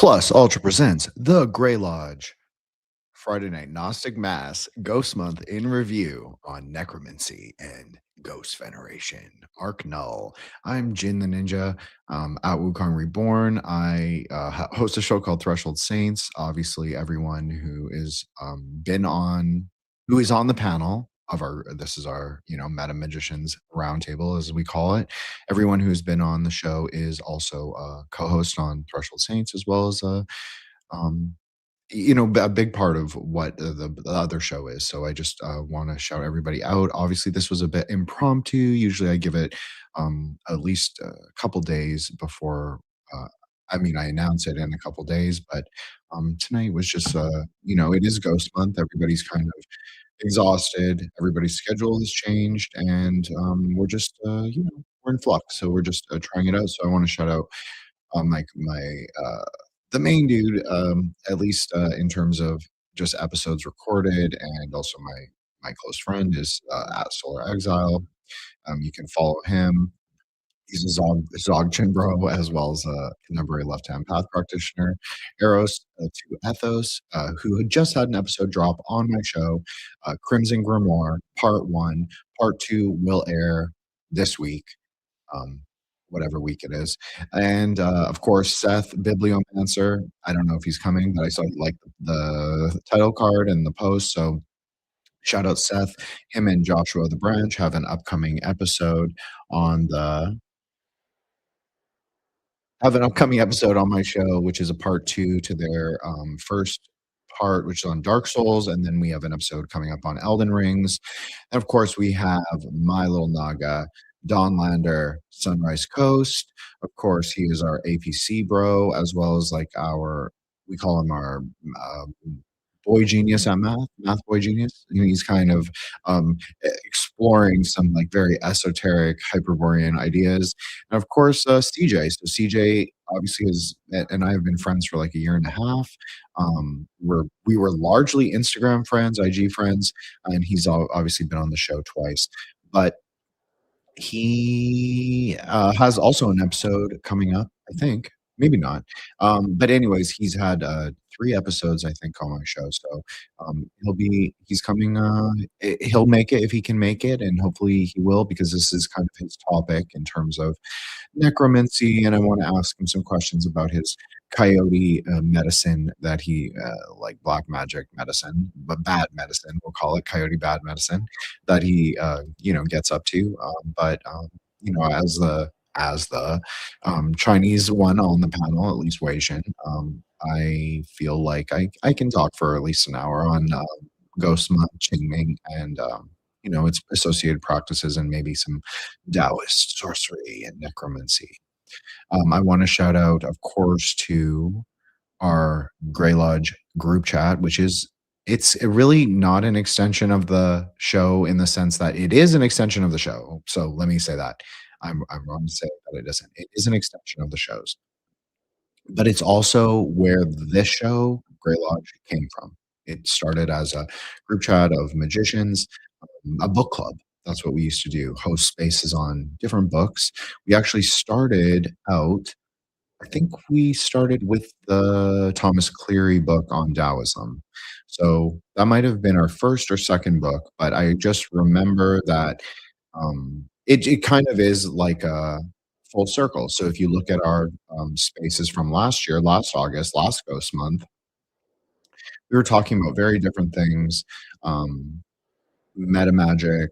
Plus, Ultra presents The Grey Lodge, Friday Night Gnostic Mass, Ghost Month in review on necromancy and ghost veneration. Arc Null. I'm Jin the Ninja, at Wukong Reborn. I host a show called Threshold Saints. Obviously, everyone who is who is on the panel of this is our meta magicians roundtable as we call it. Everyone who's been on the show is also a co-host on Threshold Saints, as well as um, a big part of what the other show is. So I just want to shout everybody out. Obviously, this was a bit impromptu. Usually, I give it at least a couple days before. Uh, I announce it in a couple days, but tonight was just, it is Ghost Month. Everybody's kind of exhausted. Everybody's schedule has changed, and we're just, we're in flux. So we're just trying it out. So I want to shout out my the main dude, at least in terms of just episodes recorded, and also my close friend is at Solar Exile. You can follow him. He's a Zogchen bro, as well as a contemporary left hand path practitioner. Eros to Ethos, who had just had an episode drop on my show, Crimson Grimoire Part One. Part Two will air this week, um, whatever week it is. And of course, Seth Bibliomancer. I don't know if he's coming, but I saw like the title card and the post. So shout out Seth. Him and Joshua the Branch have an upcoming episode on the have an upcoming episode on my show, which is a part two to their first part, which is on Dark Souls, and then we have an episode coming up on Elden Rings. And of course, we have my little Naga, Don Lander, Sunrise Coast. Of course, he is our APC bro, as well as like we call him our boy genius at math boy genius. He's kind of exploring some like very esoteric Hyperborean ideas. And of course, CJ. So CJ obviously and I have been friends for like a year and a half. We were largely Instagram friends, IG friends, and he's obviously been on the show twice. But he has also an episode coming up, I think. Maybe not. But anyways, he's had 3 episodes, I think, on my show. So he's coming. He'll make it if he can make it, and hopefully he will, because this is kind of his topic in terms of necromancy, and I want to ask him some questions about his coyote medicine that he like black magic medicine, but bad medicine, we'll call it coyote bad medicine, that he gets up to. As the Chinese one on the panel, at least Wei Shin, I feel like I can talk for at least an hour on ghost month, Qingming, and its associated practices, and maybe some daoist sorcery and necromancy. I want to shout out, of course, to our Grey Lodge group chat, which is it's really not an extension of the show in the sense that it is an extension of the show. So let me say that. I'm wrong to say that it isn't. It is an extension of the shows, but it's also where this show, Grey Lodge, came from. It started as a group chat of magicians, a book club. That's what we used to do, host spaces on different books. We actually started out, I think we started with the Thomas Cleary book on Taoism. So that might have been our first or second book, but I just remember that it kind of is like a full circle. So if you look at our spaces from last year, last August, last Ghost Month, we were talking about very different things. Meta magic,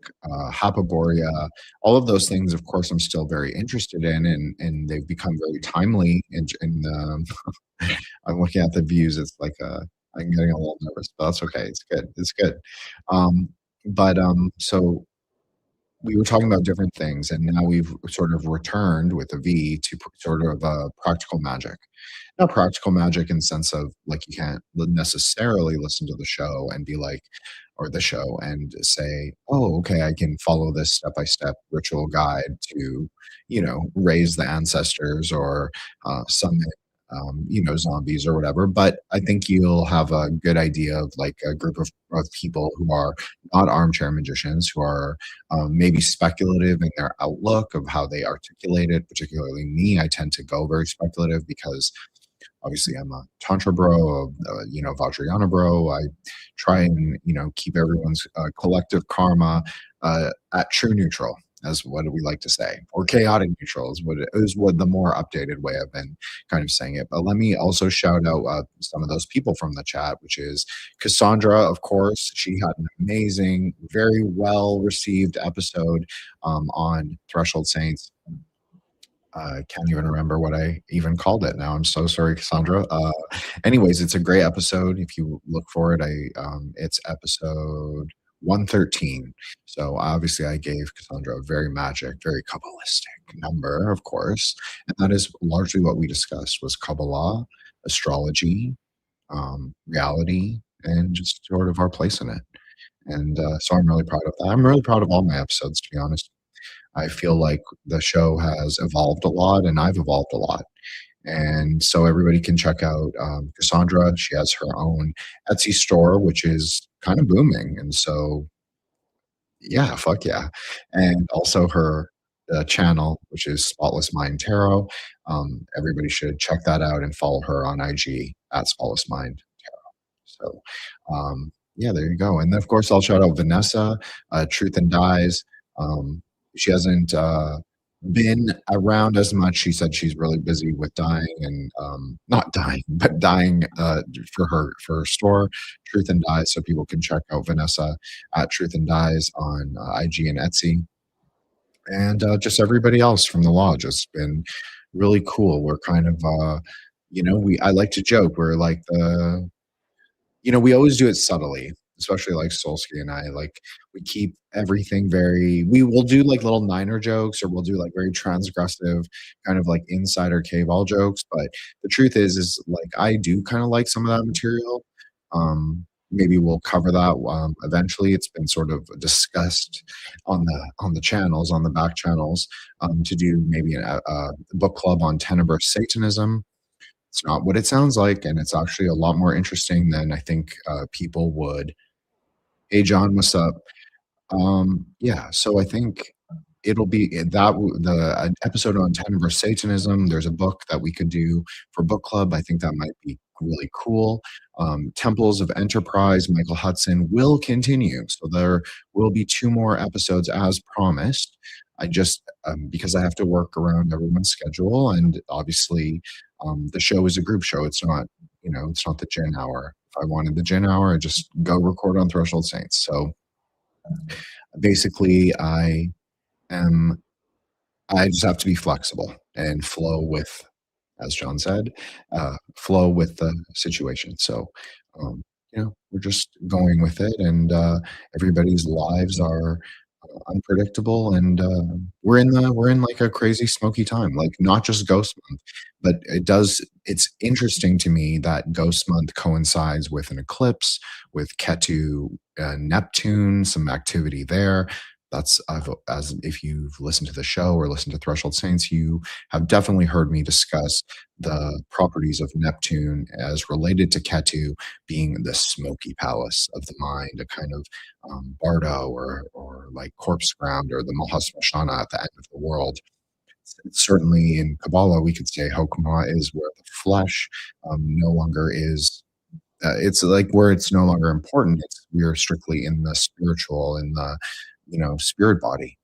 Hyperborea, all of those things, of course, I'm still very interested in, and they've become very timely. I'm looking at the views. It's like I'm getting a little nervous, but that's okay. It's good. It's good. So we were talking about different things, and now we've sort of returned with a V to sort of practical magic. Not practical magic in the sense of like you can't necessarily listen to the show and be like, or the show and say, oh, okay, I can follow this step by step ritual guide to, raise the ancestors or summon zombies or whatever. But I think you'll have a good idea of like a group of people who are not armchair magicians, who are maybe speculative in their outlook of how they articulate it. Particularly me, I tend to go very speculative because Obviously, I'm a Tantra bro, Vajrayana bro. I try and, keep everyone's collective karma at true neutral, as what we like to say, or chaotic neutral is what the more updated way I've been kind of saying it. But let me also shout out some of those people from the chat, which is Cassandra, of course. She had an amazing, very well received episode on Threshold Saints. I can't even remember what I even called it now. I'm so sorry, Cassandra. Anyways, it's a great episode. If you look for it, it's episode 113. So obviously, I gave Cassandra a very magic, very kabbalistic number, of course, and that is largely what we discussed was Kabbalah, astrology, reality, and just sort of our place in it. And so I'm really proud of that. I'm really proud of all my episodes, to be honest. I feel like the show has evolved a lot and I've evolved a lot. And so everybody can check out Cassandra. She has her own Etsy store, which is kind of booming. And so, yeah, fuck yeah. And also her channel, which is Spotless Mind Tarot. Everybody should check that out and follow her on IG at Spotless Mind. So, yeah, there you go. And then, of course, I'll shout out Vanessa, Truth and Dies. She hasn't been around as much. She said she's really busy with dying and not dying, but dying for her store, Truth and Dies. So people can check out Vanessa at Truth and Dies on IG and Etsy. And just everybody else from the lodge. It's been really cool. We're kind of, I like to joke. We're like we always do it subtly, especially like Solsky and I. Like we keep everything very. We will do like little niner jokes, or we'll do like very transgressive, kind of like insider cave all jokes. But the truth is like I do kind of like some of that material. Maybe we'll cover that eventually. It's been sort of discussed on the channels, on the back channels, to do maybe a book club on Tenebrous Satanism. It's not what it sounds like, and it's actually a lot more interesting than I think people would. Hey, John, what's up? Yeah, so I think it'll be the an episode on Tenebrous Satanism. There's a book that we could do for book club. I think that might be really cool. Temples of Enterprise, Michael Hudson will continue, so there will be two more episodes as promised. I just because I have to work around everyone's schedule, and obviously, the show is a group show. It's not it's not the Gin Hour. If I wanted the Gin Hour, I just go record on Threshold Saints. So basically, am I just have to be flexible and flow with, as John said, flow with the situation. So, we're just going with it, and everybody's lives are unpredictable, and we're in like a crazy smoky time. Like not just Ghost Month, but It's interesting to me that Ghost Month coincides with an eclipse, with Ketu, Neptune, some activity there. As if you've listened to the show or listened to Threshold Saints, you have definitely heard me discuss the properties of Neptune as related to Ketu being the smoky palace of the mind, a kind of bardo or like corpse ground or the Mahas Mashana at the end of the world. Certainly in Kabbalah, we could say Hokmah is where the flesh no longer is. It's like where it's no longer important. We are strictly in the spiritual, in the spirit body,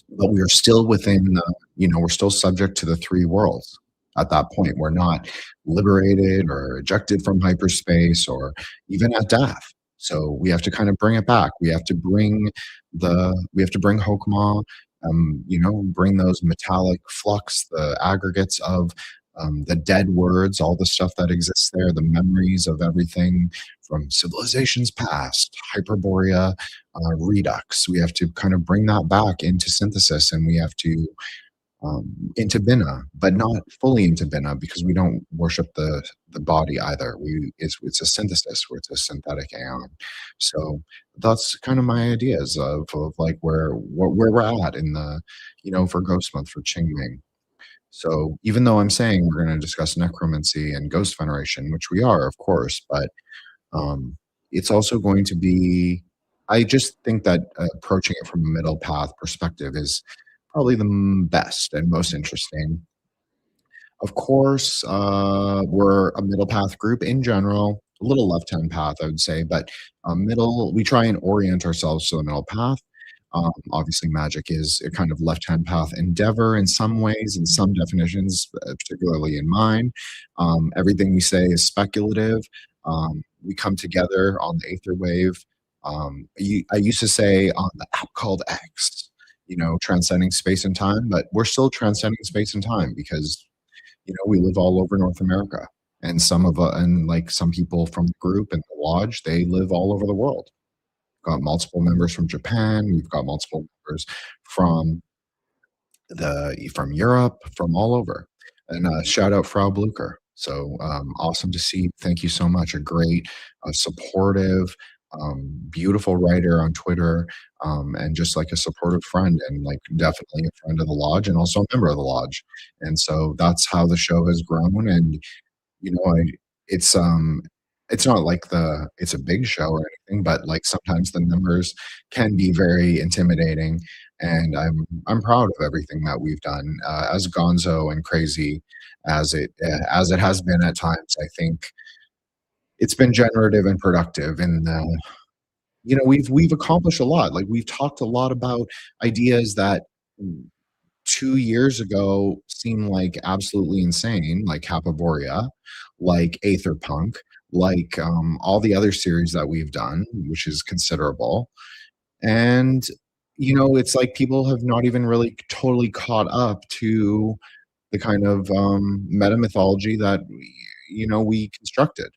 but we are still within we're still subject to the three worlds. At that point, we're not liberated or ejected from hyperspace or even at death. So we have to kind of bring it back. We have to bring Hokmah, bring those metallic flux, the aggregates of the dead words, all the stuff that exists there, the memories of everything from civilizations past, Hyperborea, Redux. We have to kind of bring that back into synthesis, and we have to into Binah, but not fully into Binah because we don't worship the body either. It's a synthesis, where it's a synthetic aeon. So that's kind of my ideas of like where we're at in the for Ghost Month for Qingming. So even though I'm saying we're going to discuss necromancy and ghost veneration, which we are, of course, but it's also going to be. I just think that approaching it from a middle path perspective is probably the best and most interesting. Of course, we're a middle path group in general, a little left-hand path, I would say, but middle, we try and orient ourselves to the middle path. Obviously, magic is a kind of left-hand path endeavor in some ways, in some definitions, particularly in mine. Everything we say is speculative. We come together on the aether wave. I used to say on the app called X, transcending space and time, but we're still transcending space and time because we live all over North America, and like some people from the group and the lodge, they live all over the world. Got multiple members from Japan. We've got multiple members from from Europe, from all over. And shout out Frau Blucher. So awesome to see. Thank you so much. A great, supportive, beautiful writer on Twitter, and just like a supportive friend, and like definitely a friend of the lodge, and also a member of the lodge. And so that's how the show has grown. And I it's not like it's a big show or anything, but, like, sometimes the numbers can be very intimidating, and I'm proud of everything that we've done, as gonzo and crazy as it has been at times. I think it's been generative and productive, and, we've accomplished a lot. Like, we've talked a lot about ideas that 2 years ago seemed like absolutely insane, like Capaborea, like Aetherpunk, like, all the other series that we've done, which is considerable. And, it's like people have not even really totally caught up to the kind of, meta mythology that we constructed.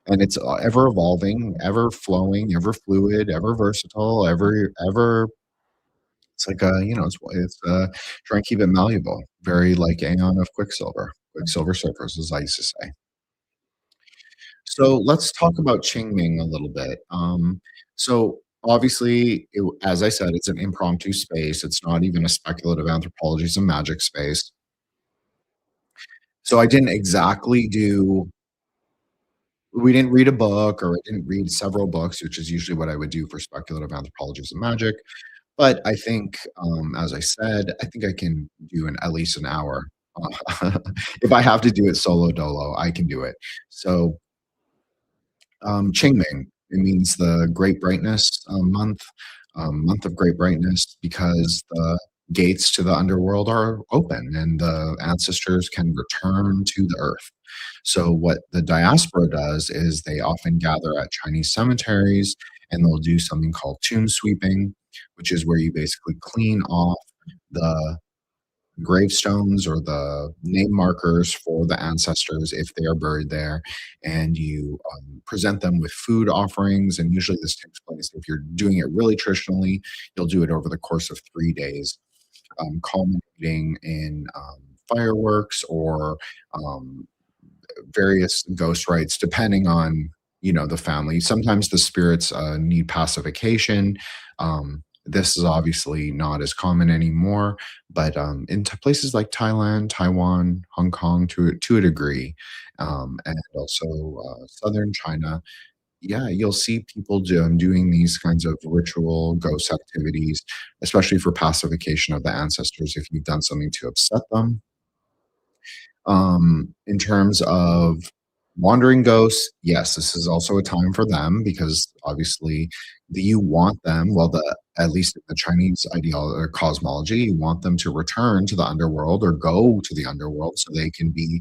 And it's, ever evolving, ever flowing, ever fluid, ever versatile, ever it's like, try and keep it malleable, very like Aeon of Quicksilver, Quicksilver Surfers, as I used to say. So let's talk about Qingming a little bit. So obviously, as I said, it's an impromptu space. It's not even a speculative anthropology; it's a magic space. So I didn't exactly do. We didn't read a book, or I didn't read several books, which is usually what I would do for speculative anthropologies and magic. But I think, as I said, I think I can do at least an hour. If I have to do it solo dolo, I can do it. So, Qingming, it means the great brightness month, month of great brightness, because the gates to the underworld are open and the ancestors can return to the earth. So, what the diaspora does is they often gather at Chinese cemeteries, and they'll do something called tomb sweeping, which is where you basically clean off the gravestones or the name markers for the ancestors if they are buried there, and you present them with food offerings. And usually, this takes place, if you're doing it really traditionally, you'll do it over the course of 3 days, culminating in fireworks or um, various ghost rites depending on the family. Sometimes the spirits need pacification. This is obviously not as common anymore, but in places like Thailand, Taiwan, Hong Kong, to a degree, and also southern China, yeah, you'll see people doing these kinds of ritual ghost activities, especially for pacification of the ancestors if you've done something to upset them. In terms of wandering ghosts, yes, this is also a time for them because obviously you want them, well, at least in the Chinese ideology or cosmology, you want them to return to the underworld or go to the underworld so they can be.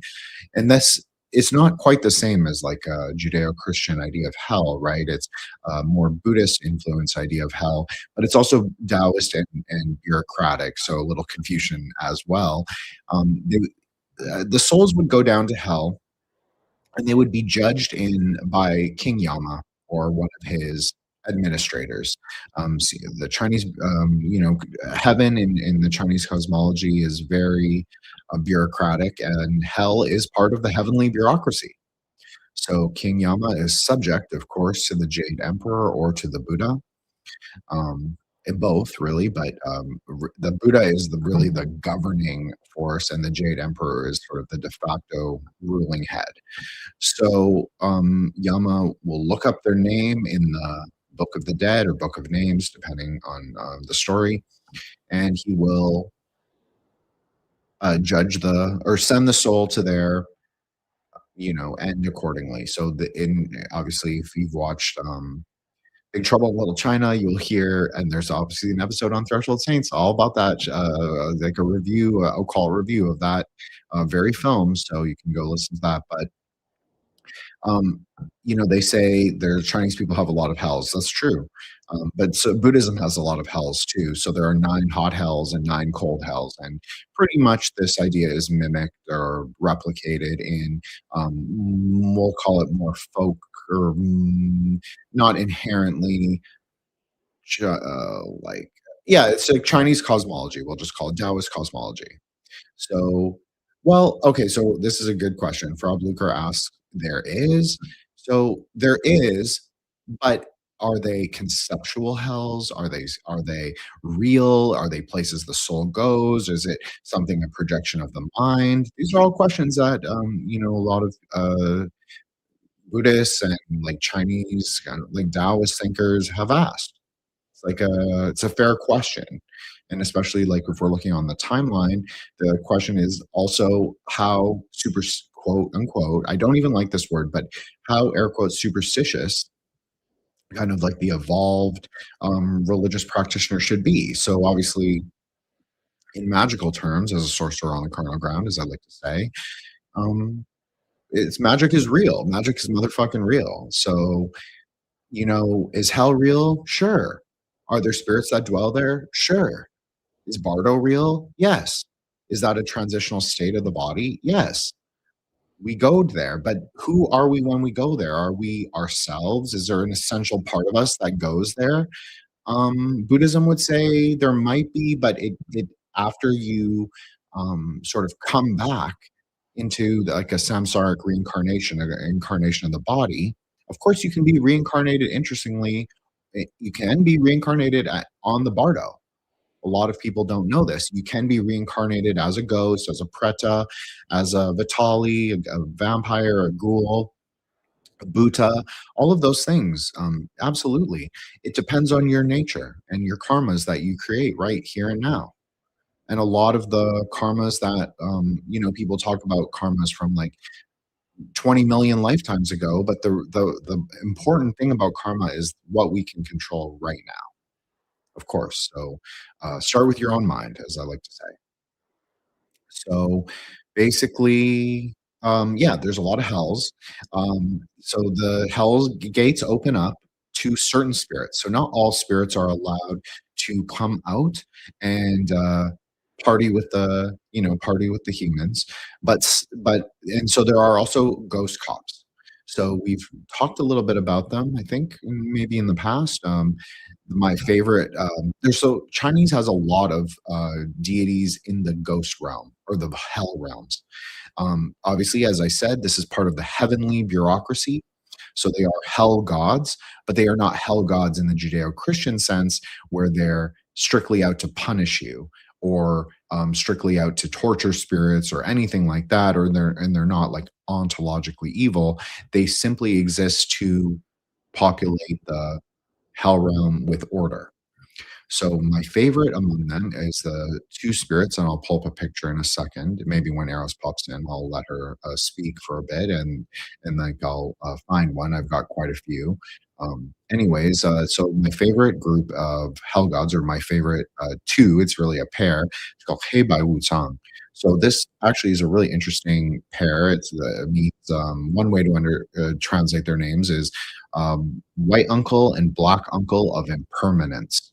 And this it's not quite the same as like a Judeo-Christian idea of hell, right? It's a more Buddhist influence idea of hell, but it's also Taoist and bureaucratic, so a little confusion as well. They the souls would go down to hell, and they would be judged in by King Yama or one of his administrators. The Chinese, heaven in the Chinese cosmology is very bureaucratic, and hell is part of the heavenly bureaucracy. So King Yama is subject, of course, to the Jade Emperor or to the Buddha, both really, but the Buddha is really the governing force, and the Jade Emperor is sort of the de facto ruling head. So Yama will look up their name in the Book of the Dead or Book of Names, depending on the story, and he will judge the or send the soul to their end accordingly. So the in obviously, if you've watched Big Trouble in Little China, you'll hear, and there's obviously an episode on Threshold Saints all about that, like a review, I'll call a review of that very film. So you can go listen to that. But um, they say their Chinese people have a lot of hells. That's true. But so Buddhism has a lot of hells too. So there are nine hot hells and nine cold hells. And pretty much this idea is mimicked or replicated in, we'll call it more folk or not inherently like, yeah, it's like Chinese cosmology. We'll just call it Taoist cosmology. So, well, okay, so this is a good question. Frog Luker asks, there is. So there is, but are they conceptual hells? Are they real? Are they places the soul goes? Is it something a projection of the mind? These are all questions that a lot of Buddhists and like Chinese kind of like Taoist thinkers have asked. It's a fair question, and especially, like, if we're looking on the timeline, the question is also how quote, unquote, I don't even like this word, but how, air quotes, "superstitious" kind of like the evolved, religious practitioner should be. So, obviously, in magical terms, as a sorcerer on the carnal ground, as I like to say, um, it's magic is real. Magic is motherfucking real. So, is hell real? Sure. Are there spirits that dwell there? Sure. Is Bardo real? Yes. Is that a transitional state of the body? Yes. We go there, but who are we when we go there? Are we ourselves? Is there an essential part of us that goes there? Buddhism would say there might be, but it after you sort of come back into like a samsaric reincarnation, an incarnation of the body. Of course, you can be reincarnated. Interestingly, you can be reincarnated on the Bardo. A lot of people don't know this. You can be reincarnated as a ghost, as a preta, as a Vitali, a vampire, a ghoul, a Buddha, all of those things. Absolutely. It depends on your nature and your karmas that you create right here and now. And a lot of the karmas that, people talk about karmas from like 20 million lifetimes ago, but the important thing about karma is what we can control right now, of course. So start with your own mind, as I like to say. So basically, yeah, there's a lot of hells. So the hell's gates open up to certain spirits. So not all spirits are allowed to come out and party with the humans. But and so there are also ghost cops. So we've talked a little bit about them, I think, maybe in the past. My favorite, there's so Chinese has a lot of deities in the ghost realm or the hell realms. Obviously, as I said, this is part of the heavenly bureaucracy. So they are hell gods, but they are not hell gods in the Judeo Christian sense, where they're strictly out to punish you or strictly out to torture spirits or anything like that, or they're not like ontologically evil. They simply exist to populate the hell realm with order. So my favorite among them is the two spirits, and I'll pull up a picture in a second. Maybe when Eros pops in, I'll let her speak for a bit, and like I'll find one. I've got quite a few. Anyways, so my favorite group of hell gods, or my favorite two, it's really a pair. It's called Hei Bai Wu Chang. So this actually is a really interesting pair. It means one way to translate their names is white uncle and black uncle of impermanence.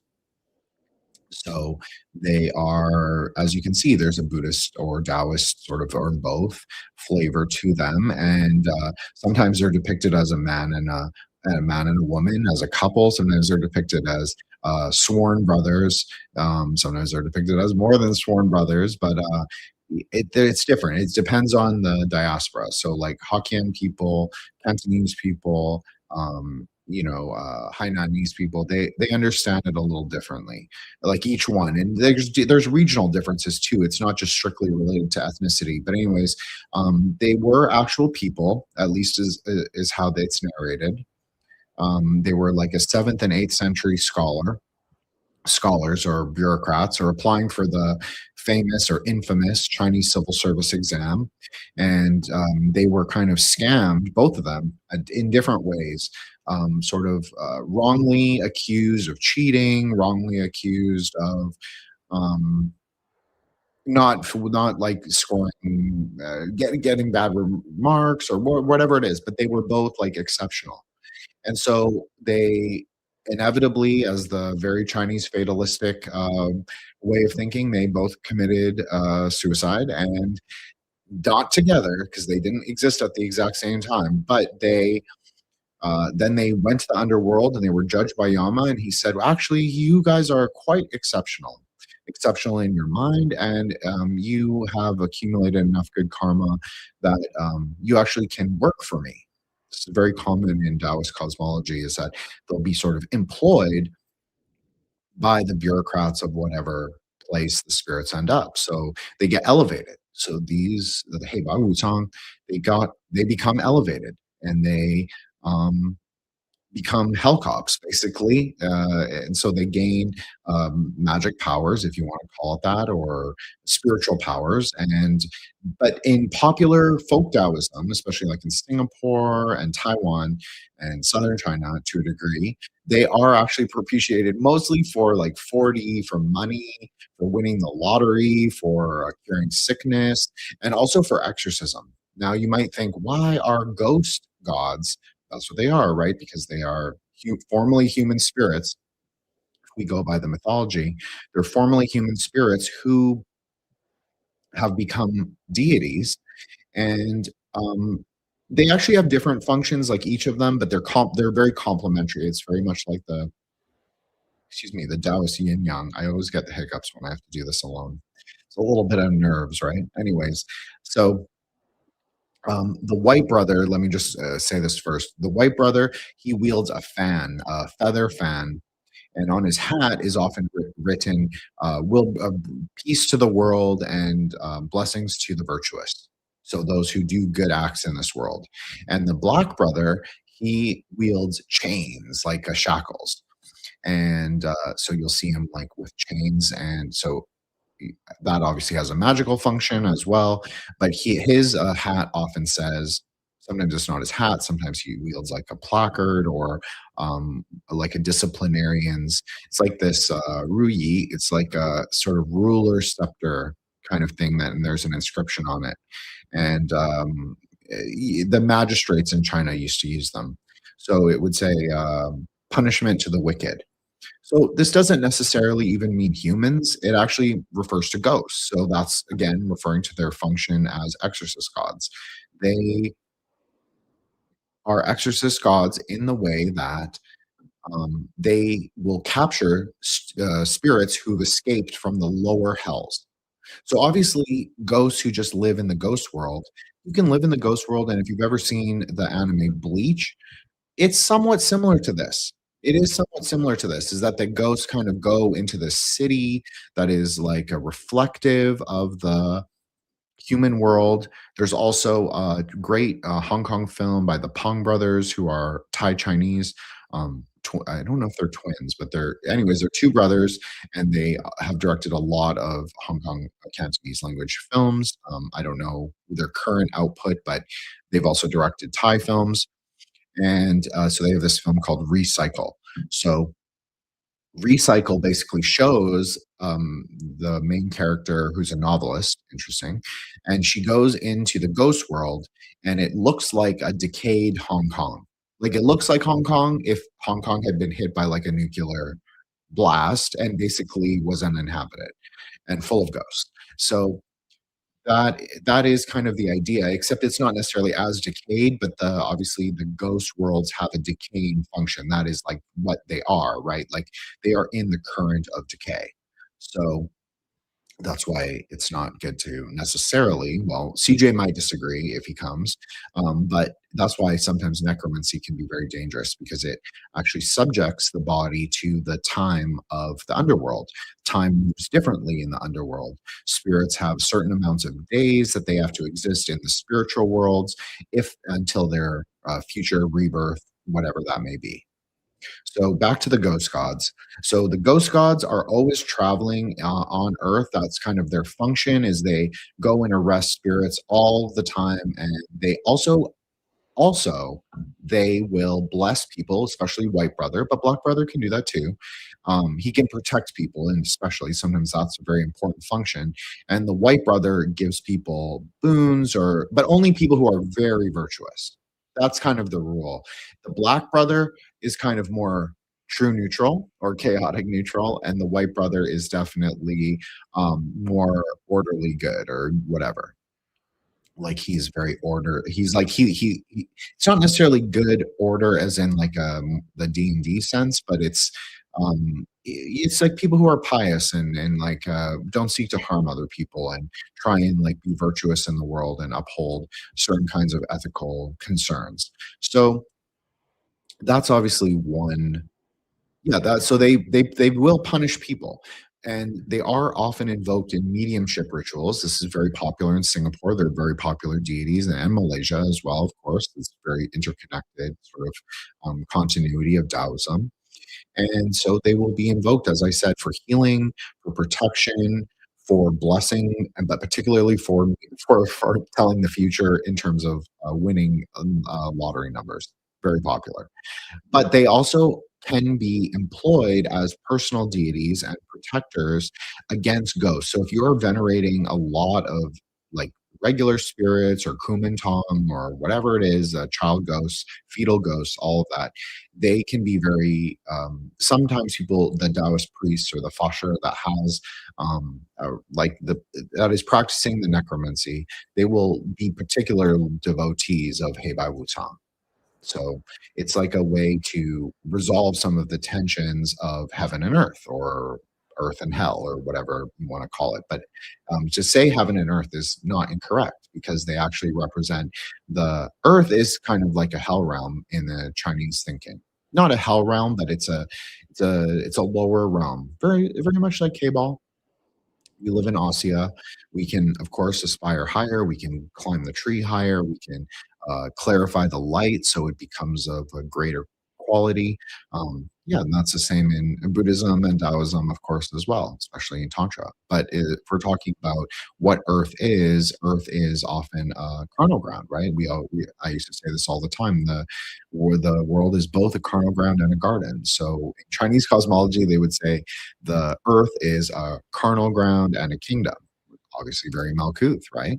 So they are, as you can see, there's a Buddhist or Taoist sort of, or both, flavor to them, and sometimes they're depicted as a man and a woman as a couple. Sometimes they're depicted as sworn brothers. Sometimes they're depicted as more than sworn brothers, but it's different. It depends on the diaspora. So, like Hokkien people, Cantonese people, Hainanese people, they understand it a little differently, like each one. And there's regional differences too. It's not just strictly related to ethnicity. But anyways, they were actual people, at least is how it's narrated. They were like a 7th and 8th century scholar scholars or bureaucrats are applying for the famous or infamous Chinese civil service exam, and they were kind of scammed, both of them, in different ways. Sort of wrongly accused of cheating, wrongly accused of um, not like scoring, getting bad remarks or whatever it is, but they were both like exceptional. And so they inevitably, as the very Chinese fatalistic way of thinking, they both committed suicide, and not together because they didn't exist at the exact same time. But then they went to the underworld and they were judged by Yama, and he said, well, actually, you guys are quite exceptional. Exceptional in your mind, and you have accumulated enough good karma that you actually can work for me. This is very common in Taoist cosmology, is that they'll be sort of employed by the bureaucrats of whatever place the spirits end up. So they get elevated. So the Hei Ba Wu Cang, they become elevated, and they um, become hell cops basically, and so they gain magic powers, if you want to call it that, or spiritual powers. And but in popular folk Taoism, especially like in Singapore and Taiwan and southern China to a degree, they are actually propitiated mostly for like 40, for money, for winning the lottery, for curing sickness, and also for exorcism. Now you might think, why are ghost gods? That's what they are, right? Because they are formerly human spirits. If we go by the mythology, they're formerly human spirits who have become deities, and they actually have different functions, like each of them, but they're very complementary. It's very much like the Taoist yin yang. I always get the hiccups when I have to do this alone. It's a little bit of nerves, right? Anyways, so the white brother, let me just say this first. The white brother, he wields a fan, a feather fan, and on his hat is often written, will peace to the world and blessings to the virtuous. So those who do good acts in this world. And the black brother, he wields chains like shackles. And so you'll see him like with chains. And so that obviously has a magical function as well. But his hat often says, sometimes it's not his hat, sometimes he wields like a placard or like a disciplinarian's. It's like this ruyi. It's like a sort of ruler scepter kind of thing that, and there's an inscription on it. And the magistrates in China used to use them. So it would say punishment to the wicked. So this doesn't necessarily even mean humans. It actually refers to ghosts. So that's again referring to their function as exorcist gods. They are exorcist gods in the way that they will capture spirits who've escaped from the lower hells. So obviously, ghosts who just live in the ghost world, you can live in the ghost world. And if you've ever seen the anime Bleach, it's somewhat similar to this. It is somewhat similar to this, is that the ghosts kind of go into the city that is like a reflective of the human world. There's also a great Hong Kong film by the Pong brothers, who are Thai Chinese. I don't know if they're twins, but they're two brothers, and they have directed a lot of Hong Kong Cantonese language films. I don't know their current output, but they've also directed Thai films. And so they have this film called Recycle. So Recycle basically shows the main character, who's a novelist, interesting, and she goes into the ghost world, and it looks like a decayed Hong Kong. Like it looks like Hong Kong if Hong Kong had been hit by like a nuclear blast and basically was uninhabited and full of ghosts. So that is kind of the idea, except it's not necessarily as decayed, but obviously the ghost worlds have a decaying function. That is like what they are, right? Like they are in the current of decay. So that's why it's not good to necessarily, well, CJ might disagree if he comes, but that's why sometimes necromancy can be very dangerous, because it actually subjects the body to the time of the underworld. Time moves differently in the underworld. Spirits have certain amounts of days that they have to exist in the spiritual worlds, if until their future rebirth, whatever that may be. So back to the ghost gods. So the ghost gods are always traveling on Earth. That's kind of their function. Is they go and arrest spirits all the time, and they also, they will bless people, especially White Brother, but Black Brother can do that too. He can protect people, and especially sometimes that's a very important function. And the White Brother gives people boons, or but only people who are very virtuous. That's kind of the rule. The Black Brother is kind of more true neutral or chaotic neutral, and the White Brother is definitely more orderly good or whatever. Like, he's very he's like he it's not necessarily good order as in, like, the D&D sense, but it's like people who are pious and, like, don't seek to harm other people and try and, like, be virtuous in the world and uphold certain kinds of ethical concerns. So, that's obviously one. Yeah, that so they will punish people, and they are often invoked in mediumship rituals. This is very popular in Singapore. They're very popular deities, and Malaysia as well, of course. It's very interconnected sort of continuity of Taoism. And so they will be invoked, as I said, for healing, for protection, for blessing, and but particularly for telling the future in terms of winning lottery numbers. Very popular, but they also can be employed as personal deities and protectors against ghosts. So if you're venerating a lot of like regular spirits or kumantom or whatever it is, child ghosts, fetal ghosts, all of that, they can be very. Sometimes people, the Taoist priests or the fasher that has like the that is practicing the necromancy, they will be particular devotees of Heibai Wutang. So it's like a way to resolve some of the tensions of heaven and earth, or earth and hell, or whatever you want to call it. But to say heaven and earth is not incorrect, because they actually represent the earth is kind of like a hell realm in the Chinese thinking. Not a hell realm, but it's a lower realm, very much like K-ball. We live in Ossia. We can, of course, aspire higher. We can climb the tree higher. We can clarify the light so it becomes of a greater quality. Yeah, and that's the same in Buddhism and Taoism, of course, as well, especially in Tantra. But if we're talking about what Earth is often a carnal ground, right? I used to say this all the time. Where the world is both a carnal ground and a garden. So in Chinese cosmology, they would say the earth is a carnal ground and a kingdom. Obviously, very Malkuth, right?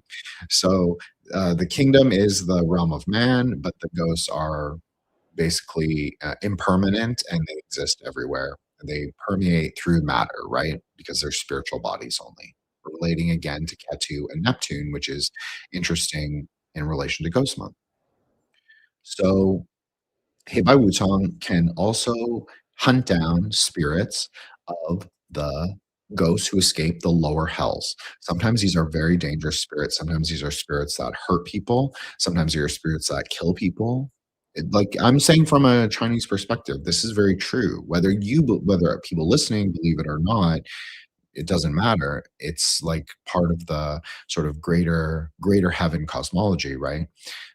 So the kingdom is the realm of man, but the ghosts are basically impermanent and they exist everywhere. They permeate through matter, right? Because they're spiritual bodies only. Relating again to Ketu and Neptune, which is interesting in relation to Ghost Month. So Heibai Wutong can also hunt down spirits of the ghosts who escape the lower hells. Sometimes these are very dangerous spirits. Sometimes these are spirits that hurt people. Sometimes they are spirits that kill people. Like I'm saying from a Chinese perspective, this is very true. Whether people listening believe it or not, it doesn't matter. It's like part of the sort of greater heaven cosmology, right?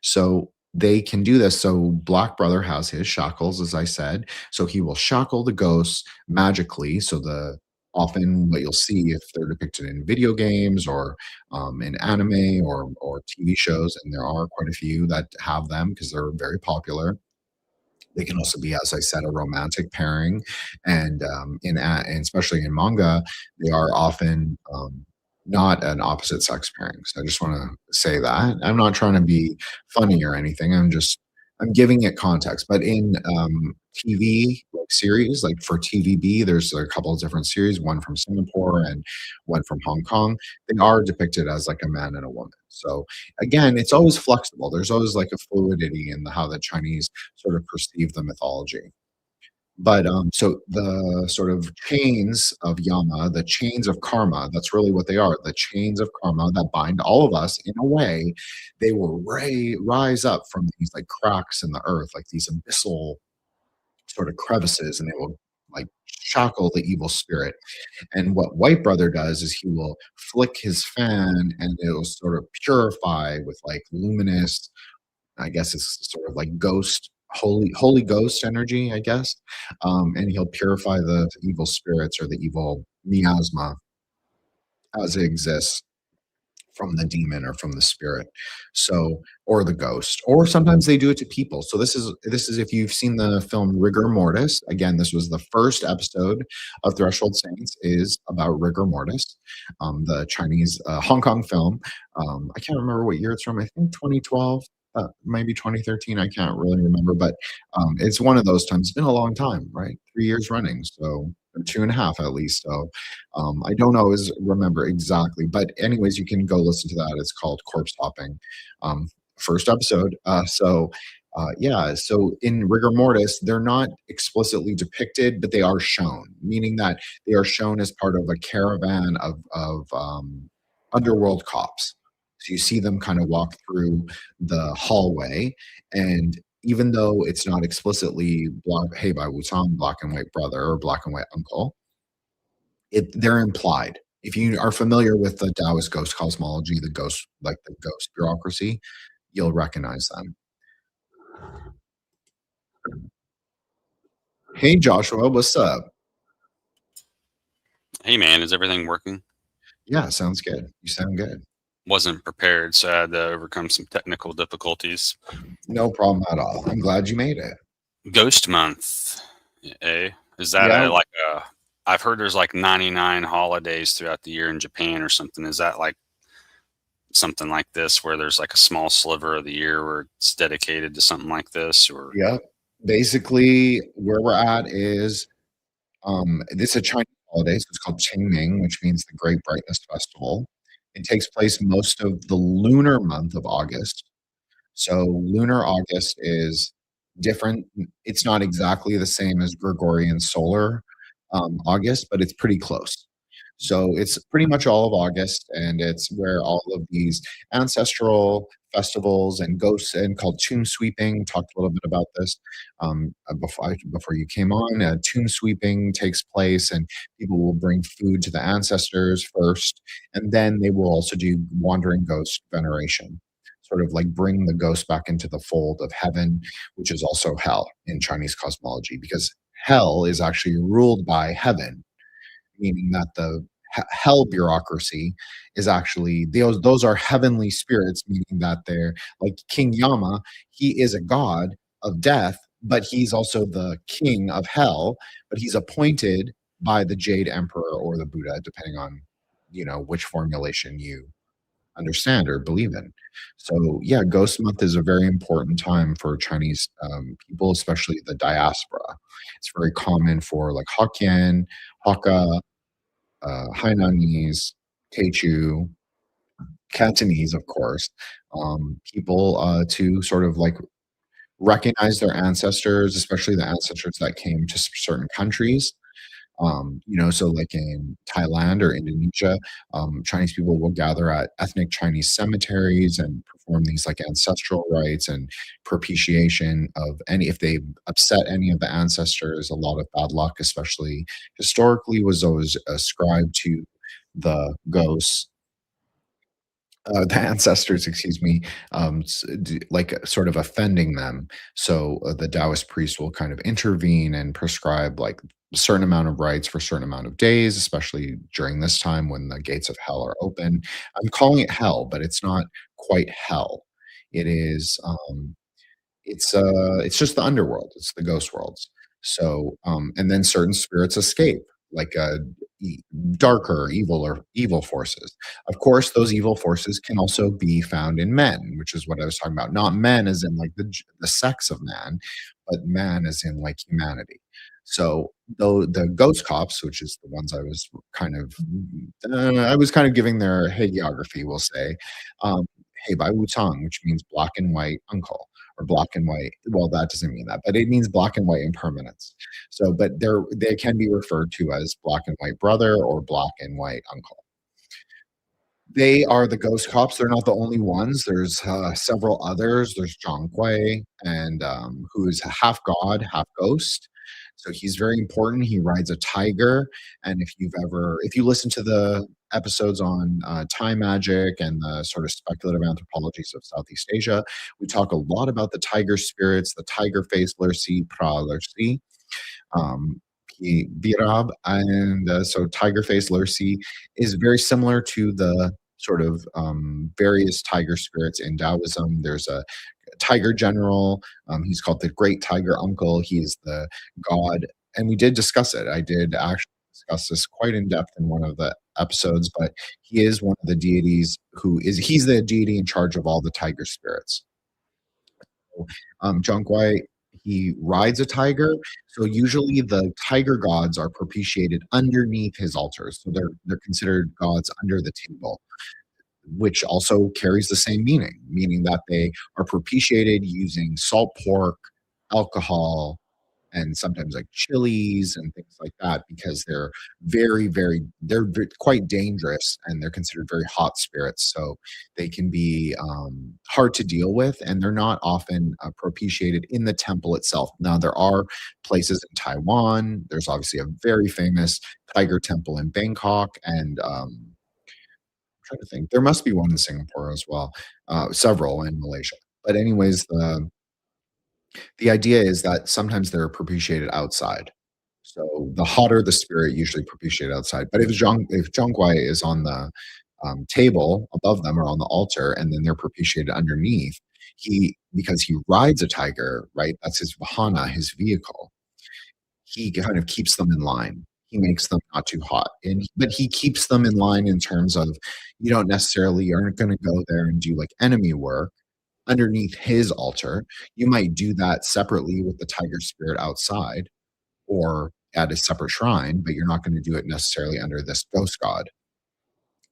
So they can do this. So Black Brother has his shackles, as I said. So he will shackle the ghosts magically. So the often what you'll see if they're depicted in video games or in anime or TV shows, and there are quite a few that have them because they're very popular. They can also be, as I said, a romantic pairing, and and especially in manga, they are often not an opposite sex pairing. So I just want to say that I'm not trying to be funny or anything. I'm giving it context. But in TV like series, like for TVB, there's a couple of different series, one from Singapore and one from Hong Kong. They are depicted as like a man and a woman. So again, it's always flexible. There's always like a fluidity in how the Chinese sort of perceive the mythology. But so the sort of chains of Yama, the chains of karma, that's really what they are. The chains of karma that bind all of us in a way, they will rise up from these like cracks in the earth, like these abyssal sort of crevices, and they will like shackle the evil spirit. And what White Brother does is he will flick his fan and it'll sort of purify with like luminous, I guess it's sort of like ghost holy ghost energy, I guess. And he'll purify the evil spirits or the evil miasma as it exists from the demon or from the spirit. So, or the ghost, or sometimes they do it to people. So this is if you've seen the film Rigor Mortis. Again, this was the first episode of Threshold Saints is about rigor mortis, the Chinese Hong Kong film. I can't remember what year it's from. I think 2012. Maybe 2013. I can't really remember, but it's one of those times. It's been a long time, right? 3 years running, so or two and a half at least. So I don't always remember exactly, but anyways, you can go listen to that. It's called Corpse Hopping, um, first episode. Yeah, so in rigor mortis, they're not explicitly depicted, but they are shown, meaning that they are shown as part of a caravan of underworld cops. So you see them kind of walk through the hallway, and even though it's not explicitly block, hey, by Wutong, black and white brother or black and white uncle, they're implied. If you are familiar with the Taoist ghost cosmology, the ghost like the ghost bureaucracy, you'll recognize them. Hey Joshua, what's up? Hey man, is everything working? Yeah, sounds good. You sound good. Wasn't prepared, so I had to overcome some technical difficulties. No problem at all. I'm glad you made it. Ghost month, eh? Is that Yeah, like a? I've heard there's like 99 holidays throughout the year in Japan or something. Is that like something like this where there's like a small sliver of the year where it's dedicated to something like this? Or yeah. Basically, where we're at is this is a Chinese holiday, so it's called Qingming, which means the Great Brightness Festival. It takes place most of the lunar month of August. So lunar August is different. It's not exactly the same as Gregorian solar August, but it's pretty close. So it's pretty much all of August, and it's where all of these ancestral festivals and ghosts and called tomb sweeping. Talked a little bit about this before you came on. Tomb sweeping takes place, and people will bring food to the ancestors first, and then they will also do wandering ghost veneration, sort of like bring the ghost back into the fold of heaven, which is also hell in Chinese cosmology, because hell is actually ruled by heaven, meaning that the hell bureaucracy is actually those are heavenly spirits, meaning that they're like King Yama. He is a god of death, but he's also the king of hell. But he's appointed by the Jade Emperor or the Buddha, depending on which formulation you understand or believe in. So yeah, Ghost Month is a very important time for Chinese people, especially the diaspora. It's very common for like Hokkien, Hakka, Hainanese, Techu, Cantonese, of course, people to sort of like recognize their ancestors, especially the ancestors that came to certain countries. So like in Thailand or Indonesia, Chinese people will gather at ethnic Chinese cemeteries and perform these like ancestral rites and propitiation of any if they upset any of the ancestors. A lot of bad luck, especially historically, was always ascribed to the ghosts, the ancestors, excuse me, like sort of offending them. So the Taoist priest will kind of intervene and prescribe like a certain amount of rites for a certain amount of days, especially during this time when the gates of hell are open. I'm calling it hell, but it's not quite hell. It is it's just the underworld, it's the ghost worlds. So and then certain spirits escape, like e- darker evil or evil forces. Of course, those evil forces can also be found in men, which is what I was talking about. Not men as in like the sex of man, but man as in like humanity. So though the ghost cops, which is the ones I was kind of giving their hagiography, we'll say, hey by Wutong, which means black and white uncle or black and white. Well, that doesn't mean that, but it means black and white impermanence. So, but they can be referred to as black and white brother or black and white uncle. They are the ghost cops. They're not the only ones. There's several others. There's Zhang Gui, and who is half god, half ghost. So he's very important. He rides a tiger, and if you listen to the episodes on time magic and the sort of speculative anthropologies of Southeast Asia, we talk a lot about the tiger spirits, the tiger face Lursi, Pra Lursi, um, Birab, and so tiger face Lursi is very similar to the sort of various tiger spirits in Taoism. There's a tiger general. He's called the Great Tiger Uncle. He is the god, and we did discuss it. I did actually discuss this quite in depth in one of the episodes, but he is one of the deities he's the deity in charge of all the tiger spirits. Jonkwai, he rides a tiger, so usually the tiger gods are propitiated underneath his altars, so they're considered gods under the table, which also carries the same meaning, meaning that they are propitiated using salt pork, alcohol, and sometimes like chilies and things like that because quite dangerous and they're considered very hot spirits. So they can be hard to deal with and they're not often propitiated in the temple itself. Now, there are places in Taiwan. There's obviously a very famous tiger temple in Bangkok and trying to think. There must be one in Singapore as well, several in Malaysia. But anyways, the idea is that sometimes they're propitiated outside. So the hotter the spirit, usually propitiated outside. But if Zhongguai is on the table above them or on the altar, and then they're propitiated underneath, because he rides a tiger, right? That's his vahana, his vehicle. He kind of keeps them in line. He makes them not too hot, but he keeps them in line in terms of you aren't going to go there and do like enemy work underneath his altar. You might do that separately with the tiger spirit outside or at a separate shrine, but you're not going to do it necessarily under this ghost god.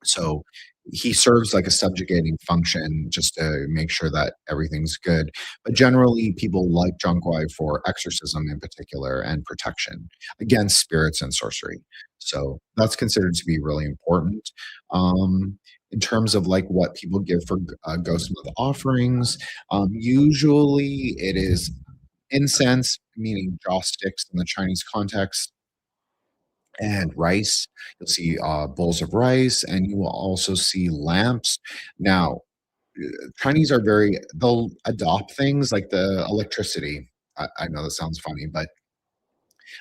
So he serves like a subjugating function just to make sure that everything's good. But generally, people like Zhongguai for exorcism in particular and protection against spirits and sorcery. So that's considered to be really important. In terms of like what people give for Ghost Month offerings, usually it is incense, meaning joss sticks in the Chinese context, and rice. You'll see bowls of rice, and you will also see lamps. Now, Chinese are they'll adopt things like the electricity. I know that sounds funny, but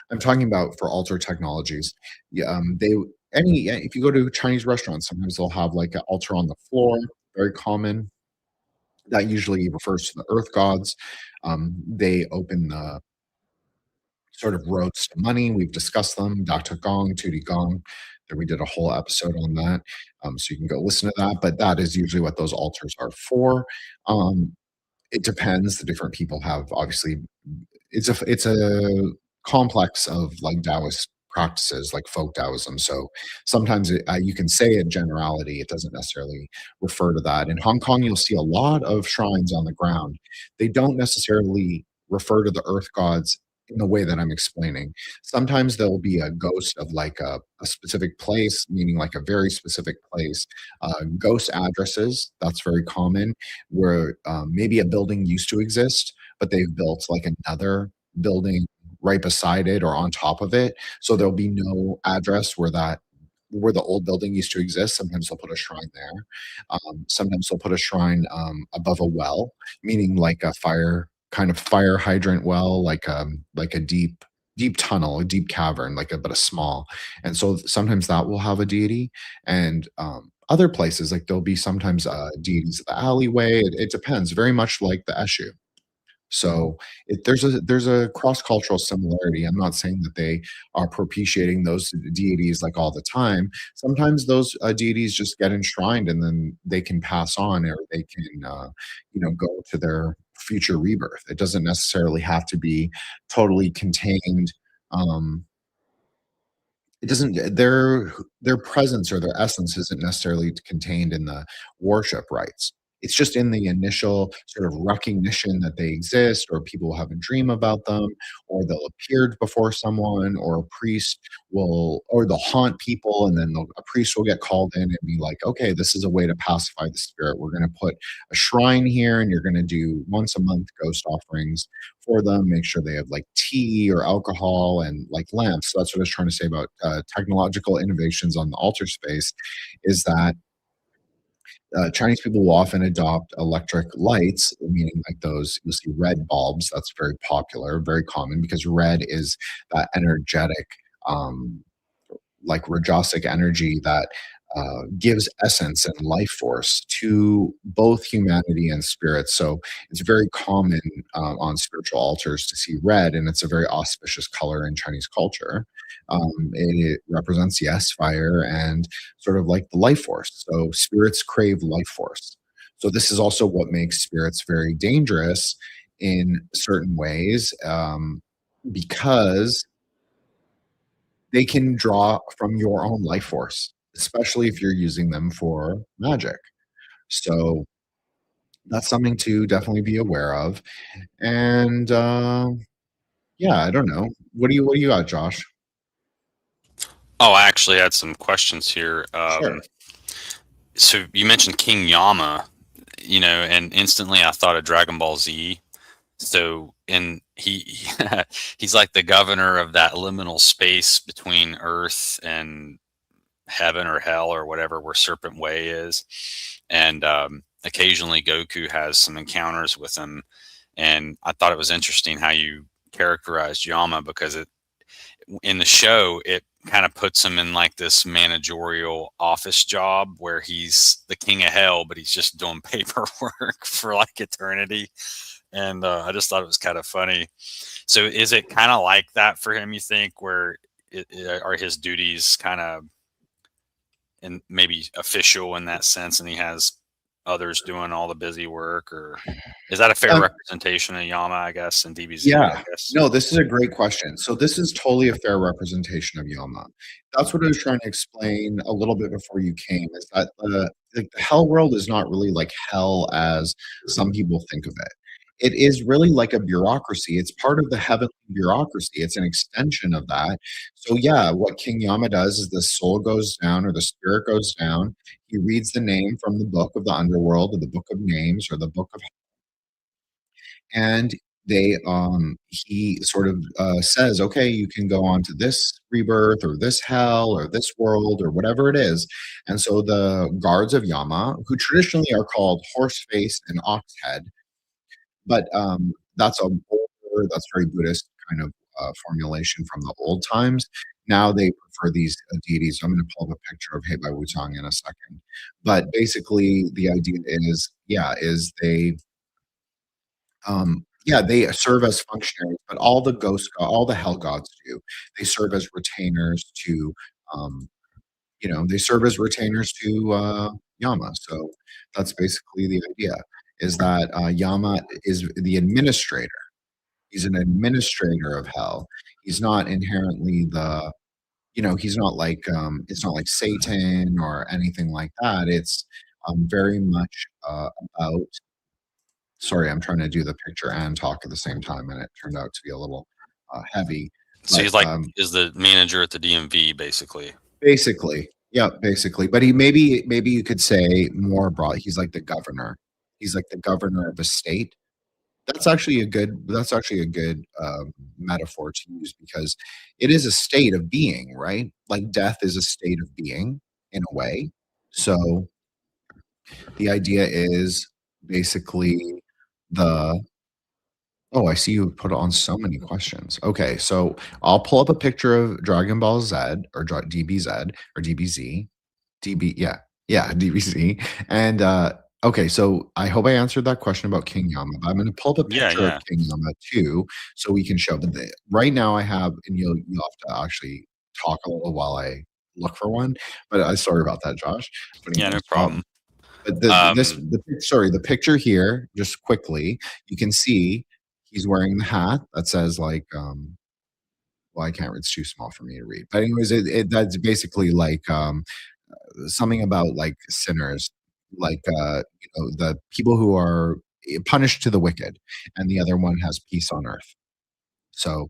I'm talking about for altar technologies. Yeah, if you go to Chinese restaurants, sometimes they'll have like an altar on the floor, very common. That usually refers to the earth gods. They open the sort of roads to money. We've discussed them, Dr. Gong, Tutti Gong. That we did a whole episode on that. So you can go listen to that. But that is usually what those altars are for. Um, it depends. The different people have obviously it's a complex of like Taoist practices, like folk Taoism. So sometimes you can say a generality. It doesn't necessarily refer to that. In Hong Kong, you'll see a lot of shrines on the ground. They don't necessarily refer to the earth gods in the way that I'm explaining. Sometimes there will be a ghost of like a specific place, meaning like a very specific place. Ghost addresses, that's very common, where maybe a building used to exist, but they've built like another building right beside it or on top of it. So there'll be no address where the old building used to exist. Sometimes they'll put a shrine there. Sometimes they'll put a shrine above a well, meaning like a fire hydrant well, like a deep tunnel, a deep cavern, but a small. And so sometimes that will have a deity, and other places like there'll be sometimes deities of the alleyway. It depends, very much like the Eshu. So there's a cross cultural similarity. I'm not saying that they are propitiating those deities like all the time. Sometimes those deities just get enshrined and then they can pass on, or they can go to their future rebirth. It doesn't necessarily have to be totally contained. Um, it doesn't their presence or their essence isn't necessarily contained in the worship rites. it's just in the initial sort of recognition that they exist, or people will have a dream about them, or they'll appear before someone, or a priest will, or they'll haunt people, and then a priest will get called in and be like, okay, this is a way to pacify the spirit. We're going to put a shrine here, and you're going to do once a month ghost offerings for them. Make sure they have like tea or alcohol and like lamps. So that's what I was trying to say about technological innovations on the altar space, is that Chinese people will often adopt electric lights, meaning like those, you'll see red bulbs. That's very popular, very common, because red is that energetic, um, like Rajasic energy that gives essence and life force to both humanity and spirit. So it's very common on spiritual altars to see red, and it's a very auspicious color in Chinese culture. It represents, yes, fire and sort of like the life force. So spirits crave life force. So this is also what makes spirits very dangerous in certain ways, because they can draw from your own life force, especially if you're using them for magic. So that's something to definitely be aware of. And yeah, I don't know. What do you got, Josh? Oh, I actually had some questions here. Sure. So you mentioned King Yama, and instantly I thought of Dragon Ball Z. So, and he's like the governor of that liminal space between Earth and heaven or hell or whatever, where Serpent Way is. And occasionally Goku has some encounters with him. And I thought it was interesting how you characterized Yama, because in the show it kind of puts him in like this managerial office job where he's the king of hell, but he's just doing paperwork for like eternity. And I just thought it was kind of funny. So is it kind of like that for him, you think, where are his duties kind of and maybe official in that sense, and he has others doing all the busy work? Or is that a fair Uh, representation of Yama, I guess, and DBZ, I yeah. guess? No, this is a great question. So this is totally a fair representation of Yama. That's what I was trying to explain a little bit before you came, is that the hell world is not really like hell as some people think of it. It is really like a bureaucracy. It's part of the heavenly bureaucracy. It's an extension of that. So yeah, what King Yama does is the soul goes down, or the spirit goes down. He reads the name from the book of the underworld, or the book of names, or the book of, and he sort of says, okay, you can go on to this rebirth, or this hell, or this world, or whatever it is. And so the guards of Yama, who traditionally are called Horseface and Oxhead, but that's very Buddhist kind of formulation from the old times. Now they prefer these deities. I'm going to pull up a picture of Hei Bai Wutang in a second. But basically, the idea is, yeah, is yeah, they serve as functionaries, but all the hell gods do. They serve as retainers to, um, they serve as retainers to Yama. So that's basically the idea. Is that Yama is the administrator. He's an administrator of hell. He's not inherently he's not like it's not like Satan or anything like that. It's very much about. Sorry, I'm trying to do the picture and talk at the same time, and it turned out to be a little heavy. So But he's like is the manager at the DMV, basically. basically, yeah, basically. But he maybe you could say more broad. He's like the governor. He's like the governor of a state. That's actually a good metaphor to use, because it is a state of being, right? Like death is a state of being in a way. So the idea is basically the oh, I see you put on so many questions. Okay, so I'll pull up a picture of Dragon Ball Z, or DBZ, or DBZ. Yeah, yeah, DBZ. And okay, so I hope I answered that question about King Yama. But I'm going to pull up a Yeah, picture of yeah. King Yama too, so we can show. But right now I have, and you'll have to actually talk a little while I look for one. But sorry about that, Josh, putting you Yeah, on the no spot. problem. But Um, the picture here, just quickly, you can see he's wearing the hat that says like well, I can't. It's too small for me to read. But anyways, that's basically like something about like sinners. like, the people who are punished to the wicked, and the other one has peace on earth. So,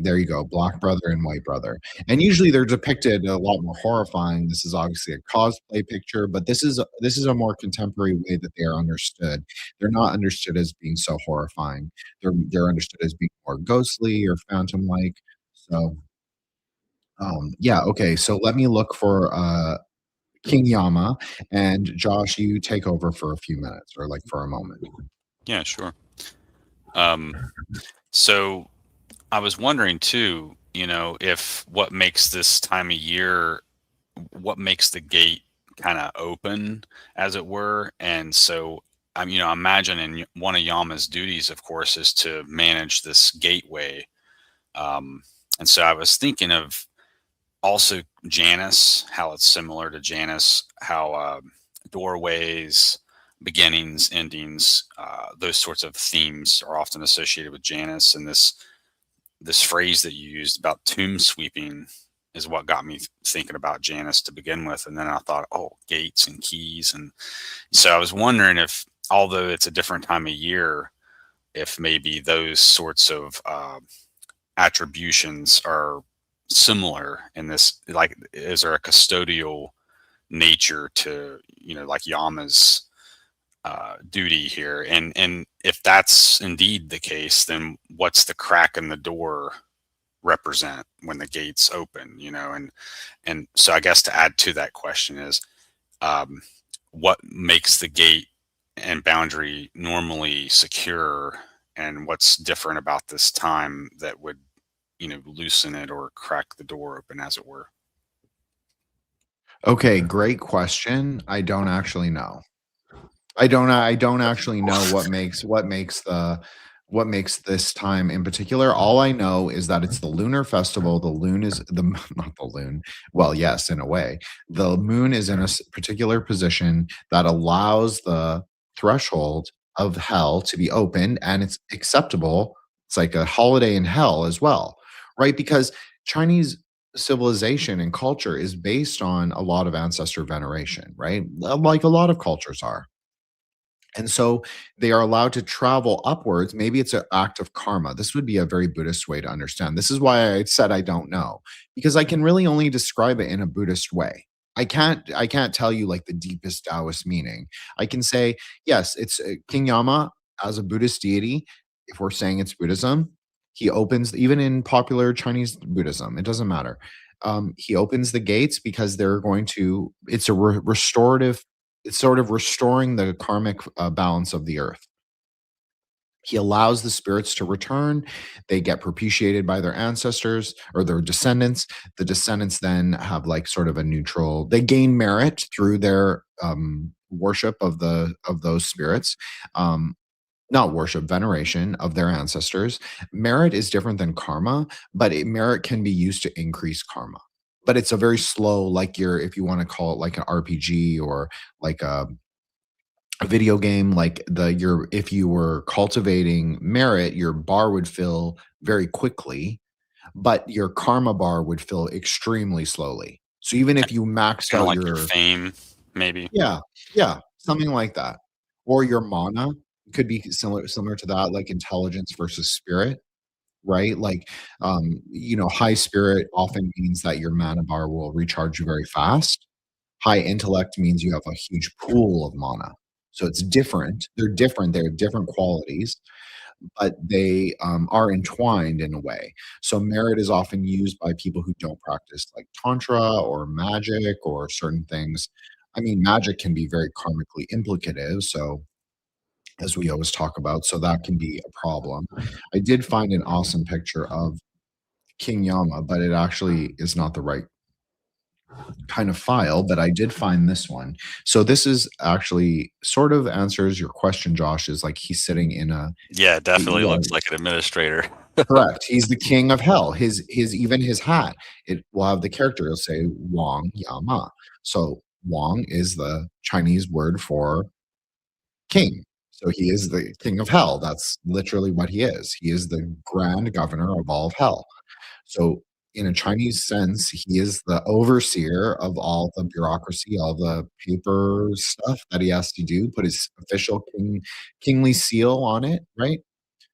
there you go, black brother and white brother. And usually they're depicted a lot more horrifying. This is obviously a cosplay picture, but this is a more contemporary way that they are understood. They're not understood as being so horrifying. They're understood as being more ghostly or phantom-like. So, yeah, okay, so let me look for, King Yama, and Josh, you take over for a few minutes or, like, for a moment. Yeah, sure. Um, so I was wondering too, if what makes this time of year, what makes the gate kind of open, as it were. And so I'm imagining one of Yama's duties, of course, is to manage this gateway. Um, and so I was thinking of also Janus, how it's similar to Janus, how doorways, beginnings, endings, those sorts of themes are often associated with Janus. And this phrase that you used about tomb sweeping is what got me thinking about Janus to begin with. And then I thought, oh, gates and keys. And so I was wondering if, although it's a different time of year, if maybe those sorts of attributions are similar in this. Like, is there a custodial nature to, like Yama's duty here? And if that's indeed the case, then what's the crack in the door represent when the gates open? And so I guess to add to that question is, um, what makes the gate and boundary normally secure, and what's different about this time that would loosen it or crack the door open, as it were? Okay, great question. I don't actually know. I don't actually know what makes this time in particular. All I know is that it's the lunar festival. The loon is the not the loon. Well, yes, in a way. The moon is in a particular position that allows the threshold of hell to be opened, and it's acceptable. It's like a holiday in hell as well, right? Because Chinese civilization and culture is based on a lot of ancestor veneration, right? Like a lot of cultures are. And so they are allowed to travel upwards. Maybe it's an act of karma. This would be a very Buddhist way to understand. This is why I said I don't know, because I can really only describe it in a Buddhist way. I can't tell you like the deepest Taoist meaning. I can say, yes, it's King Yama as a Buddhist deity. If we're saying it's Buddhism, he opens even in popular Chinese Buddhism, it doesn't matter. He opens the gates because they're going to, it's a restorative, it's sort of restoring the karmic balance of the earth. He allows the spirits to return. They get propitiated by their ancestors or their descendants. The descendants then have like sort of a neutral, they gain merit through their worship of those spirits. Um, Not worship, veneration of their ancestors. Merit is different than karma, but merit can be used to increase karma. But it's a very slow, like if you want to call it like an RPG or like a video game, like if you were cultivating merit, your bar would fill very quickly, but your karma bar would fill extremely slowly. So even if you maxed Kind of out like your your fame, maybe. yeah, yeah, something like that. Or your mana could be similar to that, like intelligence versus spirit, right? Like, high spirit often means that your mana bar will recharge you very fast. High intellect means you have a huge pool of mana. So it's different. They're different. They're different qualities, but they are entwined in a way. So merit is often used by people who don't practice like tantra or magic or certain things. I mean, magic can be very karmically implicative. So as we always talk about, so that can be a problem. I did find an awesome picture of King Yama, but it actually is not the right kind of file, but I did find this one. So this is actually sort of answers your question, Josh, is like he's sitting in a Yeah, it definitely yeah, looks like an administrator. correct. He's the king of hell. His even his hat, it will have the character, it'll say Wang Yama. So Wang is the Chinese word for king. So he is the king of hell. That's literally what he is. He is the grand governor of all of hell. So in a Chinese sense, he is the overseer of all the bureaucracy, all the paper stuff that he has to do, put his official kingly seal on it, right?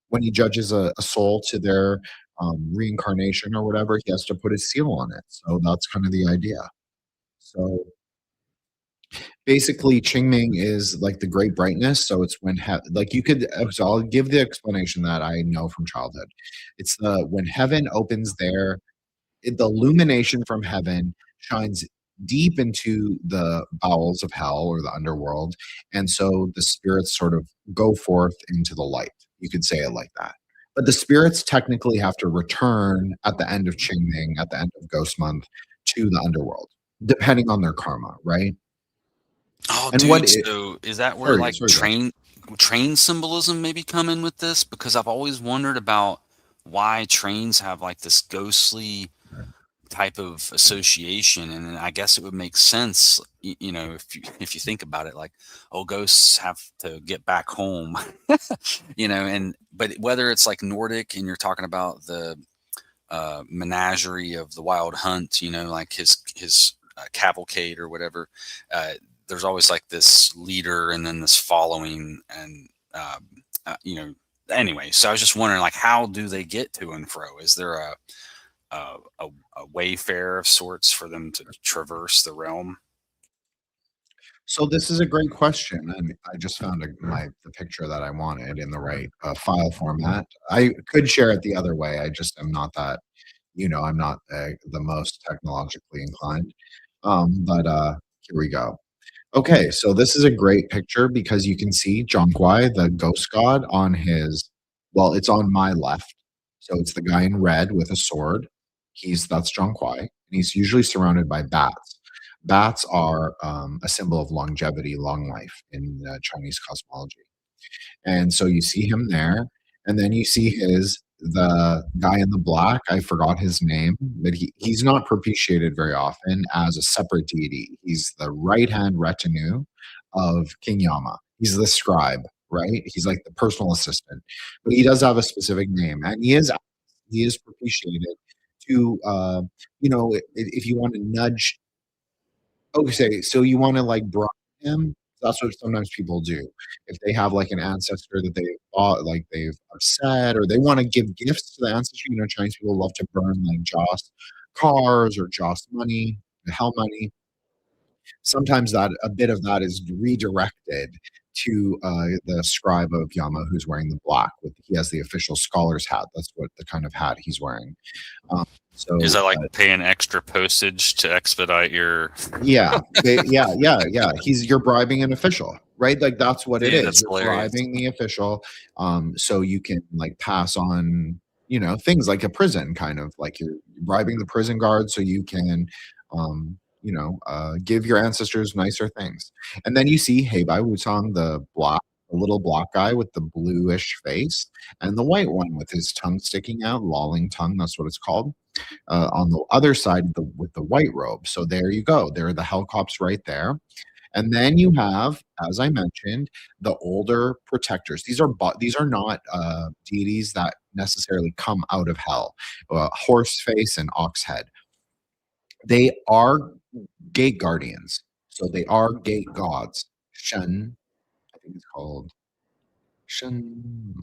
When he judges a soul to their reincarnation or whatever, he has to put his seal on it. So that's kind of the idea. So basically, Qingming is like the great brightness. So it's when like you could. So I'll give the explanation that I know from childhood. It's the when heaven opens there, the illumination from heaven shines deep into the bowels of hell or the underworld, and so the spirits sort of go forth into the light. You could say it like that. But the spirits technically have to return at the end of Qingming, at the end of Ghost Month, to the underworld, depending on their karma, right? Oh, And what dude. it, So is that where sorry, like sorry, go. train symbolism maybe come in with this? Because I've always wondered about why trains have like this ghostly type of association, and then I guess it would make sense, if you think about it, like, oh, ghosts have to get back home, and but whether it's like Nordic and you're talking about the menagerie of the Wild Hunt, like his cavalcade or whatever. There's always like this leader and then this following, and Anyway, so I was just wondering, like, how do they get to and fro? Is there a wayfare of sorts for them to traverse the realm? So this is a great question, and I just found the picture that I wanted in the right file format. I could share it the other way. I just am not that, I'm not the most technologically inclined. But here we go. Okay, so this is a great picture because you can see Zhongguai, the ghost god, on his, well, it's on my left. So it's the guy in red with a sword. That's Zhongguai, and he's usually surrounded by bats. Bats are a symbol of longevity, long life in Chinese cosmology. And so you see him there, and then you see the guy in the black. I forgot his name, but he's not propitiated very often as a separate deity. He's the right hand retinue of King Yama. He's the scribe, right? He's like the personal assistant, but he does have a specific name, and he is propitiated to if you want to nudge. Okay, so you wanna, like, bribe him? That's what sometimes people do. If they have, like, an ancestor that they've upset, or they wanna give gifts to the ancestor. Chinese people love to burn, like, Joss cars or Joss money, the hell money. Sometimes that a bit of that is redirected to, the scribe of Yama who's wearing the black he has the official scholar's hat. That's what the kind of hat he's wearing. Um, Is so, that like paying extra postage to expedite your? yeah, yeah. You're bribing an official, right? Like that's what it Dude, is. that's You're hilarious. bribing the official, so you can like pass on, things like a prison, kind of like you're bribing the prison guard so you can, give your ancestors nicer things. And then you see Heibai Wutong, the little black guy with the bluish face, and the white one with his tongue sticking out, lolling tongue. That's what it's called on the other side with the white robe. So there you go. There are the Hellcops right there. And then you have, as I mentioned, the older protectors. These are not deities that necessarily come out of hell. Horse face and ox head. They are gate guardians. So they are gate gods. Shen, I think it's called Shen.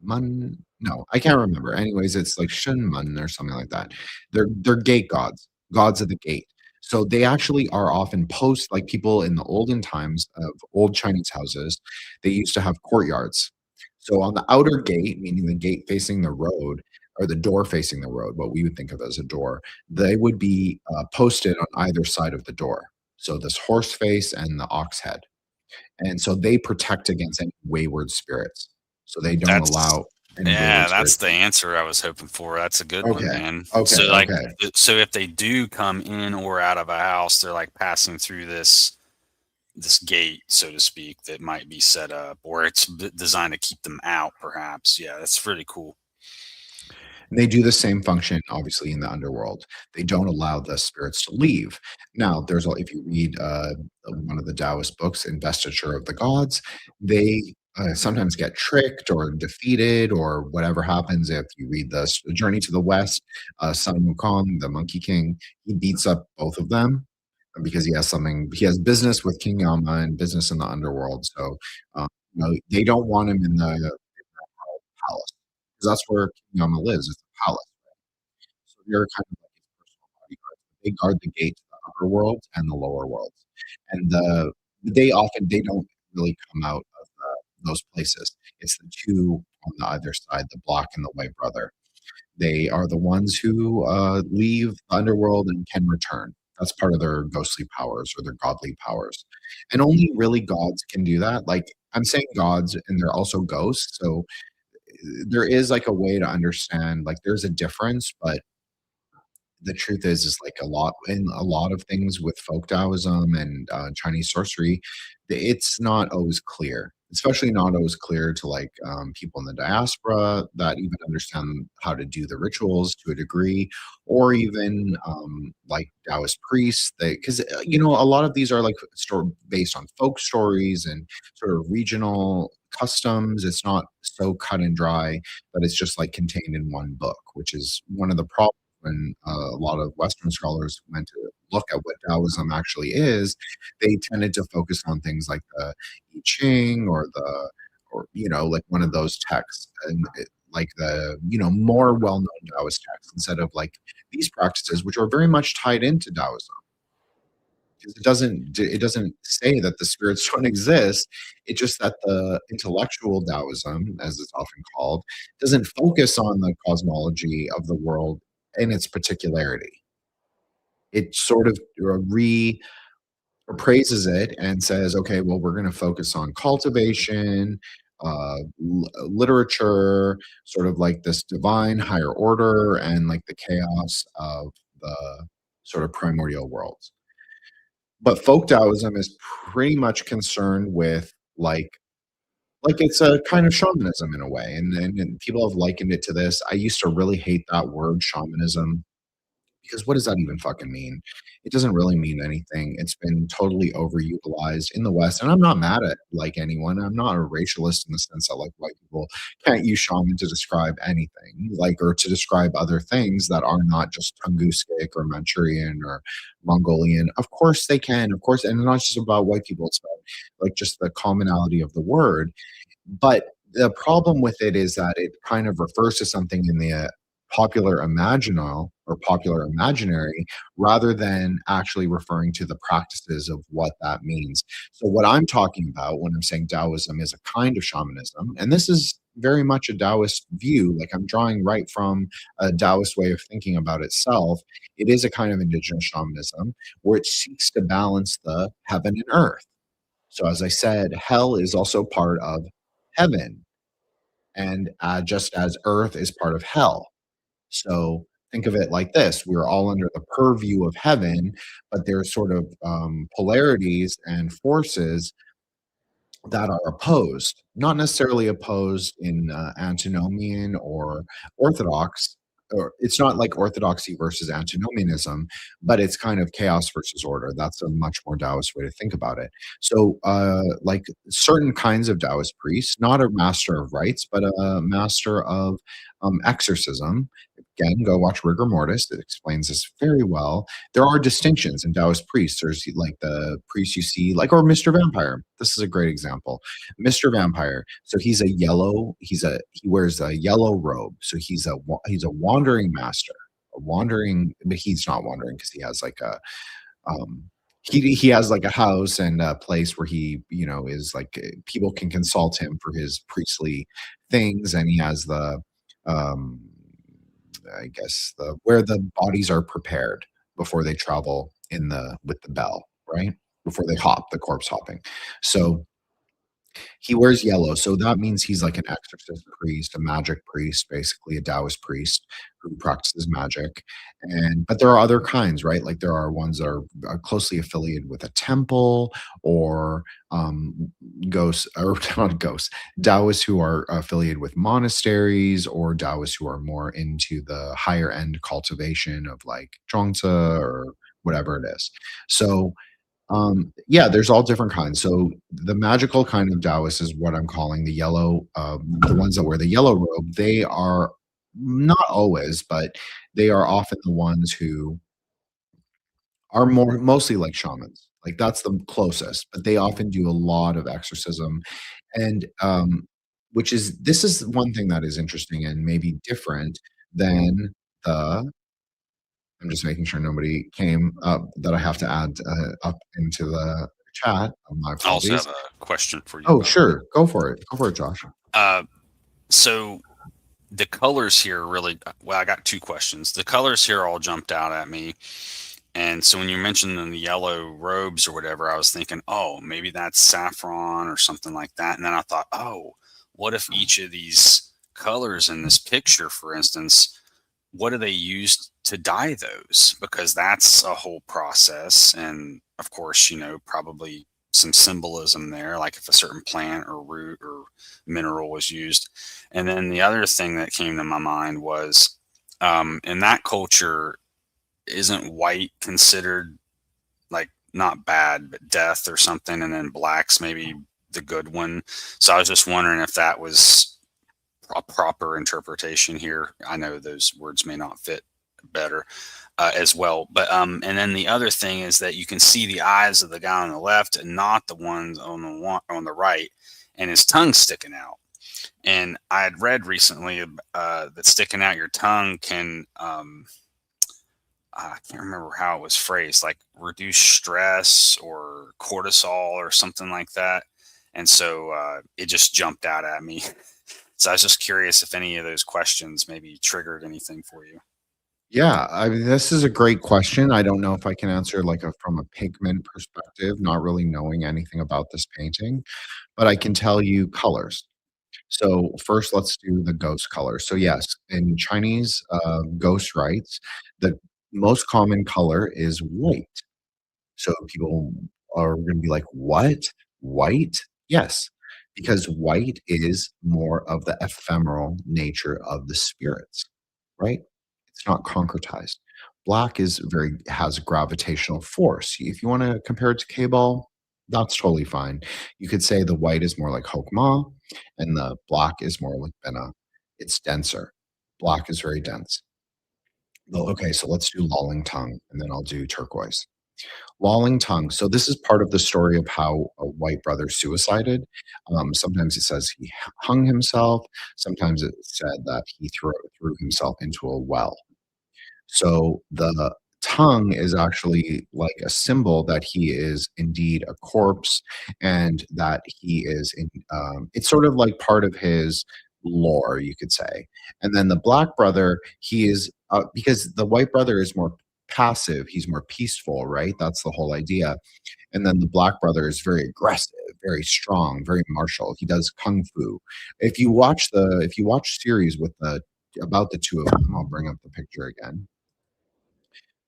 Mun, no, I can't remember. Anyways, it's like Shunmun or something like that. They're gate gods, gods of the gate. So they actually are often like people in the olden times of old Chinese houses, they used to have courtyards. So on the outer gate, meaning the gate facing the road, or the door facing the road, what we would think of as a door, they would be posted on either side of the door. So this horse face and the ox head. And so they protect against any wayward spirits. So they don't That's allow any Yeah, wayward that's spirits. the answer I was hoping for. That's a good one, Okay. man. Okay. So like, Okay. so if they do come in or out of a house, they're like passing through this gate, so to speak, that might be set up, or it's designed to keep them out, perhaps. Yeah, that's pretty cool. And they do the same function, obviously, in the underworld. They don't allow the spirits to leave. Now, if you read one of the Taoist books, Investiture of the Gods, they sometimes get tricked or defeated or whatever happens. If you read the Journey to the West, Sun Wukong, the Monkey King, he beats up both of them because he has business with King Yama and business in the underworld. So, they don't want him in the palace because that's where King Yama lives. It's a palace. So they're kind of like his personal bodyguards. They guard the gate to the upper worlds and the lower worlds, and they don't really come out of those places. It's the two on the other side, the Black and the White Brother. They are the ones who leave the underworld and can return. That's part of their ghostly powers or their godly powers, and only really gods can do that. Like I'm saying, gods, and they're also ghosts. So there is like a way to understand. Like there's a difference, but the truth is like a lot of things with folk Taoism and Chinese sorcery, it's not always clear, especially not always clear to like people in the diaspora that even understand how to do the rituals to a degree, or even like Taoist priests. Because a lot of these are like based on folk stories and sort of regional customs. It's not so cut and dry, but it's just like contained in one book, which is one of the problems when a lot of Western scholars went to look at what Taoism actually is, they tended to focus on things like the I Ching or like one of those texts, and like the more well-known Taoist texts instead of like these practices, which are very much tied into Taoism. Because it doesn't say that the spirits don't exist. It's just that the intellectual Taoism, as it's often called, doesn't focus on the cosmology of the world in its particularity. It sort of appraises it and says, okay, well, we're going to focus on cultivation, literature, sort of like this divine higher order, and like the chaos of the sort of primordial worlds. But folk Taoism is pretty much concerned with like it's a kind of shamanism in a way, and people have likened it to this. I used to really hate that word shamanism because what does that even fucking mean? It doesn't really mean anything. It's been totally overutilized in the West, and I'm not mad at like anyone. I'm not a racialist in the sense that like white people can't use shaman to describe anything, like or to describe other things that are not just Tunguskic or Manchurian or Mongolian. Of course they can, of course, and it's not just about white people. It's about like just the commonality of the word. But the problem with it is that it kind of refers to something in the popular imaginal or popular imaginary rather than actually referring to the practices of what that means. So, what I'm talking about when I'm saying Taoism is a kind of shamanism, and this is very much a Taoist view, like I'm drawing right from a Taoist way of thinking about itself. It is a kind of indigenous shamanism where it seeks to balance the heaven and earth. So, as I said, hell is also part of heaven, and just as earth is part of hell. So think of it like this: we're all under the purview of heaven, but there's sort of polarities and forces that are opposed, not necessarily opposed in antinomian or orthodox, or it's not like orthodoxy versus antinomianism, but it's kind of chaos versus order. That's a much more Taoist way to think about it. So, like certain kinds of Taoist priests, not a master of rites, but a master of exorcism. Again, go watch Rigor Mortis. It explains this very well. There are distinctions in Taoist priests. There's like the priest you see, like or Mr. Vampire. This is a great example. Mr. Vampire. So he wears a yellow robe. So he's a wandering master, a wandering, but he's not wandering because he has like a um he has like a house and a place where he is like people can consult him for his priestly things, and he has the um I guess the where the bodies are prepared before they travel in the with the bell, right? Before they hop, the corpse hopping. So he wears yellow, so that means he's like an exorcist priest, a magic priest, basically a Taoist priest who practices magic. And but there are other kinds, right? Like there are ones that are closely affiliated with a temple or ghosts or not ghosts, Taoists who are affiliated with monasteries or Taoists who are more into the higher end cultivation of like Zhuangzi or whatever it is. So Yeah, there's all different kinds. So the magical kind of Taoist is what I'm calling the yellow, the ones that wear the yellow robe. They are not always, but they are often the ones who are more mostly like shamans. Like that's the closest, but they often do a lot of exorcism and which is this is one thing that is interesting and maybe different than the I'm just making sure nobody came up that I have to add up into the chat. My I also apologies. have a question for you Oh, about that. sure. Go for it. Go for it, Josh. Uh, so the colors here really, well, I got two questions. The colors here all jumped out at me. And so when you mentioned the yellow robes or whatever, I was thinking, oh, maybe that's saffron or something like that. And then I thought, oh, what if each of these colors in this picture, for instance, what do they use to dye those? Because that's a whole process. And of course, probably some symbolism there, like if a certain plant or root or mineral was used. And then the other thing that came to my mind was in that culture, isn't white considered like not bad, but death or something? And then black's maybe the good one. So I was just wondering if that was a proper interpretation here. I know those words may not fit better as well, but and then the other thing is that you can see the eyes of the guy on the left and not the ones on the right, and his tongue sticking out. And I had read recently that sticking out your tongue can I can't remember how it was phrased, like reduce stress or cortisol or something like that. And so it just jumped out at me. So I was just curious if any of those questions maybe triggered anything for you. Yeah, I mean, this is a great question. I don't know if I can answer like from a pigment perspective, not really knowing anything about this painting, but I can tell you colors. So first, let's do the ghost color. So yes, in Chinese ghost rites, the most common color is white. So people are going to be like, "What? White?" Yes, because white is more of the ephemeral nature of the spirits, right? It's not concretized. Black is very has gravitational force. If you want to compare it to K-ball, that's totally fine. You could say the white is more like Hokmah and the black is more like Bena. It's denser. Black is very dense. Well, okay, so let's do lolling tongue and then I'll do turquoise. Lolling tongue. So this is part of the story of how a white brother suicided. Sometimes it says he hung himself. Sometimes it said that he threw himself into a well. So the tongue is actually like a symbol that he is indeed a corpse and that he is in, it's sort of like part of his lore, you could say. And then the black brother, he is, because the white brother is more passive, he's more peaceful, right? That's the whole idea. And then the black brother is very aggressive, very strong, very martial. He does kung fu. If you watch series with the about the two of them, I'll bring up the picture again.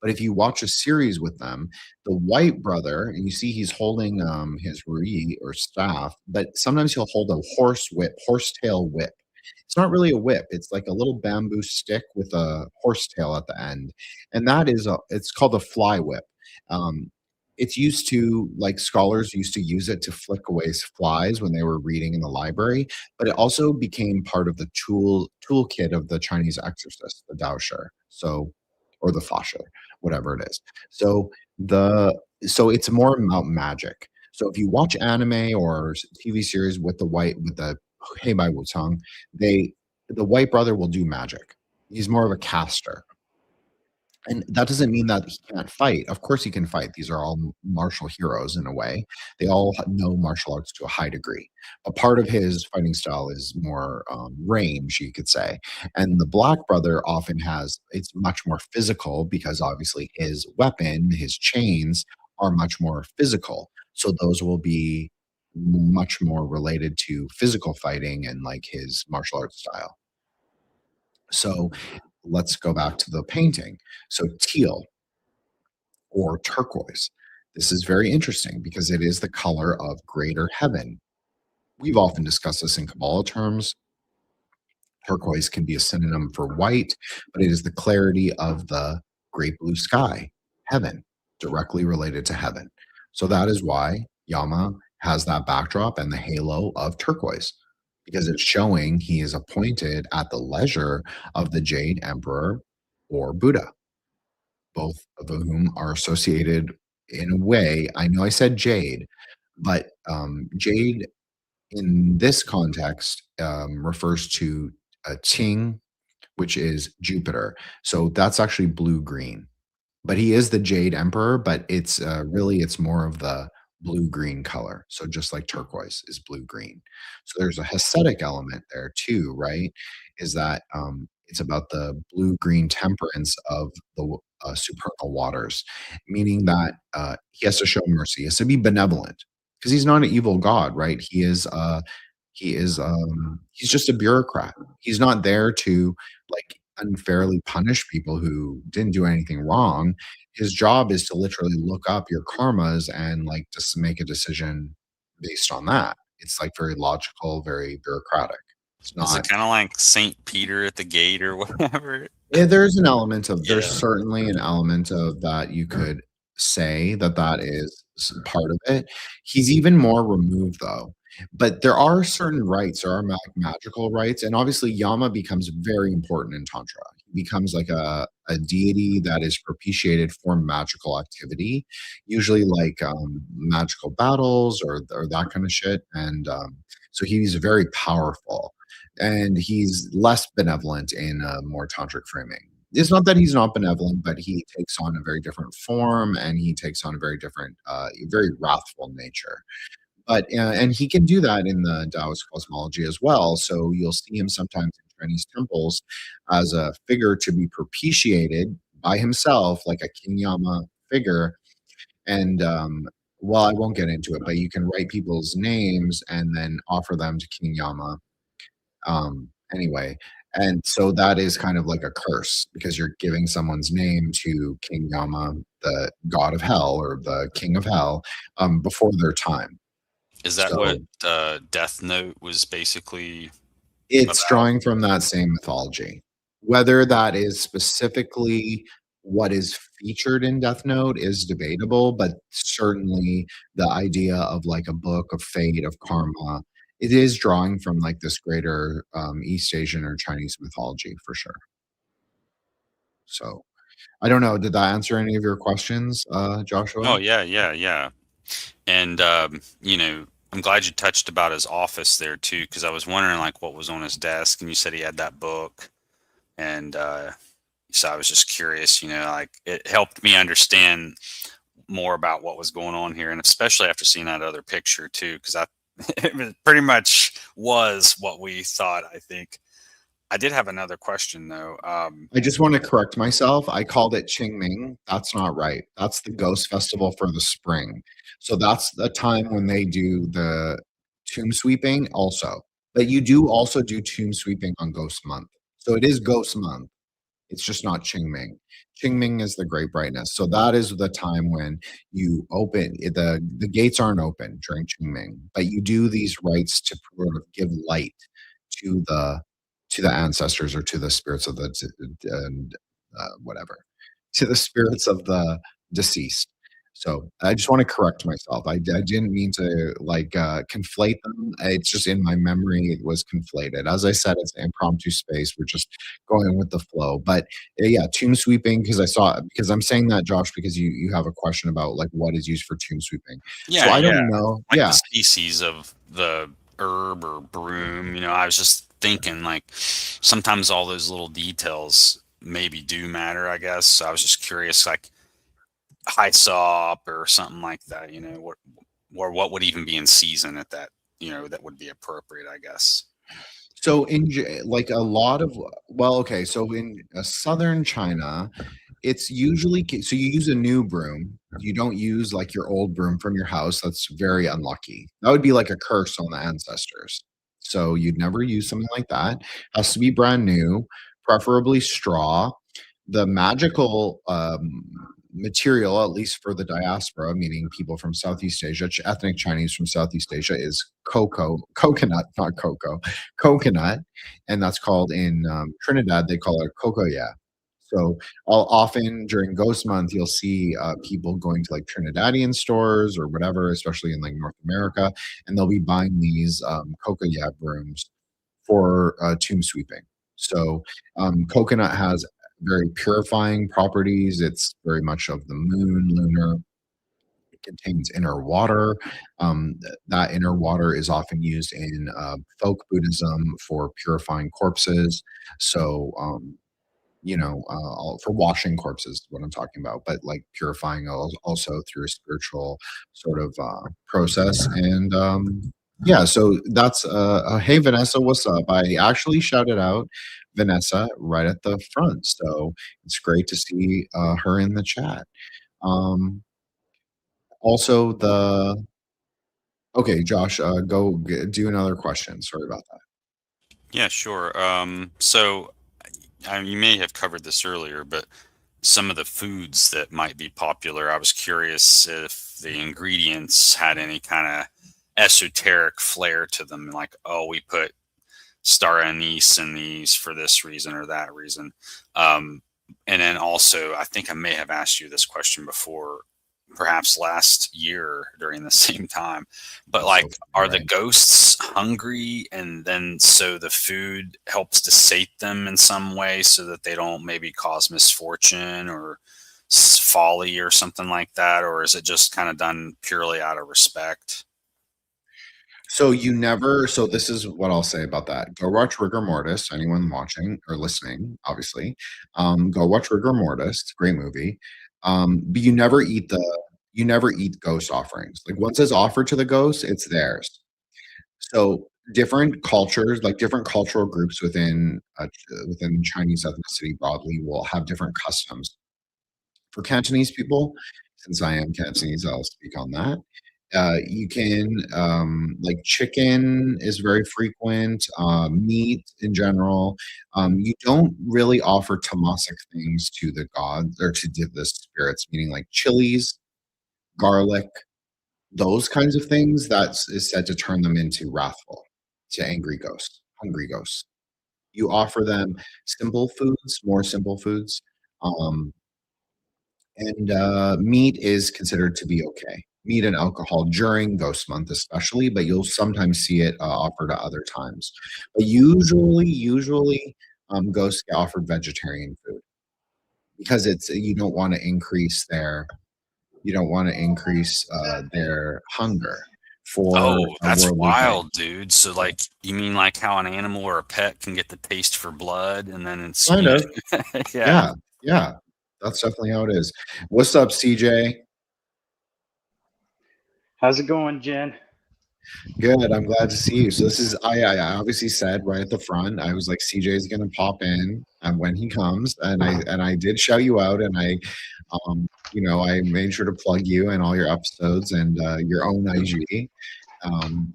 But if you watch a series with them, the white brother, and you see he's holding his rui or staff, but sometimes he'll hold a horsetail whip. It's not really a whip; it's like a little bamboo stick with a horsetail at the end, and it's called a fly whip. Um, it's used to like scholars used to use it to flick away flies when they were reading in the library, but it also became part of the toolkit of the Chinese exorcist, the Daoshi. So, or the Fasha, whatever it is. So the so it's more about magic. So if you watch anime or TV series with the Hey Bai Wu Tang, they the white brother will do magic. He's more of a caster. And that doesn't mean that he can't fight. Of course he can fight. These are all martial heroes in a way. They all know martial arts to a high degree. A part of his fighting style is more range, you could say. And the Black Brother often it's much more physical because obviously his weapon, his chains are much more physical. So those will be much more related to physical fighting and like his martial arts style. So let's go back to the painting. So teal or turquoise. This is very interesting because it is the color of greater heaven. We've often discussed this in Kabbalah terms. Turquoise can be a synonym for white, but it is the clarity of the great blue sky, heaven, directly related to heaven. So that is why Yama has that backdrop and the halo of turquoise, because it's showing he is appointed at the leisure of the Jade Emperor or Buddha, both of whom are associated in a way. I know I said jade, but jade in this context refers to a Qing, which is Jupiter. So that's actually blue green. But he is the Jade Emperor, but it's, really it's more of the blue-green color, so just like turquoise is blue-green. So there's a Hasidic element there too, right? Is that, it's about the blue-green temperance of the supernal waters, meaning that, he has to show mercy, he has to be benevolent, because he's not an evil god, right? He's just a bureaucrat. He's not there to, like, unfairly punish people who didn't do anything wrong. His job is to literally look up your karmas and, like, just make a decision based on that. It's, like, very logical, very bureaucratic. It's Is it not. kind of like Saint Peter at the gate or whatever? Yeah, there's Yeah. certainly an element of that you could say that that is part of it. He's even more removed though. But there are certain rites, there are magical rites, and obviously Yama becomes very important in Tantra. He becomes like a deity that is propitiated for magical activity, usually like magical battles or that kind of shit. And so he's very powerful and he's less benevolent in a more tantric framing. It's not that he's not benevolent, but he takes on a very different form and he takes on a very different, very wrathful nature. But and he can do that in the Taoist cosmology as well. So you'll see him sometimes in Chinese temples as a figure to be propitiated by himself, like a King Yama figure. And well, I won't get into it, but you can write people's names and then offer them to King Yama anyway, and so that is kind of like a curse because you're giving someone's name to King Yama, the god of hell or the king of hell, before their time. Is that what So Death Note was basically it's about? drawing from that same mythology. Whether that is specifically what is featured in Death Note is debatable, but certainly the idea of like a book of fate, of karma, it is drawing from like this greater East Asian or Chinese mythology for sure. So I don't know. Did that answer any of your questions, Oh Joshua? yeah, yeah, yeah. And I'm glad you touched about his office there too, because I was wondering like what was on his desk, and you said he had that book, and so I was just curious. Like it helped me understand more about what was going on here, and especially after seeing that other picture too, because I pretty much was what we thought. I think I did have another question though. I just want to correct myself. I called it Qingming. That's not right. That's the Ghost Festival for the spring. So that's the time when they do the tomb sweeping also. But you do also do tomb sweeping on Ghost Month. So it is Ghost Month. It's just not Qingming. Qingming is the great brightness. So that is the time when you open the gates aren't open during Qingming, but you do these rites to sort of give light to the ancestors or to the spirits of the whatever, to the spirits of the deceased. So I just want to correct myself. I didn't mean to like conflate them. It's just in my memory it was conflated. As I said, it's an impromptu space. We're just going with the flow. But yeah, tomb sweeping because I'm saying that Josh because you have a question about like what is used for tomb sweeping. So Yeah, I yeah, don't know. like the Yeah, species of the herb or broom. I was just thinking like sometimes all those little details maybe do matter, I guess. So I was just curious, like hyssop or something like that. What would even be in season at that. That would be appropriate, I guess. so like a lot of well, okay, so in southern China, it's usually so you use a new broom. You don't use like your old broom from your house. That's very unlucky. That would be like a curse on the ancestors. So you'd never use something like that. Has to be brand new, preferably straw. The magical material, at least for the diaspora, meaning people from Southeast Asia, ethnic Chinese from Southeast Asia, is coconut, not cocoa, coconut, and that's called in Trinidad they call it cocoa. So often during Ghost Month, you'll see people going to like Trinidadian stores or whatever, especially in like North America, and they'll be buying these cocoa brooms for tomb sweeping. So coconut has very purifying properties. It's very much of the moon, lunar. It contains inner water. That inner water is often used in folk Buddhism for purifying corpses. So for washing corpses is what I'm talking about, but like purifying also through a spiritual sort of process. And yeah, so that's hey Vanessa, what's up? I actually shouted out Vanessa right at the front, so it's great to see her in the chat. Um, also, the okay, Josh, do another question. Sorry about that. Yeah, sure. So you may have covered this earlier, but some of the foods that might be popular, I was curious if the ingredients had any kind of esoteric flair to them, like, oh, we put star anise in these for this reason or that reason. And then also, I think I may have asked you this question before, perhaps last year during the same time, but So like, are the right. ghosts hungry, and then so the food helps to sate them in some way so that they don't maybe cause misfortune or folly or something like that? Or is it just kind of done purely out of respect? So this is what I'll say about that. Go watch Rigor Mortis. Anyone watching or listening, obviously, go watch Rigor Mortis. It's a great movie. But you never eat ghost offerings. Like once it's offered to the ghost, it's theirs. So different cultures, like different cultural groups within Chinese ethnicity broadly, will have different customs. For Cantonese people, since I am Cantonese, I'll speak on that. You can like chicken is very frequent, meat in general. You don't really offer tamasic things to the gods or to the spirits, meaning like chilies, garlic, those kinds of things. That is said to turn them into wrathful, to angry ghosts, hungry ghosts. You offer them simple foods, more simple foods. Um, and meat is considered to be okay. Meat and alcohol during Ghost Month, especially, but you'll sometimes see it offered at other times. But usually, ghosts get offered vegetarian food because it's you don't want to increase their hunger for Oh, a that's worldly wild, thing. dude. So, like, you mean like how an animal or a pet can get the taste for blood, and then it's, Kind of, yeah. yeah, yeah. That's definitely how it is. What's up, CJ? How's it going, Jen? Good. I'm glad to see you. So this is I obviously said right at the front. I was like CJ's gonna pop in when he comes, and I did shout you out, and I made sure to plug you and all your episodes and your own IG,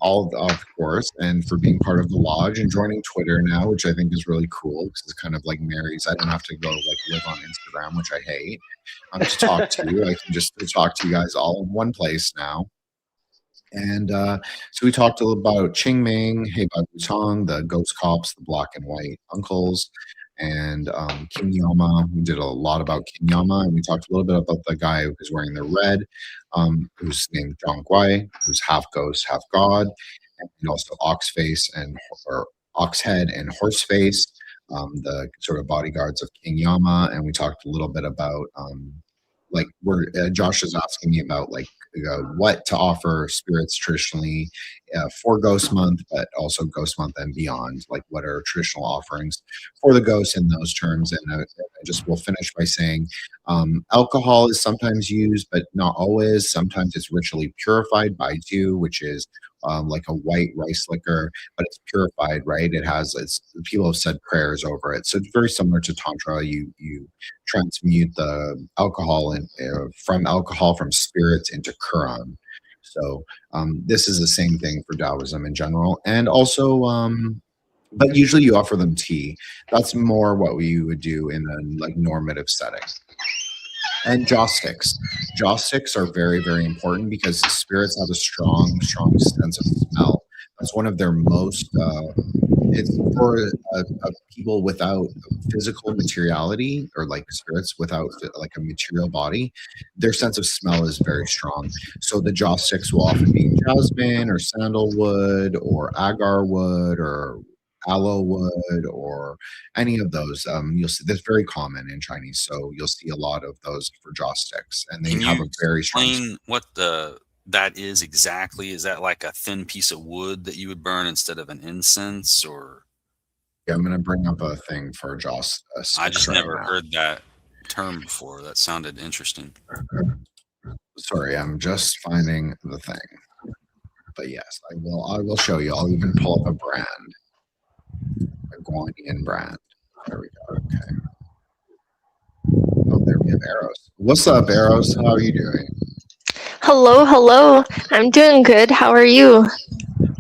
all of course, and for being part of the lodge and joining Twitter now, which I think is really cool because it's kind of like marries. I don't have to go like live on Instagram, which I hate. To talk to you, I can just talk to you guys all in one place now. And so we talked a little about Qingming, Hey Bai Tong, the ghost cops, the black and white uncles, and King Yama. We did a lot about King Yama, and we talked a little bit about the guy who's wearing the red, who's named Zhang Guai, who's half ghost, half god, and also Oxface or Oxhead and Horseface, the sort of bodyguards of King Yama. And we talked a little bit about like where Josh is asking me about like what to offer spirits traditionally for Ghost Month, but also Ghost Month and beyond. Like what are traditional offerings for the ghosts in those terms? And I just will finish by saying alcohol is sometimes used, but not always. Sometimes it's ritually purified by dew, which is like a white rice liquor, but it's purified, right? It's people have said prayers over it, so it's very similar to tantra. You transmute the alcohol from spirits into Quran. So this is the same thing for Taoism in general, and also, but usually you offer them tea. That's more what we would do in a like normative setting. And joss sticks. Joss sticks are very, very important because the spirits have a strong, strong sense of smell. That's one of their most It's for people without physical materiality or like spirits without like a material body. Their sense of smell is very strong. So the joss sticks will often be jasmine or sandalwood or agar wood or aloe wood or any of those. You'll see that's very common in Chinese. So you'll see a lot of those for joss sticks, and they Can have you a very strong. explain what that is exactly? Is that like a thin piece of wood that you would burn instead of an incense, or I'm going to bring up a thing for joss I sticks just right never now. heard that term before. That sounded interesting. Sorry, I'm just finding the thing. But yes, I will. I will show you. I'll even pull up a brand, a Guanyin brand. There we go. Okay. Oh, there we have Arrows. What's up, Arrows? How are you doing? Hello, hello. I'm doing good. How are you?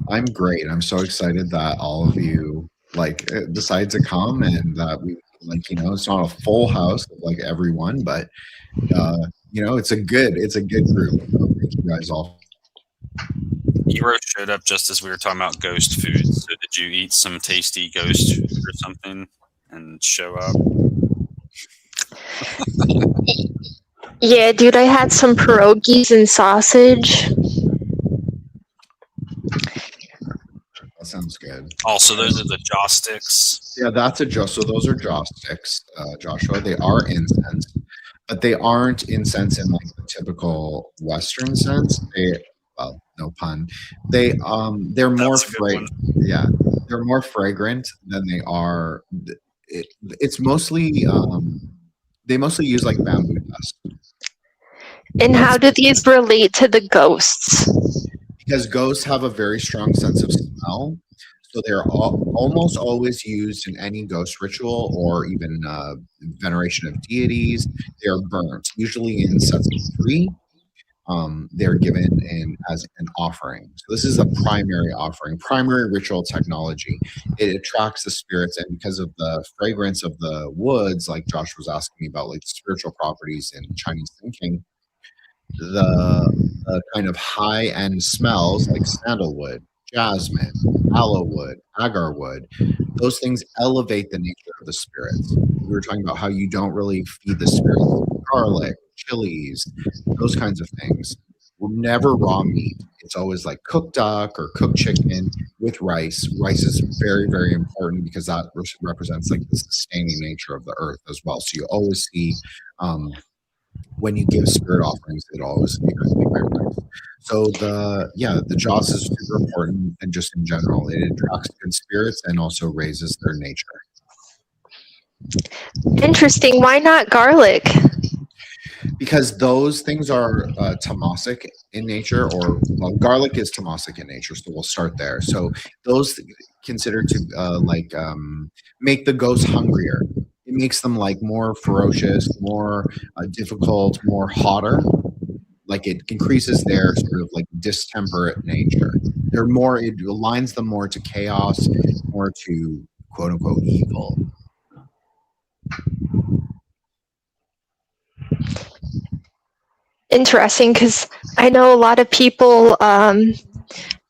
I'm great. I'm so excited that all of you like decide to come and that we like it's not a full house of like everyone, but it's a good group. So thank you guys all. Hero showed up just as we were talking about ghost food. So did you eat some tasty ghost food or something and show up? Yeah, dude, I had some pierogies and sausage. That sounds good. Also, those are the joss sticks. Yeah, that's a joss. So those are joss sticks, Joshua. They are incense, but they aren't incense in like the typical Western sense. Well, no pun. They're more That's a good one. yeah, they're more fragrant than they are. It's mostly they mostly use like bamboo dust. And That's how do these relate to the ghosts? because ghosts have a very strong sense of smell. So they're almost always used in any ghost ritual or even veneration of deities. They're burnt, usually in sets of three. They're given in as an offering. So this is a primary offering, primary ritual technology. It attracts the spirits, and because of the fragrance of the woods, like Josh was asking me about, like spiritual properties in Chinese thinking, the kind of high end smells like sandalwood, jasmine, aloe wood, agar wood, those things elevate the nature of the spirits. We were talking about how you don't really feed the spirits garlic, chilies, those kinds of things. Never raw meat. It's always like cooked duck or cooked chicken with rice. Rice is very, very important because that represents like the sustaining nature of the earth as well. So you always see when you give spirit offerings, it always be accompanied by rice. So the joss is super important, and just in general, it attracts good spirits and also raises their nature. Interesting. Why not garlic? Because those things are tamasic in nature, or well, garlic is tamasic in nature. So we'll start there. So those considered to make the ghosts hungrier. It makes them like more ferocious, more difficult, more hotter. Like it increases their sort of like distemperate nature. It aligns them more to chaos, more to quote unquote evil. Interesting, because I know a lot of people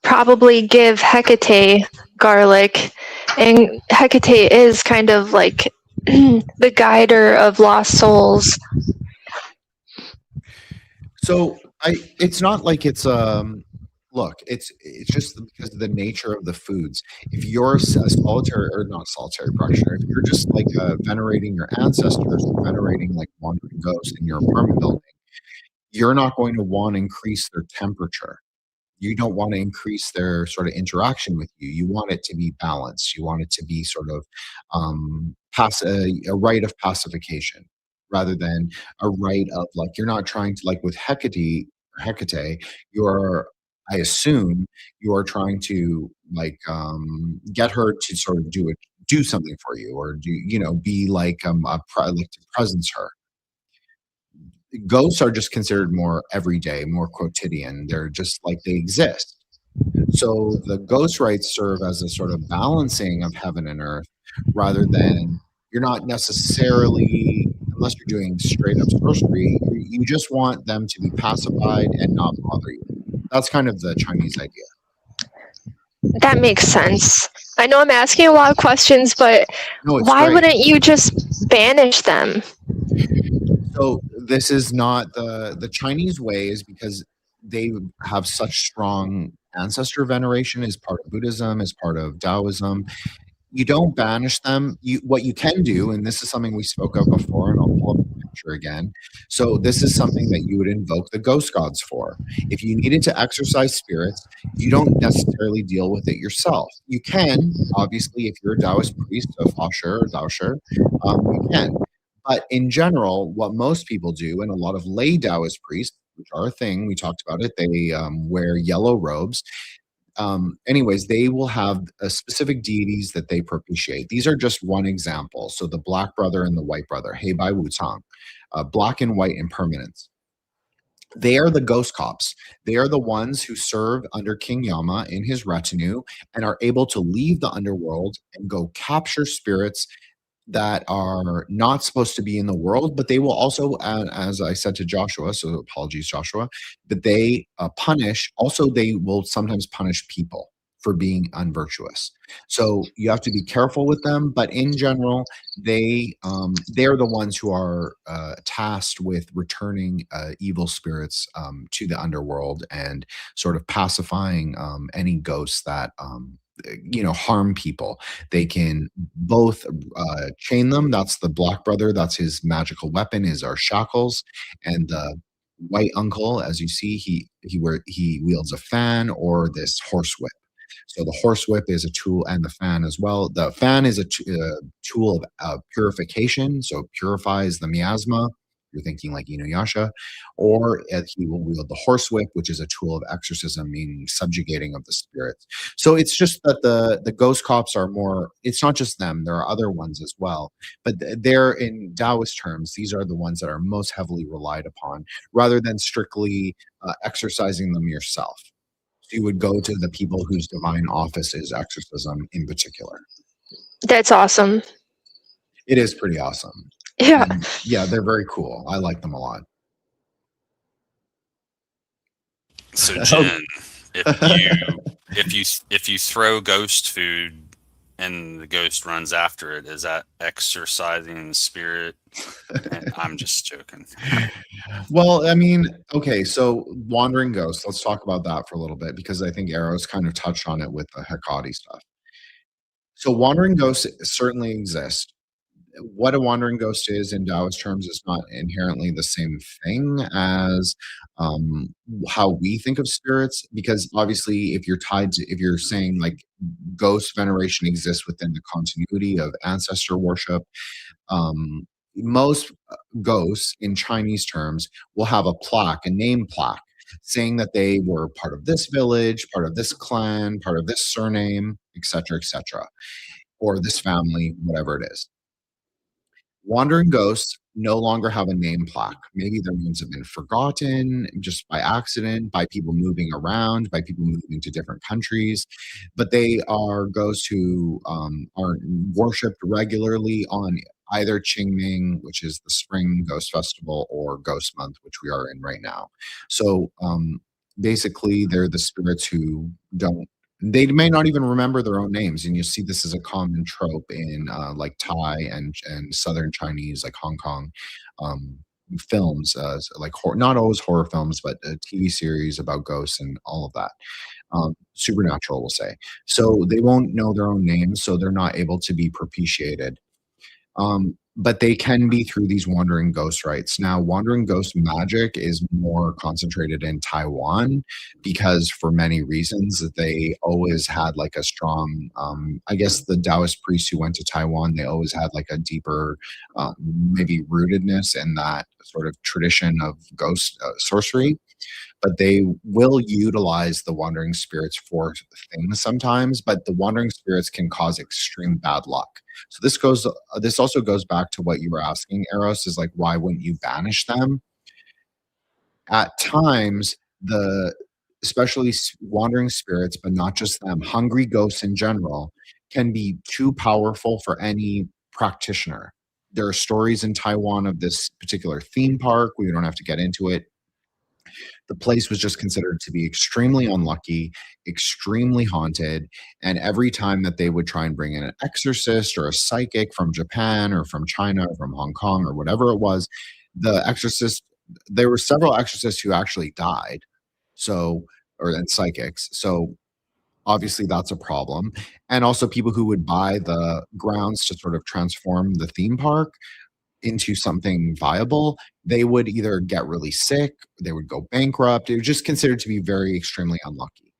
probably give Hecate garlic, and Hecate is kind of like the guider of lost souls. So it's not like it's look, it's just because of the nature of the foods. If you're a solitary or not solitary practitioner, if you're just like venerating your ancestors, or venerating like wandering ghosts in your apartment building, you're not going to want to increase their temperature. You don't want to increase their sort of interaction with you. You want it to be balanced. You want it to be sort of a rite of pacification rather than a rite of like you're not trying to like with Hecate, you're I assume you are trying to like get her to sort of do something for you or be like like to presence her. Ghosts are just considered more everyday, more quotidian. They're just like they exist. So the ghost rites serve as a sort of balancing of heaven and earth rather than you're not necessarily, unless you're doing straight up sorcery, you just want them to be pacified and not bother you. That's kind of the Chinese idea. That makes sense. I know I'm asking a lot of questions, but No, it's why great. wouldn't you just banish them? So this is not the Chinese way, is because they have such strong ancestor veneration as part of Buddhism, as part of Taoism. You don't banish them. What you can do, and this is something we spoke of before, and I'll pull up the picture again. So this is something that you would invoke the ghost gods for. If you needed to exorcise spirits, you don't necessarily deal with it yourself. You can, obviously, if you're a Taoist priest, a Fa Shi or Dao Shi, you can. But in general, what most people do, and a lot of lay Taoist priests, which are a thing, we talked about it, they wear yellow robes. Anyways, they will have specific deities that they propitiate. These are just one example. So the black brother and the white brother, Hei Bai Wu Tang, black and white impermanence. They are the ghost cops. They are the ones who serve under King Yama in his retinue and are able to leave the underworld and go capture spirits that are not supposed to be in the world, but they will also, as I said to Joshua, so apologies, Joshua, that they punish, also, they will sometimes punish people for being unvirtuous. So you have to be careful with them, but in general, they're the ones who are tasked with returning evil spirits to the underworld and sort of pacifying any ghosts that harm people. They can both chain them. That's the black brother. That's his magical weapon, is our shackles. And the white uncle, as you see, he wields a fan or this horsewhip. So the horsewhip is a tool, and the fan as well. The fan is a tool of purification, so it purifies the miasma. You're thinking like Inuyasha, or he will wield the horsewhip, which is a tool of exorcism, meaning subjugating of the spirits. So it's just that the ghost cops are more. It's not just them; there are other ones as well. But they're, in Taoist terms, these are the ones that are most heavily relied upon, rather than strictly exercising them yourself. So you would go to the people whose divine office is exorcism in particular. That's awesome. It is pretty awesome. Yeah. And yeah, they're very cool. I like them a lot. So Jen, if you throw ghost food and the ghost runs after it, is that exorcising the spirit? And I'm just joking. Well, I mean, okay, so wandering ghosts, let's talk about that for a little bit, because I think Arrow's kind of touched on it with the Hekati stuff. So wandering ghosts certainly exist. What a wandering ghost is in Taoist terms is not inherently the same thing as how we think of spirits, because obviously, if you're saying like ghost veneration exists within the continuity of ancestor worship, most ghosts in Chinese terms will have a plaque, a name plaque, saying that they were part of this village, part of this clan, part of this surname, etc., or this family, whatever it is. Wandering ghosts no longer have a name plaque. Maybe their names have been forgotten just by accident, by people moving around, by people moving to different countries. But they are ghosts who are worshipped regularly on either Qingming, which is the spring ghost festival, or Ghost Month, which we are in right now. So basically, they're the spirits who don't, they may not even remember their own names, and you see this as a common trope in like Thai and Southern Chinese, like Hong Kong films, like not always horror films, but TV series about ghosts and all of that. Supernatural, we'll say. So they won't know their own names, so they're not able to be propitiated. But they can be through these wandering ghost rites. Now, wandering ghost magic is more concentrated in Taiwan because, for many reasons, that they always had like a strong, I guess the Taoist priests who went to Taiwan, they always had like a deeper, maybe rootedness in that sort of tradition of ghost sorcery. But they will utilize the wandering spirits for things sometimes, but the wandering spirits can cause extreme bad luck. So this also goes back to what you were asking, Eros, is like, why wouldn't you banish them? At times, especially wandering spirits, but not just them, hungry ghosts in general, can be too powerful for any practitioner. There are stories in Taiwan of this particular theme park. We don't have to get into it, The place was just considered to be extremely unlucky, extremely haunted, and every time that they would try and bring in an exorcist or a psychic from Japan or from China or from Hong Kong or whatever it was, the exorcist there were several exorcists who actually died. So or and psychics. So obviously that's a problem. And also people who would buy the grounds to sort of transform the theme park into something viable, they would either get really sick, they would go bankrupt. It was just considered to be very extremely unlucky.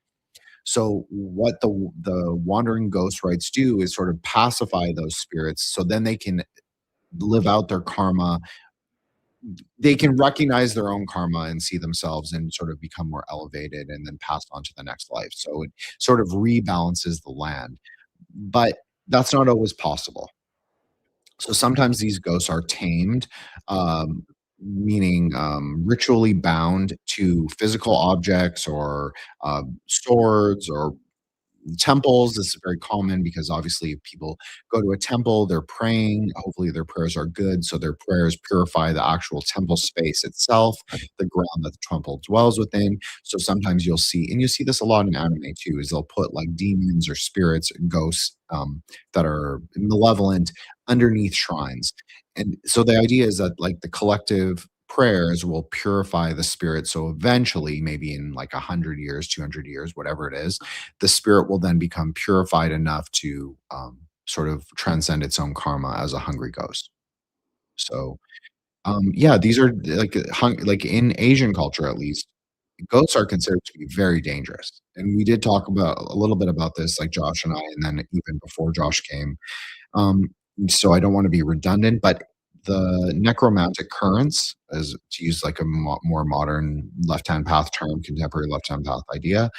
So what the wandering ghost rites do is sort of pacify those spirits so then they can live out their karma. They can recognize their own karma and see themselves and sort of become more elevated and then pass on to the next life. So it sort of rebalances the land. But that's not always possible. So sometimes these ghosts are tamed, meaning ritually bound to physical objects or swords or temples. This is very common because obviously if people go to a temple, they're praying. Hopefully their prayers are good. So their prayers purify the actual temple space itself, the ground that the temple dwells within. So sometimes you'll see, and you see this a lot in anime too, is they'll put like demons or spirits, ghosts that are malevolent underneath shrines. And so the idea is that like the collective prayers will purify the spirit. So eventually, maybe in like 100 years, 200 years, whatever it is, the spirit will then become purified enough to sort of transcend its own karma as a hungry ghost. So, yeah, these are like in Asian culture, at least, goats are considered to be very dangerous. And we did talk about a little bit about this, like Josh and I, and then even before Josh came. Um, so I don't want to be redundant, but the necromantic currents, as to use like a more modern left-hand path term, contemporary left-hand path idea,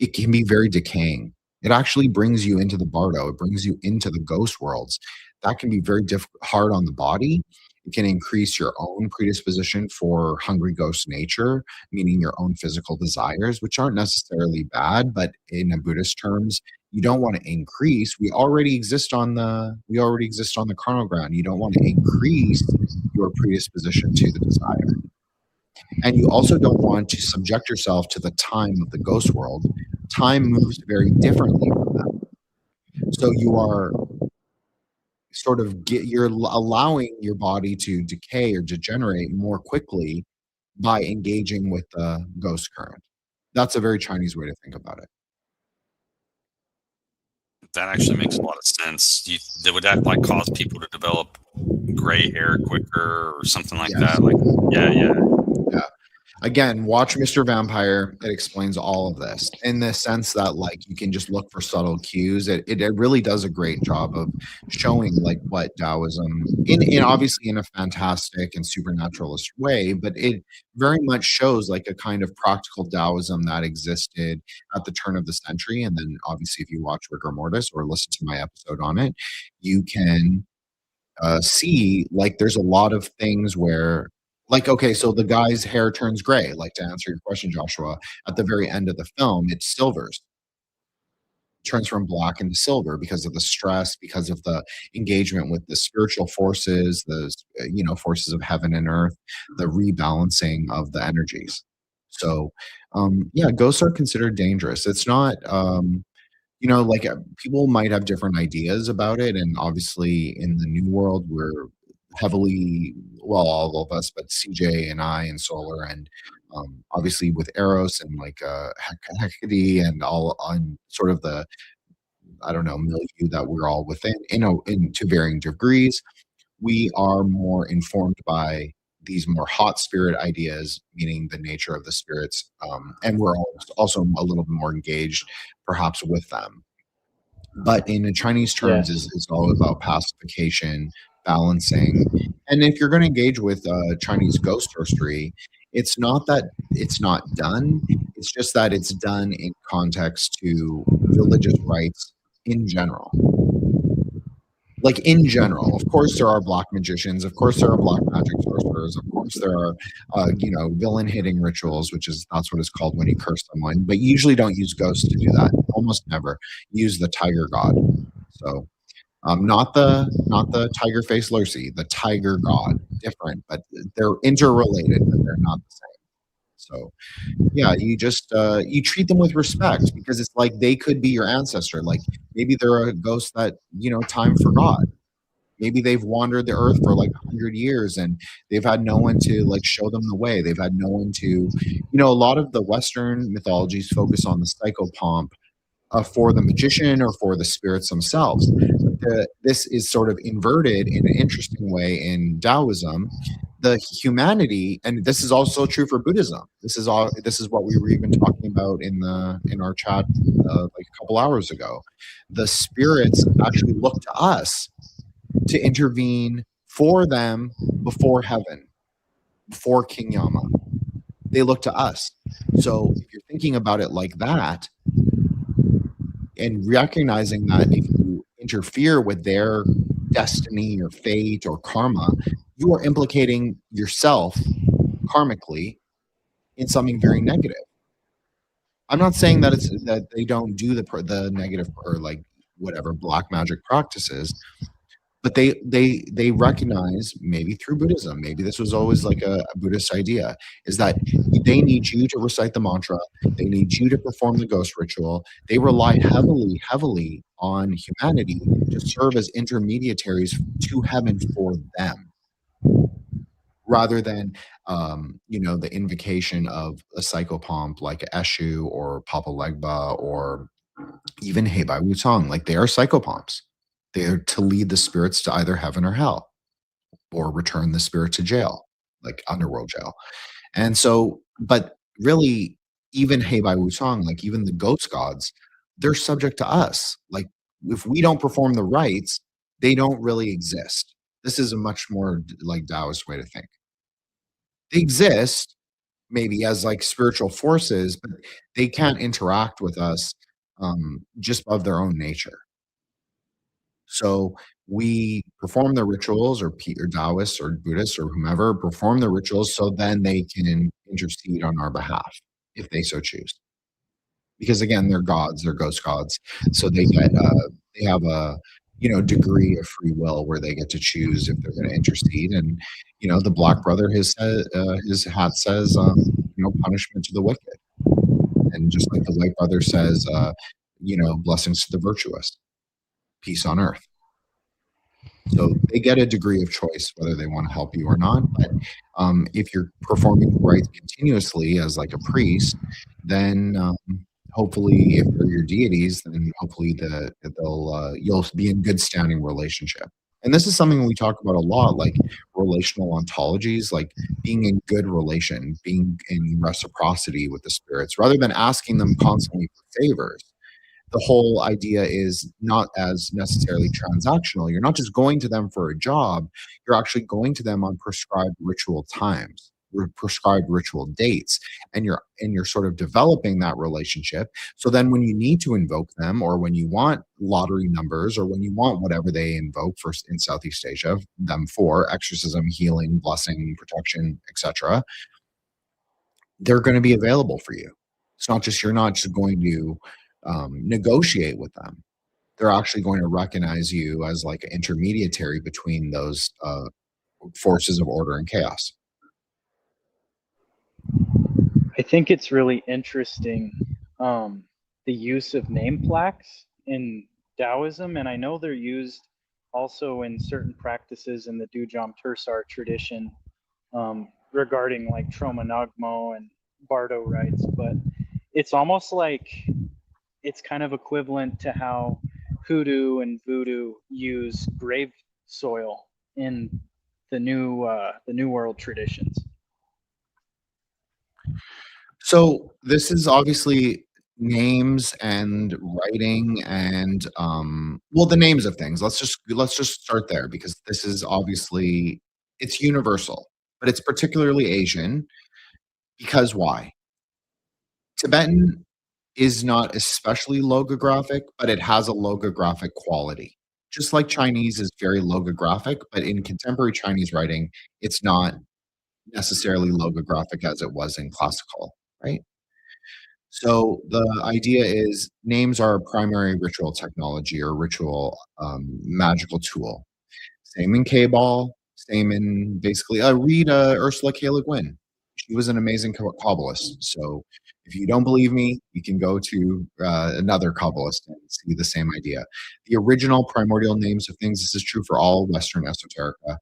it can be very decaying. It actually brings you into the bardo. It brings you into the ghost worlds. That can be very hard on the body. It can increase your own predisposition for hungry ghost nature, meaning your own physical desires, which aren't necessarily bad, but in a Buddhist terms, you don't want to increase. We already exist on the carnal ground. You don't want to increase your predisposition to the desire. And you also don't want to subject yourself to the time of the ghost world. Time moves very differently from that. So you are sort of you're allowing your body to decay or degenerate more quickly by engaging with the ghost current. That's a very Chinese way to think about it. That actually makes a lot of sense. Would that like cause people to develop gray hair quicker or something like Yes. that? Like, yeah. Again, watch Mr. Vampire. It explains all of this in the sense that like you can just look for subtle cues. It really does a great job of showing like what Taoism in obviously in a fantastic and supernaturalist way, but it very much shows like a kind of practical Taoism that existed at the turn of the century. And then obviously if you watch Rigor Mortis or listen to my episode on it, you can see like there's a lot of things where like okay, so the guy's hair turns gray, like to answer your question, Joshua, at the very end of the film it silvers, turns from black into silver because of the stress, because of the engagement with the spiritual forces, the forces of heaven and earth, the rebalancing of the energies. So yeah, ghosts are considered dangerous. It's not like people might have different ideas about it. And obviously, in the new world, we're heavily, well, all of us, but CJ and I and Solar, and obviously with Eros and like Hecate and all on sort of the, I don't know, milieu that we're all within, in to varying degrees, we are more informed by these more hot spirit ideas, meaning the nature of the spirits, and we're also a little bit more engaged, perhaps, with them. But in Chinese terms, is all about pacification, balancing, and if you're going to engage with Chinese ghost sorcery, it's not that it's not done; it's just that it's done in context to religious rites in general. Like in general, of course, there are black magicians. Of course, there are black magic sorcerers. Of course, there are, villain hitting rituals, that's what it's called when you curse someone. But you usually don't use ghosts to do that. Almost never use the tiger god. So, not the tiger face Lucy, the tiger god. Different, but they're interrelated, but they're not the same. So yeah, you just you treat them with respect because it's like they could be your ancestor. Like maybe they're a ghost that time forgot. Maybe they've wandered the earth for like 100 years and they've had no one to like show them the way. They've had no one to, a lot of the Western mythologies focus on the psychopomp for the magician or for the spirits themselves. But this is sort of inverted in an interesting way in Taoism. The humanity, and this is also true for Buddhism. This is all. This is what we were even talking about in our chat like a couple hours ago. The spirits actually look to us to intervene for them before heaven, before King Yama. They look to us. So if you're thinking about it like that, and recognizing that if you interfere with their destiny or fate or karma, you are implicating yourself karmically in something very negative. I'm not saying that it's that they don't do the negative or like whatever black magic practices, but they recognize, maybe through Buddhism, maybe this was always like a Buddhist idea, is that they need you to recite the mantra, they need you to perform the ghost ritual. They rely heavily on humanity to serve as intermediaries to heaven for them, rather than the invocation of a psychopomp like Eshu or Papa Legba or even Heibai Wu Tong. Like, they are psychopomps. They're to lead the spirits to either heaven or hell, or return the spirit to jail, like underworld jail. And so, but really, even Heibai Wu Tong, like even the ghost gods, they're subject to us. Like, if we don't perform the rites, they don't really exist. This is a much more like Taoist way to think. They exist maybe as like spiritual forces, but they can't interact with us just of their own nature. So we perform the rituals, or Taoists or Buddhists or whomever perform the rituals so then they can intercede on our behalf if they so choose. Because again, they're gods, they're ghost gods, so they have a degree of free will where they get to choose if they're going to intercede. And the Black Brother, his hat says, punishment to the wicked, and just like the White Brother says, blessings to the virtuous, peace on earth. So they get a degree of choice whether they want to help you or not. But if you're performing the rites continuously as like a priest, then hopefully, if they're your deities, then hopefully you'll be in good standing relationship. And this is something we talk about a lot, like relational ontologies, like being in good relation, being in reciprocity with the spirits, rather than asking them constantly for favors. The whole idea is not as necessarily transactional. You're not just going to them for a job, you're actually going to them on prescribed ritual times, prescribed ritual dates, and you're sort of developing that relationship. So then when you need to invoke them, or when you want lottery numbers, or when you want whatever they invoke for in Southeast Asia, them for exorcism, healing, blessing, protection, etc., they're going to be available for you. It's not just, you're not just going to negotiate with them. They're actually going to recognize you as like an intermediary between those forces of order and chaos. I think it's really interesting, the use of name plaques in Taoism, and I know they're used also in certain practices in the Dujam Tursar tradition, regarding like Troma Nagmo and Bardo rites, but it's almost like it's kind of equivalent to how hoodoo and voodoo use grave soil in the new world traditions. So this is obviously names and writing and the names of things. Let's just start there, because this is obviously, it's universal, but it's particularly Asian. Because why? Tibetan is not especially logographic, but it has a logographic quality. Just like Chinese is very logographic, but in contemporary Chinese writing, it's not necessarily logographic as it was in classical, right? So the idea is names are a primary ritual technology or ritual magical tool. Same in K-Ball, same in basically, read Ursula K. Le Guin. She was an amazing Kabbalist. So if you don't believe me, you can go to another Kabbalist and see the same idea. The original primordial names of things, this is true for all Western esoterica.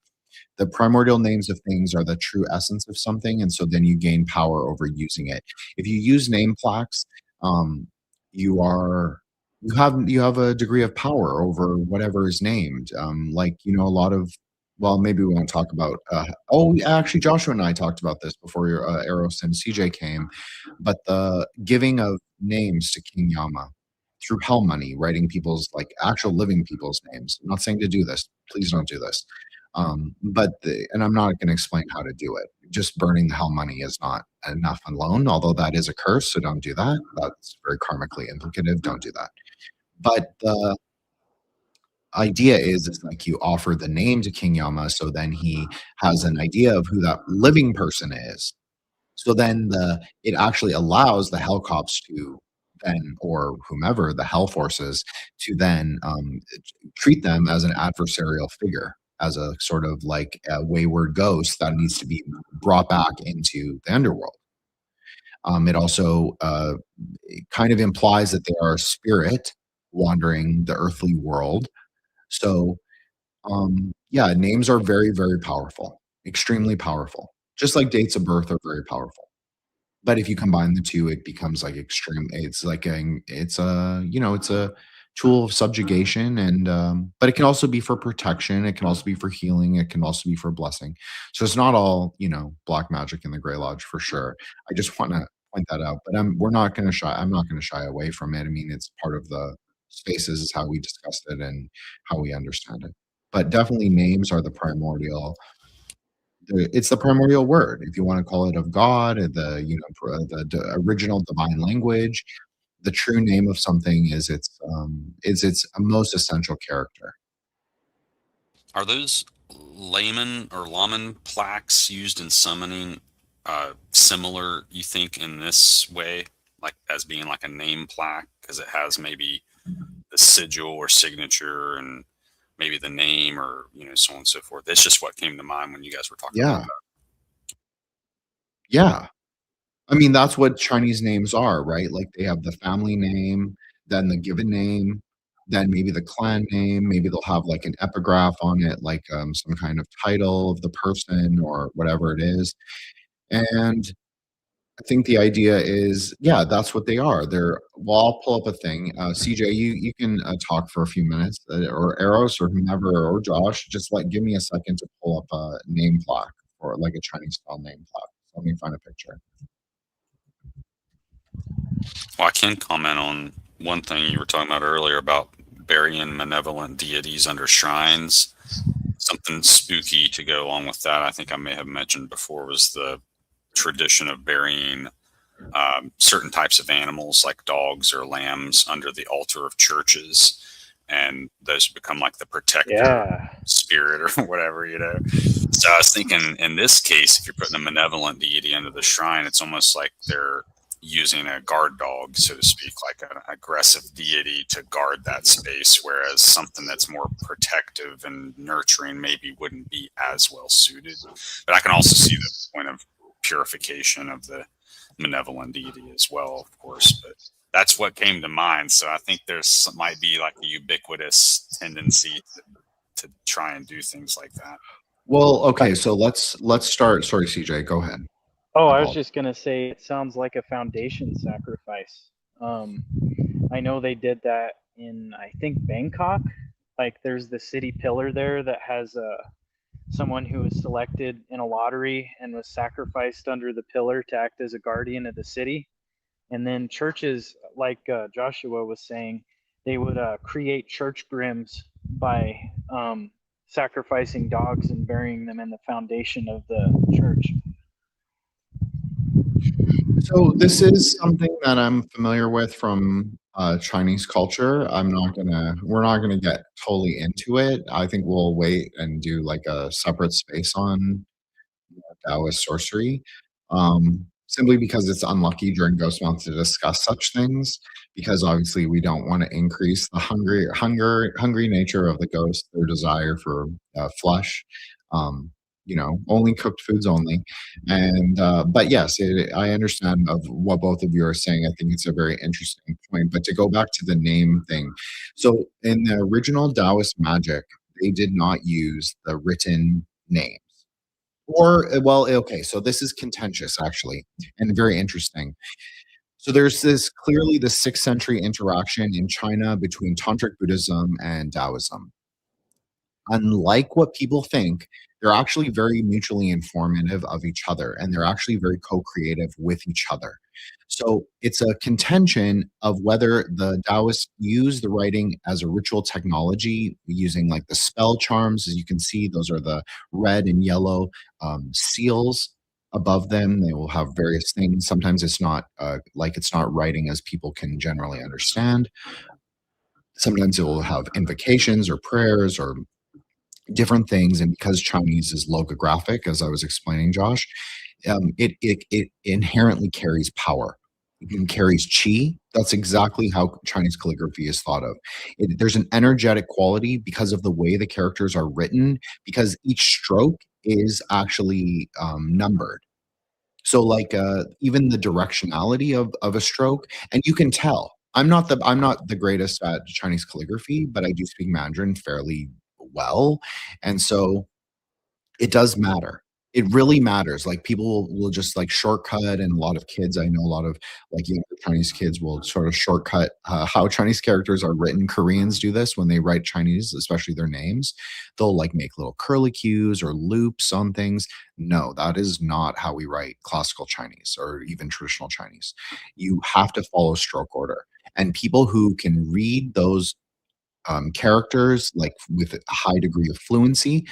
The primordial names of things are the true essence of something, and so then you gain power over using it. If you use name plaques, um, you are you have a degree of power over whatever is named. Like a lot of well, maybe we won't talk about. Oh, actually, Joshua and I talked about this before your Eros and CJ came, but the giving of names to King Yama through hell money, writing people's like actual living people's names. I'm not saying to do this. Please don't do this. And I'm not going to explain how to do it. Just burning the hell money is not enough alone, although that is a curse. So don't do that. That's very karmically implicative. Don't do that. But the idea is like you offer the name to King Yama, so then he has an idea of who that living person is. So then it actually allows the hell cops to then, or whomever the hell forces, to then treat them as an adversarial figure, as a sort of like a wayward ghost that needs to be brought back into the underworld. It also it kind of implies that they are a spirit wandering the earthly world. So, yeah, names are very, very powerful, extremely powerful, just like dates of birth are very powerful. But if you combine the two, it becomes like extreme. It's like it's a tool of subjugation, and but it can also be for protection. It can also be for healing. It can also be for blessing. So it's not all black magic in the Grey Lodge for sure. I just want to point that out. But we're not going to shy. I'm not going to shy away from it. I mean, it's part of the spaces is how we discussed it and how we understand it. But definitely, names are the primordial. It's the primordial word, if you want to call it, of God, the original divine language. The true name of something is its most essential character. Are those layman or lawman plaques used in summoning similar, you think, in this way, like as being like a name plaque, because it has maybe the sigil or signature and maybe the name, or so on and so forth? That's just what came to mind when you guys were talking about Yeah, that. yeah. I mean, that's what Chinese names are, right? Like they have the family name, then the given name, then maybe the clan name. Maybe they'll have like an epigraph on it, like some kind of title of the person or whatever it is. And I think the idea is, yeah, that's what they are. Well, I'll pull up a thing. CJ, you can talk for a few minutes, or Eros, or whomever, or Josh. Just give me a second to pull up a name plaque, or like a Chinese style name plaque. Let me find a picture. Well, I can comment on one thing you were talking about earlier about burying malevolent deities under shrines. Something spooky to go along with that, I think I may have mentioned before, was the tradition of burying certain types of animals like dogs or lambs under the altar of churches, and those become like the protector spirit or whatever. So I was thinking, in this case, if you're putting a malevolent deity under the shrine, it's almost like they're using a guard dog, so to speak, like an aggressive deity to guard that space, whereas something that's more protective and nurturing maybe wouldn't be as well suited. But I can also see the point of purification of the malevolent deity as well, of course. But that's what came to mind. So I think might be like a ubiquitous tendency to try and do things like that. Well, okay, so let's start. Sorry, CJ, go ahead. Oh, I was just gonna say, it sounds like a foundation sacrifice. I know they did that in, I think, Bangkok. Like, there's the city pillar there that has someone who was selected in a lottery and was sacrificed under the pillar to act as a guardian of the city. And then churches, like Joshua was saying, they would create church grims by sacrificing dogs and burying them in the foundation of the church. So this is something that I'm familiar with from Chinese culture. We're not gonna get totally into it. I think we'll wait and do like a separate space on daoist sorcery, simply because it's unlucky during Ghost Month to discuss such things, because obviously we don't want to increase the hungry nature of the ghost, their desire for flesh. only cooked foods only. And but yes, I understand of what both of you are saying. I think it's a very interesting point. But to go back to the name thing, so in the original Taoist magic, they did not use the written names. Or, well, okay, so this is contentious actually, and very interesting. So there's this clearly the 6th century interaction in China between Tantric Buddhism and Taoism. Unlike what people think, they're actually very mutually informative of each other, and they're actually very co-creative with each other. So it's a contention of whether the Taoists use the writing as a ritual technology using like the spell charms. As you can see, those are the red and yellow seals above them. They will have various things. Sometimes it's not it's not writing as people can generally understand. Sometimes it will have invocations or prayers or different things. And because Chinese is logographic, as I was explaining, Josh, it inherently carries power. It carries chi. That's exactly how Chinese calligraphy is thought of. There's an energetic quality because of the way the characters are written, because each stroke is actually numbered. So like even the directionality of a stroke, and you can tell. I'm not the greatest at Chinese calligraphy, but I do speak Mandarin fairly well, and so it does matter. It really matters. Like people will just like shortcut, and a lot of kids, I know a lot of like younger Chinese kids will sort of shortcut how Chinese characters are written. Koreans do this when they write Chinese, especially their names. They'll like make little curlicues or loops on things. No, that is not how we write classical Chinese or even traditional Chinese. You have to follow stroke order. And people who can read those characters like with a high degree of fluency,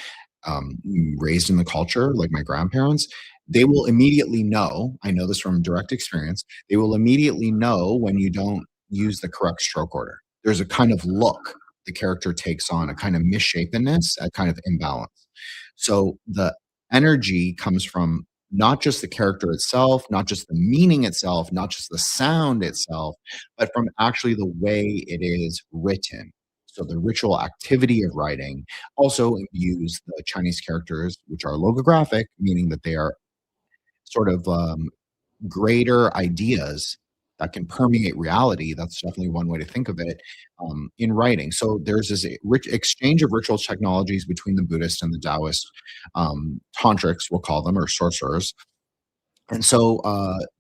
um, raised in the culture, like my grandparents, they will immediately know. I know this from direct experience. They will immediately know when you don't use the correct stroke order. There's a kind of look the character takes on, a kind of misshapenness, a kind of imbalance. So the energy comes from not just the character itself, not just the meaning itself, not just the sound itself, but from actually the way it is written. So the ritual activity of writing also imbues the Chinese characters, which are logographic, meaning that they are sort of greater ideas that can permeate reality. That's definitely one way to think of it in writing. So there's this rich exchange of ritual technologies between the Buddhist and the Taoist tantrics, we'll call them, or sorcerers. And so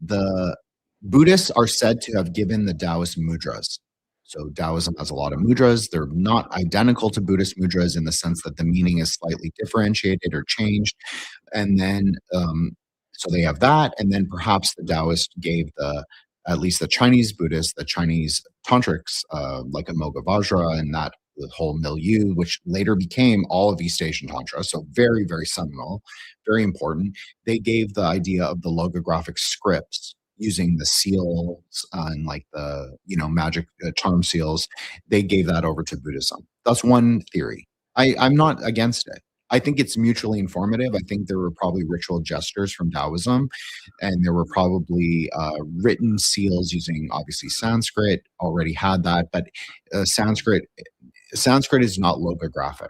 the Buddhists are said to have given the Taoist mudras. So Taoism has a lot of mudras. They're not identical to Buddhist mudras in the sense that the meaning is slightly differentiated or changed. And then, so they have that. And then perhaps the Taoist gave at least the Chinese Buddhists, the Chinese tantrics, like Amoga Vajra and that the whole milieu, which later became all of East Asian Tantra. So very, very seminal, very important. They gave the idea of the logographic scripts using the seals and like the magic charm seals. They gave that over to Buddhism. That's one theory. I'm not against it. I think it's mutually informative. I think there were probably ritual gestures from Taoism, and there were probably written seals using obviously Sanskrit. Already had that, but Sanskrit is not logographic.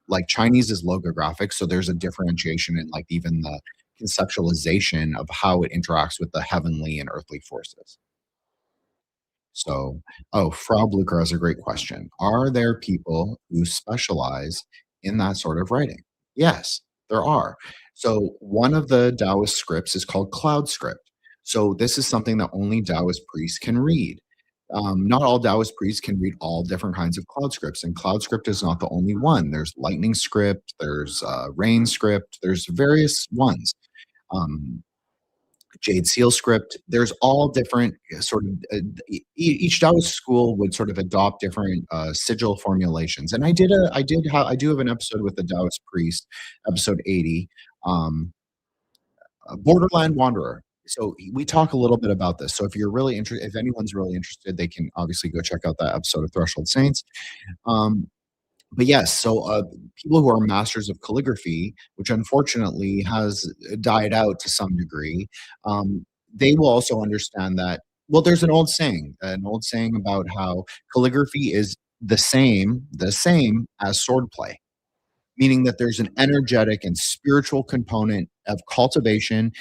Like Chinese is logographic, so there's a differentiation in like even the conceptualization of how it interacts with the heavenly and earthly forces. So, oh, Frau Blucher has a great question. Are there people who specialize in that sort of writing? Yes, there are. So, one of the Taoist scripts is called Cloud Script. So, this is something that only Taoist priests can read. Not all Taoist priests can read all different kinds of cloud scripts, and cloud script is not the only one. There's lightning script, there's rain script, there's various ones. Um, Jade Seal script. There's all different sort of each Taoist school would sort of adopt different sigil formulations. And I do have an episode with the Taoist priest, episode 80, Borderland Wanderer. So we talk a little bit about this. So if you're really interested, if anyone's really interested, they can obviously go check out that episode of Threshold Saints. But yes, so people who are masters of calligraphy, which unfortunately has died out to some degree, they will also understand that. Well, there's an old saying about how calligraphy is the same as swordplay. meaning that there's an energetic and spiritual component of cultivation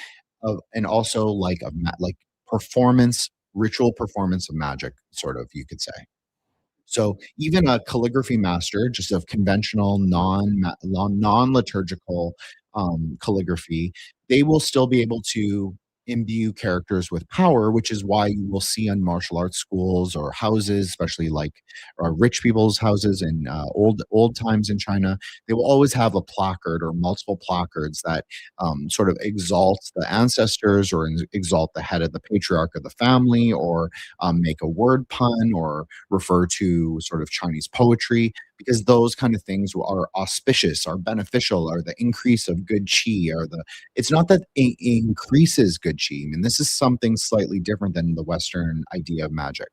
of, and also like like performance, ritual performance of magic, sort of, you could say. So even a calligraphy master, just of conventional non-liturgical calligraphy, they will still be able to imbue characters with power, which is why you will see in martial arts schools or houses, especially like rich people's houses in old times in China, they will always have a placard or multiple placards that sort of exalt the ancestors or exalt the head of the patriarch of the family, or make a word pun, or refer to sort of Chinese poetry, because those kind of things are auspicious, are beneficial, are the increase of good chi, or the, it's not that it increases good chi. I mean, this is something slightly different than the Western idea of magic.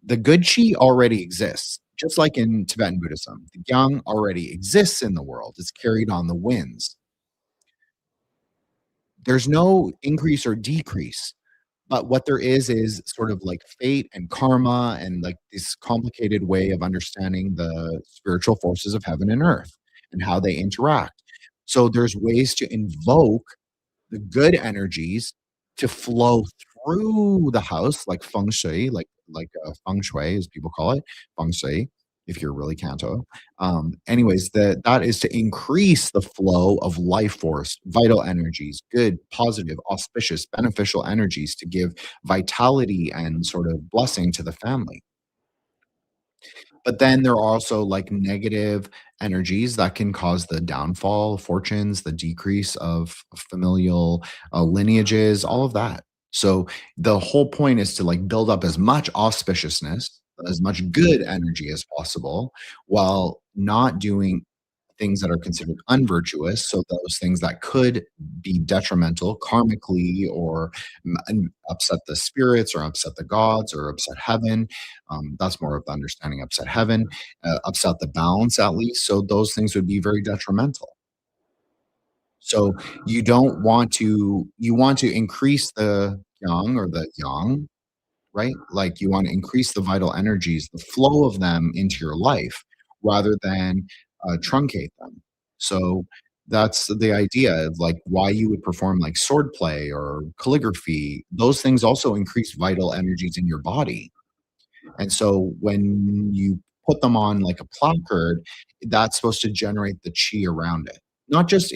The good chi already exists, just like in Tibetan Buddhism. The yang already exists in the world. It's carried on the winds. There's no increase or decrease. But what there is sort of like fate and karma, and like this complicated way of understanding the spiritual forces of heaven and earth and how they interact. So there's ways to invoke the good energies to flow through the house, like feng shui, like feng shui, as people call it, feng shui, if you're really Canto. Anyways, that is to increase the flow of life force, vital energies, good, positive, auspicious, beneficial energies to give vitality and sort of blessing to the family. But then there are also like negative energies that can cause the downfall of fortunes, the decrease of familial lineages, all of that. So the whole point is to like build up as much auspiciousness, as much good energy as possible, while not doing things that are considered unvirtuous. So those things that could be detrimental karmically, or upset the spirits, or upset the gods, or upset heaven. That's more of the understanding, upset heaven, upset the balance at least. So those things would be very detrimental. So you want to increase the yang, or the yang, right? Like you want to increase the vital energies, the flow of them into your life, rather than truncate them. So that's the idea of like why you would perform like swordplay or calligraphy. Those things also increase vital energies in your body. And so when you put them on like a placard, that's supposed to generate the chi around it. Not just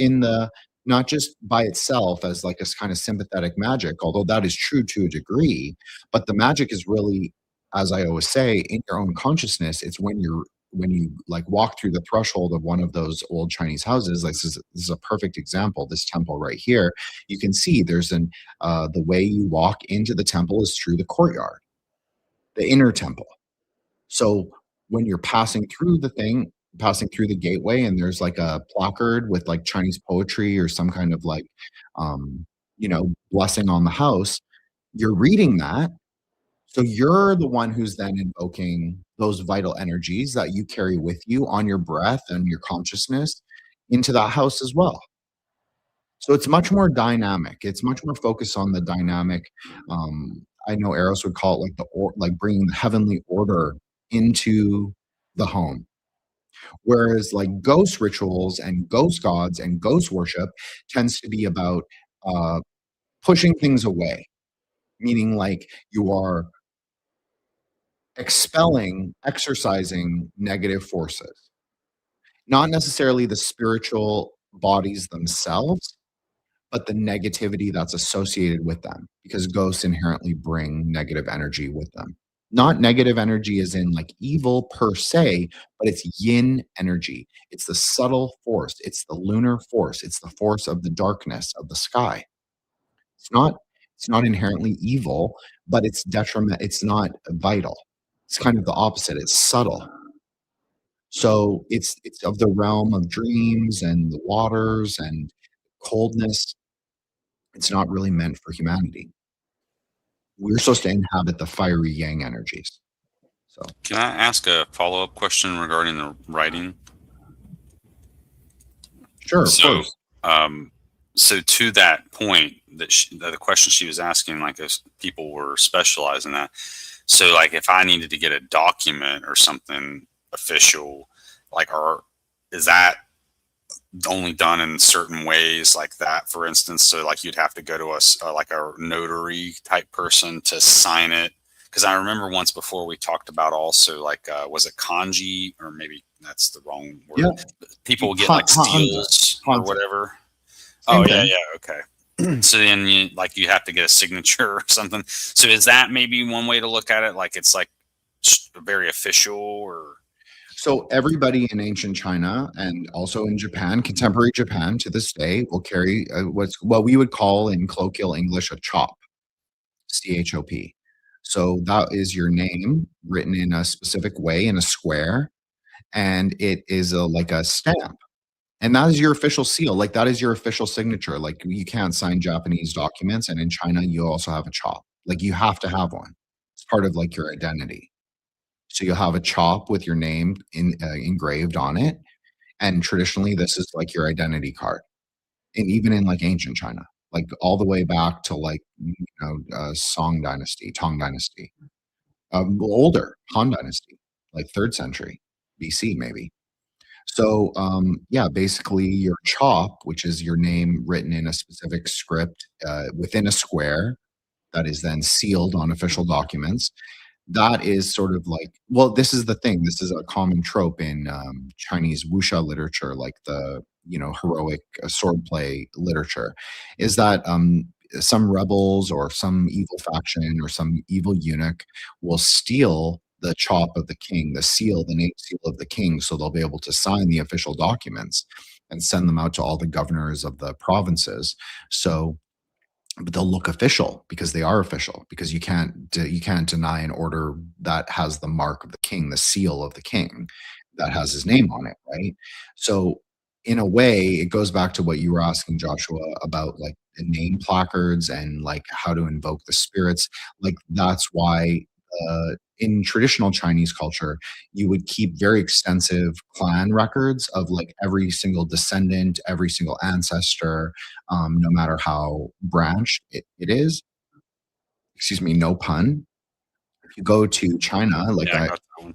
by itself as like a kind of sympathetic magic, although that is true to a degree, but the magic is really, as I always say, in your own consciousness. It's when you like walk through the threshold of one of those old Chinese houses, like this is a perfect example, this temple right here. You can see there's the way you walk into the temple is through the courtyard, the inner temple. So when you're passing through the gateway, and there's like a placard with like Chinese poetry or some kind of like, blessing on the house, you're reading that. So you're the one who's then invoking those vital energies that you carry with you on your breath and your consciousness into that house as well. So it's much more dynamic. It's much more focused on the dynamic. I know Eros would call it like like bringing the heavenly order into the home. Whereas like ghost rituals and ghost gods and ghost worship tends to be about uh, pushing things away, meaning like you are exercising negative forces, not necessarily the spiritual bodies themselves, but the negativity that's associated with them, because ghosts inherently bring negative energy with them. Not negative energy as in like evil per se, but it's yin energy. It's the subtle force. It's the lunar force. It's the force of the darkness of the sky. It's not it's not inherently evil, but it's detriment. It's not vital. It's kind of the opposite. It's subtle. So it's of the realm of dreams and the waters and coldness. It's not really meant for humanity. We're supposed to inhabit the fiery yang energies. So Can I ask a follow-up question regarding the writing? sure, of So, course. so to that point, that the question she was asking, like if people were specialized in that. So, like if I needed to get a document or something official, like, or is that only done in certain ways like that, for instance. So like you'd have to go to like a notary type person to sign it. Because I remember once before we talked about also like was it kanji, or maybe that's the wrong word. Yeah. People get like seals or whatever. Same oh yeah, thing. yeah, okay. So then you have to get a signature or something. So is that maybe one way to look at it? Like it's like very official, or So everybody in ancient China and also in Japan, contemporary Japan to this day, will carry what we would call in colloquial English a chop, CHOP. So that is your name written in a specific way in a square, and it is like a stamp. And that is your official seal. Like that is your official signature. Like you can't sign Japanese documents, and in China you also have a chop. Like you have to have one. It's part of like your identity. So you'll have a chop with your name engraved on it, and traditionally this is like your identity card. And even in like ancient China, like all the way back to like Song Dynasty, Tang Dynasty, older Han Dynasty, like 3rd century BC maybe. So yeah, basically your chop, which is your name written in a specific script within a square that is then sealed on official documents, that is sort of like, well, this is the thing. This is a common trope in Chinese wuxia literature, like the heroic swordplay literature, is that some rebels or some evil faction or some evil eunuch will steal the chop of the king, the seal, the name seal of the king, so they'll be able to sign the official documents and send them out to all the governors of the provinces. So but they'll look official because they are official, because you can't deny an order that has the mark of the king, the seal of the king that has his name on it, right? So in a way it goes back to what you were asking, Joshua, about like the name placards and like how to invoke the spirits. Like that's why in traditional Chinese culture, you would keep very extensive clan records of like every single descendant, every single ancestor, no matter how branched it is. Excuse me, no pun. If you go to China, like yeah, I got that one.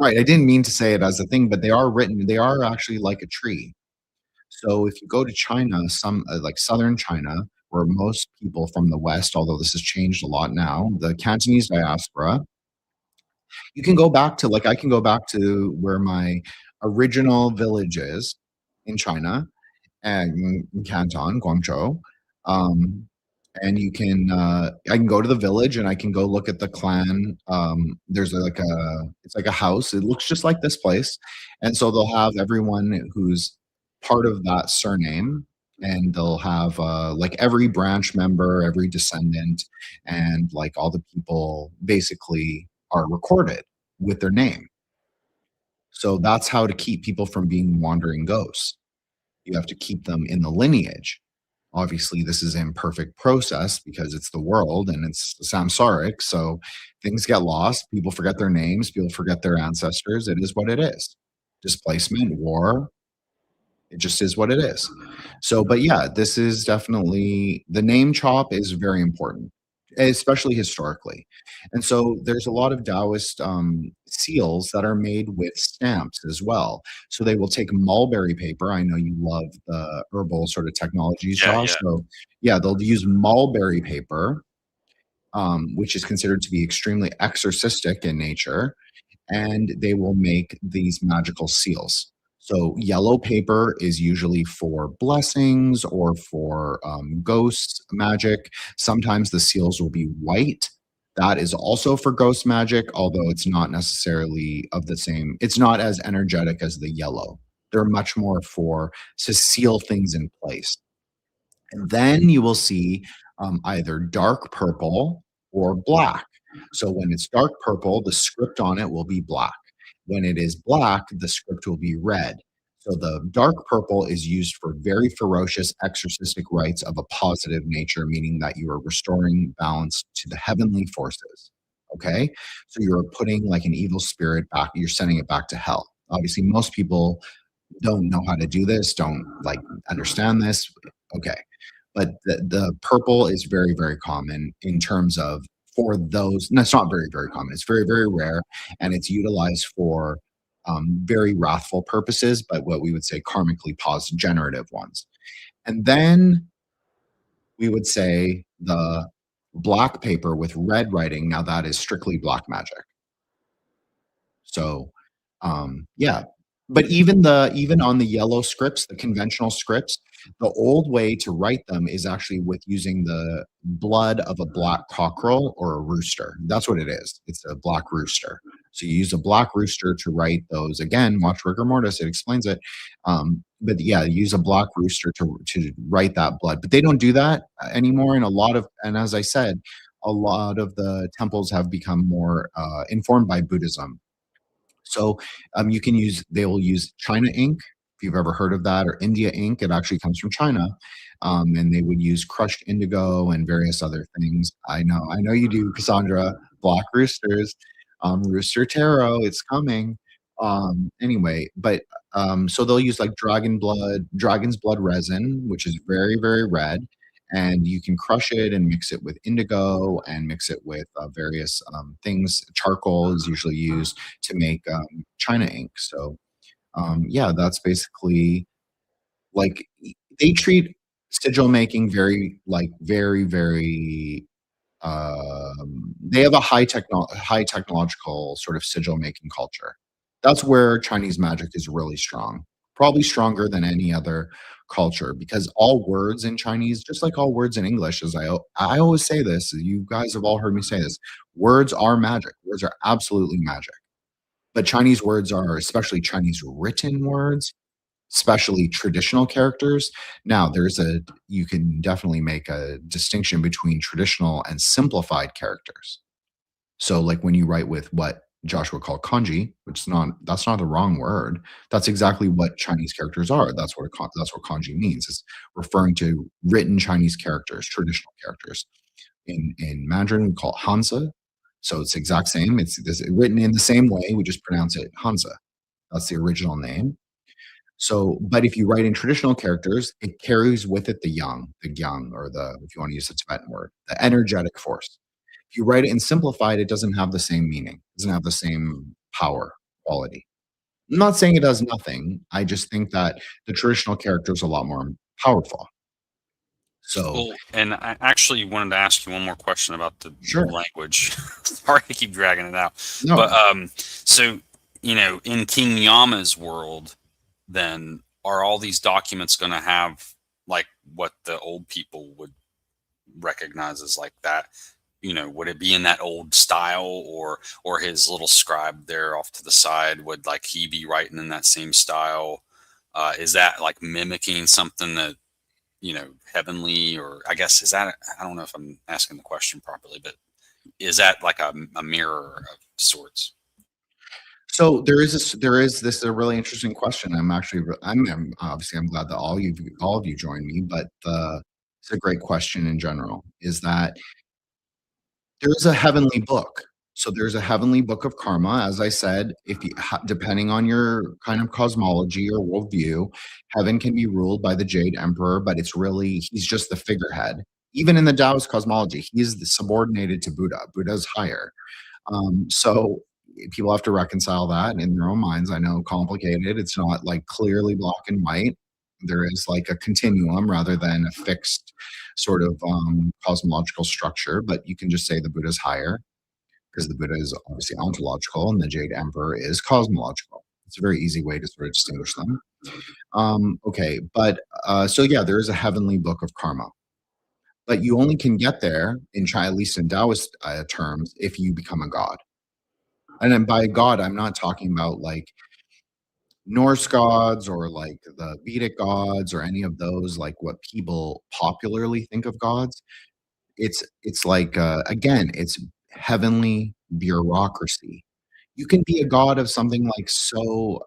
right, I didn't mean to say it as a thing, but they are written, they are actually like a tree. So if you go to China, some like southern China, where most people from the West, although this has changed a lot now, the Cantonese diaspora, you can go back to like I can go back to where my original village is in China and in Canton, Guangzhou. Um, and you can I can go to the village and I can go look at the clan. There's like it's like a house. It looks just like this place. And so they'll have everyone who's part of that surname, and they'll have like every branch member, every descendant, and like all the people basically are recorded with their name. So that's how to keep people from being wandering ghosts. You have to keep them in the lineage. Obviously, this is imperfect process because it's the world and it's samsaric. So things get lost. People forget their names. People forget their ancestors. It is what it is. Displacement, war. It just is what it is. So, but yeah, this is definitely the name chop is very important, especially historically. And so there's a lot of Taoist seals that are made with stamps as well. So they will take mulberry paper. I know you love the herbal sort of technologies, Yeah, Josh. yeah. So yeah, they'll use mulberry paper, which is considered to be extremely exorcistic in nature, and they will make these magical seals. So yellow paper is usually for blessings or for ghost magic. Sometimes the seals will be white. That is also for ghost magic, although it's not necessarily of the same. It's not as energetic as the yellow. They're much more for to seal things in place. And then you will see either dark purple or black. So when it's dark purple, the script on it will be black. When it is black, the script will be red. So the dark purple is used for very ferocious exorcistic rites of a positive nature, meaning that you are restoring balance to the heavenly forces. Okay. So you're putting like an evil spirit back, you're sending it back to hell. Obviously, most people don't know how to do this, don't like understand this. Okay. But the purple is very, very common in terms of for those. No, it's not very, very common. It's very, very rare, and it's utilized for very wrathful purposes, but what we would say karmically positive, generative ones. And then we would say the black paper with red writing. Now that is strictly black magic. So, yeah. But even on the yellow scripts, the conventional scripts, the old way to write them is actually with using the blood of a black cockerel or a rooster. That's what it is. It's a black rooster. So you use a black rooster to write those. Again, watch Rigor Mortis, it explains it. But yeah, use a black rooster to write that blood. But they don't do that anymore. And as I said, a lot of the temples have become more informed by Buddhism. So they will use China ink, if you've ever heard of that, or India ink. It actually comes from China. And they would use crushed indigo and various other things. I know you do, Cassandra. Black roosters, rooster tarot, it's coming. Anyway, but so they'll use like dragon's blood resin, which is very, very red. And you can crush it and mix it with indigo and mix it with various things. Charcoal is usually used to make China ink. So, yeah, that's basically like they treat sigil making very, very. They have a high technological sort of sigil making culture. That's where Chinese magic is really strong, probably stronger than any other culture, because all words in Chinese, just like all words in English, as I always say this, you guys have all heard me say this, words are magic. Words are absolutely magic. But Chinese words are, especially Chinese written words, especially traditional characters. Now, you can definitely make a distinction between traditional and simplified characters. So, like when you write with what Joshua called kanji, that's not the wrong word. That's exactly what Chinese characters are. That's what kanji means. It's referring to written Chinese characters, traditional characters. In Mandarin, we call it Hanzi. So it's the exact same. It's written in the same way. We just pronounce it Hanzi. That's the original name. So, but if you write in traditional characters, it carries with it the yang, or if you want to use a Tibetan word, the energetic force. If you write it in simplified, it doesn't have the same meaning, it doesn't have the same power quality. I'm not saying it does nothing. I just think that the traditional character is a lot more powerful. So, Well, and I actually wanted to ask you one more question about the Sure. language. Sorry, I keep dragging it out. No. But so in King Yama's world, then are all these documents going to have like what the old people would recognize as like that? Would it be in that old style, or his little scribe there off to the side, would like he be writing in that same style? Is that like mimicking something that heavenly, or I guess is that, I don't know if I'm asking the question properly, but is that like a mirror of sorts? So there is this is a really interesting question. I'm obviously I'm glad that all of you joined me, but it's a great question in general. Is that there's a heavenly book. So there's a heavenly book of karma. As I said, depending on your kind of cosmology or worldview, heaven can be ruled by the Jade Emperor, but he's just the figurehead. Even in the Taoist cosmology, he's subordinated to Buddha. Buddha's higher. So people have to reconcile that in their own minds. I know, complicated. It's not like clearly black and white. There is like a continuum rather than a fixed sort of cosmological structure, but you can just say the Buddha's higher, because the Buddha is obviously ontological and the Jade Emperor is cosmological. It's a very easy way to sort of distinguish them. Okay, but so yeah, there is a heavenly book of karma, but you only can get there in China, at least in Taoist terms, if you become a god. And then by God, I'm not talking about like Norse gods or like the Vedic gods or any of those, like what people popularly think of gods. It's like again, it's heavenly bureaucracy. You can be a god of something like so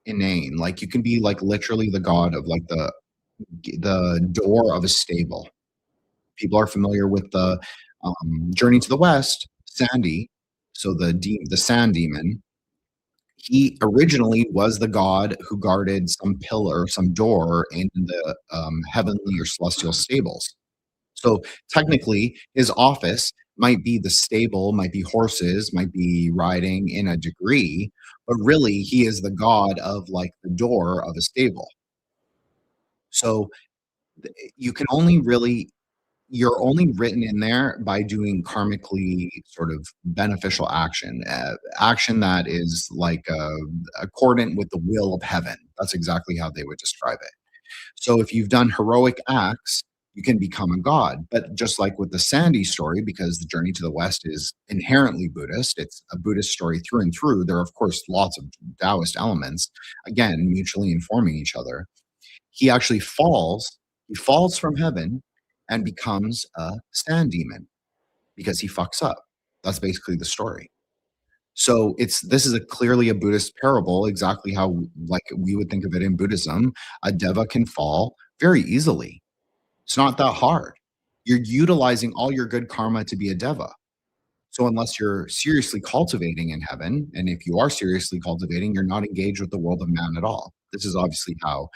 inane, like you can be like literally the god of like the door of a stable. People are familiar with the Journey to the West, Sandy. So the sand demon, he originally was the god who guarded some pillar, some door in the heavenly or celestial stables. So technically, his office might be the stable, might be horses, might be riding in a degree, but really he is the god of like the door of a stable. So you can only really you're only written in there by doing karmically sort of beneficial action, action that is like accordant with the will of heaven. That's exactly how they would describe it. So if you've done heroic acts, you can become a god. But just like with the Sandy story, because the Journey to the West is inherently Buddhist, it's a Buddhist story through and through. There are, of course, lots of Taoist elements, again, mutually informing each other. He actually falls. He falls from heaven and becomes a sand demon because he fucks up. That's basically the story. So this is clearly a Buddhist parable, exactly how like we would think of it in Buddhism. A deva can fall very easily. It's not that hard. You're utilizing all your good karma to be a deva. So unless you're seriously cultivating in heaven, and if you are seriously cultivating, you're not engaged with the world of man at all. This is obviously how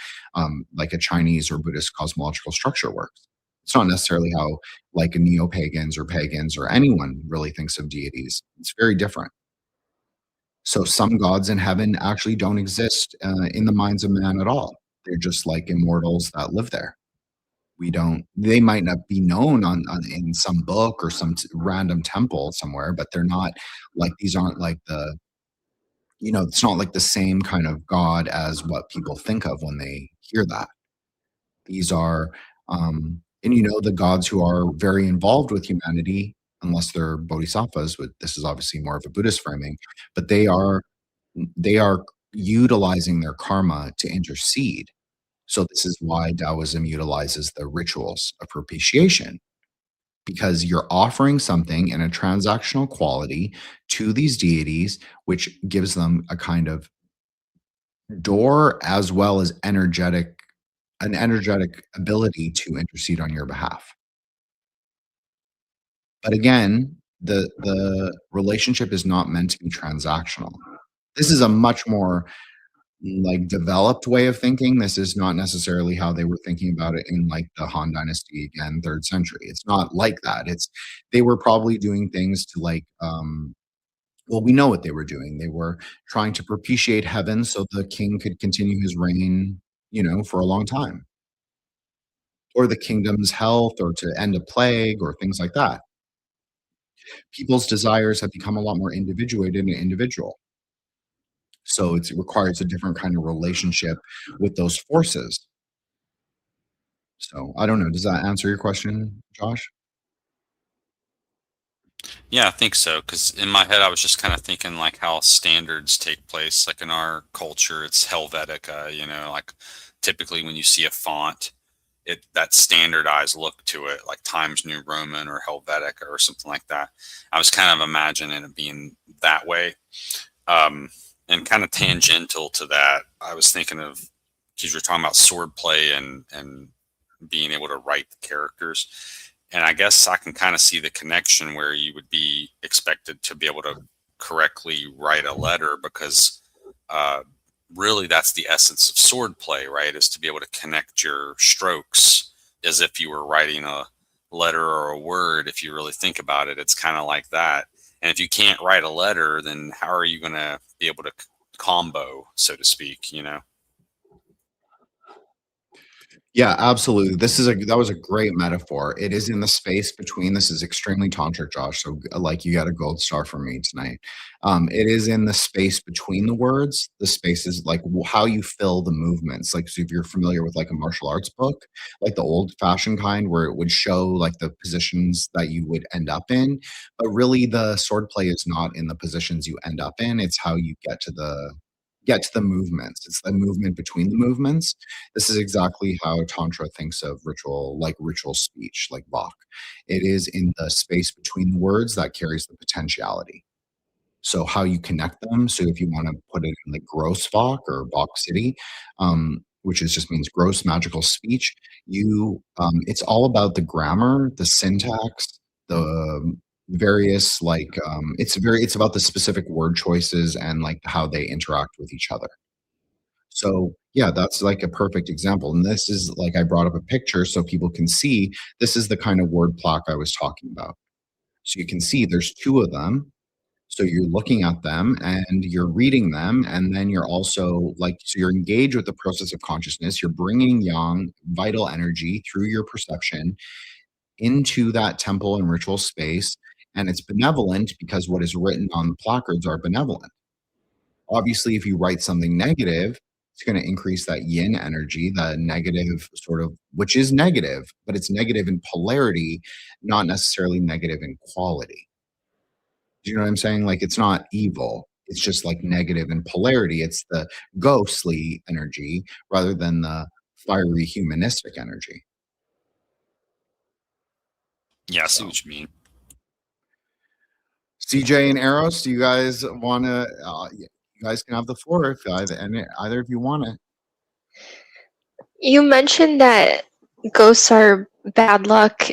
like a Chinese or Buddhist cosmological structure works. It's not necessarily how like neo-pagans or pagans or anyone really thinks of deities. It's very different. So some gods in heaven actually don't exist in the minds of man at all. They're just like immortals that live there. They might not be known in some book or some random temple somewhere, but they're not like, these aren't like it's not like the same kind of God as what people think of when they hear that. These are, and the gods who are very involved with humanity, unless they're bodhisattvas, but this is obviously more of a Buddhist framing, but they are utilizing their karma to intercede. So this is why Taoism utilizes the rituals of propitiation, because you're offering something in a transactional quality to these deities, which gives them a kind of door as well as an energetic ability to intercede on your behalf. But again, the relationship is not meant to be transactional. This is a much more like developed way of thinking. This is not necessarily how they were thinking about it in like the Han Dynasty again, 3rd century. It's not like that. They were probably doing things to like well, we know what they were doing. They were trying to propitiate heaven so the king could continue his reign, for a long time, or the kingdom's health, or to end a plague, or things like that. People's desires have become a lot more individuated and individual. So it requires a different kind of relationship with those forces. So I don't know. Does that answer your question, Josh? Yeah, I think so. Because in my head, I was just kind of thinking like how standards take place. Like in our culture, it's Helvetica. Like typically when you see a font, that standardized look to it, like Times New Roman or Helvetica or something like that. I was kind of imagining it being that way. And kind of tangential to that, I was thinking of, because you're talking about swordplay and being able to write the characters. And I guess I can kind of see the connection where you would be expected to be able to correctly write a letter, because really that's the essence of swordplay, right? Is to be able to connect your strokes as if you were writing a letter or a word. If you really think about it, it's kind of like that. And if you can't write a letter, then how are you going to be able to combo, so to speak, Yeah, absolutely. That was a great metaphor. It is in the space between. This is extremely tantric, Josh. So like you got a gold star for me tonight. It is in the space between the words. The space is like how you fill the movements. Like, so if you're familiar with like a martial arts book, like the old fashioned kind where it would show like the positions that you would end up in, but really the swordplay is not in the positions you end up in. It's how you get to the movements. It's the movement between the movements. This is exactly how Tantra thinks of ritual, like ritual speech, like Bach. It is in the space between the words that carries the potentiality. So how you connect them. So if you want to put it in the gross Bach or Bach City, which is just means gross magical speech, it's all about the grammar, the syntax, the various like it's about the specific word choices and like how they interact with each other. So yeah, that's like a perfect example. And this is like I brought up a picture so people can see this is the kind of word plaque I was talking about. So you can see there's two of them. So you're looking at them and you're reading them, and then you're also so you're engaged with the process of consciousness. You're bringing yang, vital energy through your perception into that temple and ritual space, and it's benevolent because what is written on the placards are benevolent. Obviously, if you write something negative, it's going to increase that yin energy, the negative sort of, which is negative, but it's negative in polarity, not necessarily negative in quality. Do you know what I'm saying? Like, it's not evil. It's just like negative in polarity. It's the ghostly energy rather than the fiery humanistic energy. Yeah, I see So, what you mean. CJ and Eros, do you guys want to? You guys can have the floor if either of you want it. You mentioned that ghosts are bad luck.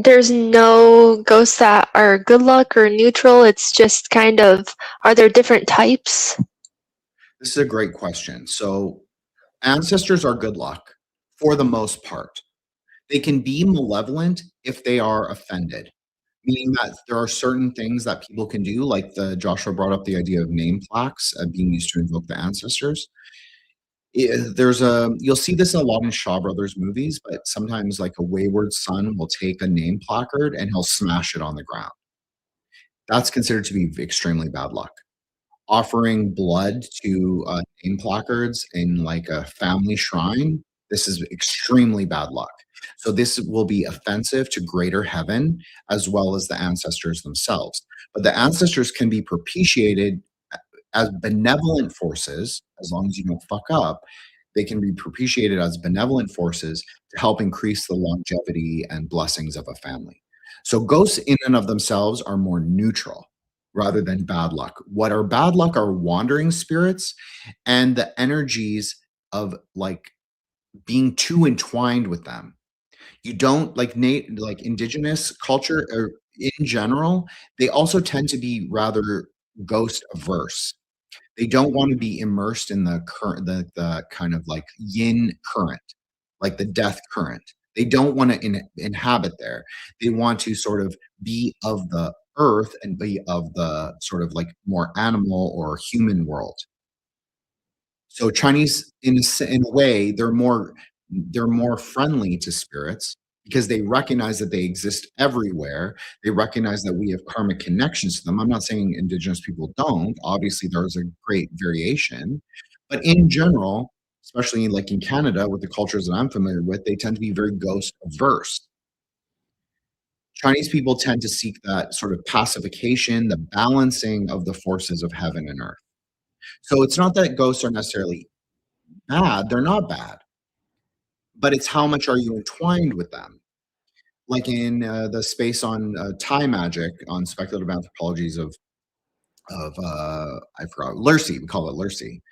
There's no ghosts that are good luck or neutral. It's just kind of, are there different types? This is a great question. So, ancestors are good luck for the most part. They can be malevolent if they are offended, meaning that there are certain things that people can do, like Joshua brought up the idea of name plaques being used to invoke the ancestors. You'll see this a lot in Shaw Brothers movies, but sometimes like a wayward son will take a name placard and he'll smash it on the ground. That's considered to be extremely bad luck. Offering blood to name placards in like a family shrine, this is extremely bad luck. So this will be offensive to greater heaven as well as the ancestors themselves. But the ancestors can be propitiated as benevolent forces, as long as you don't fuck up. They can be propitiated as benevolent forces to help increase the longevity and blessings of a family. So ghosts in and of themselves are more neutral rather than bad luck. What are bad luck are wandering spirits and the energies of like being too entwined with them. You don't like indigenous culture or in general, they also tend to be rather ghost averse. They don't want to be immersed in the current, the kind of like yin current, like the death current. They don't want to inhabit there. They want to sort of be of the earth and be of the sort of like more animal or human world. So Chinese, in a way, they're more friendly to spirits because they recognize that they exist everywhere. They recognize that we have karmic connections to them. I'm not saying indigenous people don't. Obviously, there's a great variation, but in general, especially like in Canada with the cultures that I'm familiar with, they tend to be very ghost averse. Chinese people tend to seek that sort of pacification, the balancing of the forces of heaven and earth. So it's not that ghosts are necessarily bad, they're not bad, but it's how much are you entwined with them. Like in the space on Thai magic, on speculative anthropologies of I forgot, Lurcy, we call it Lurcy.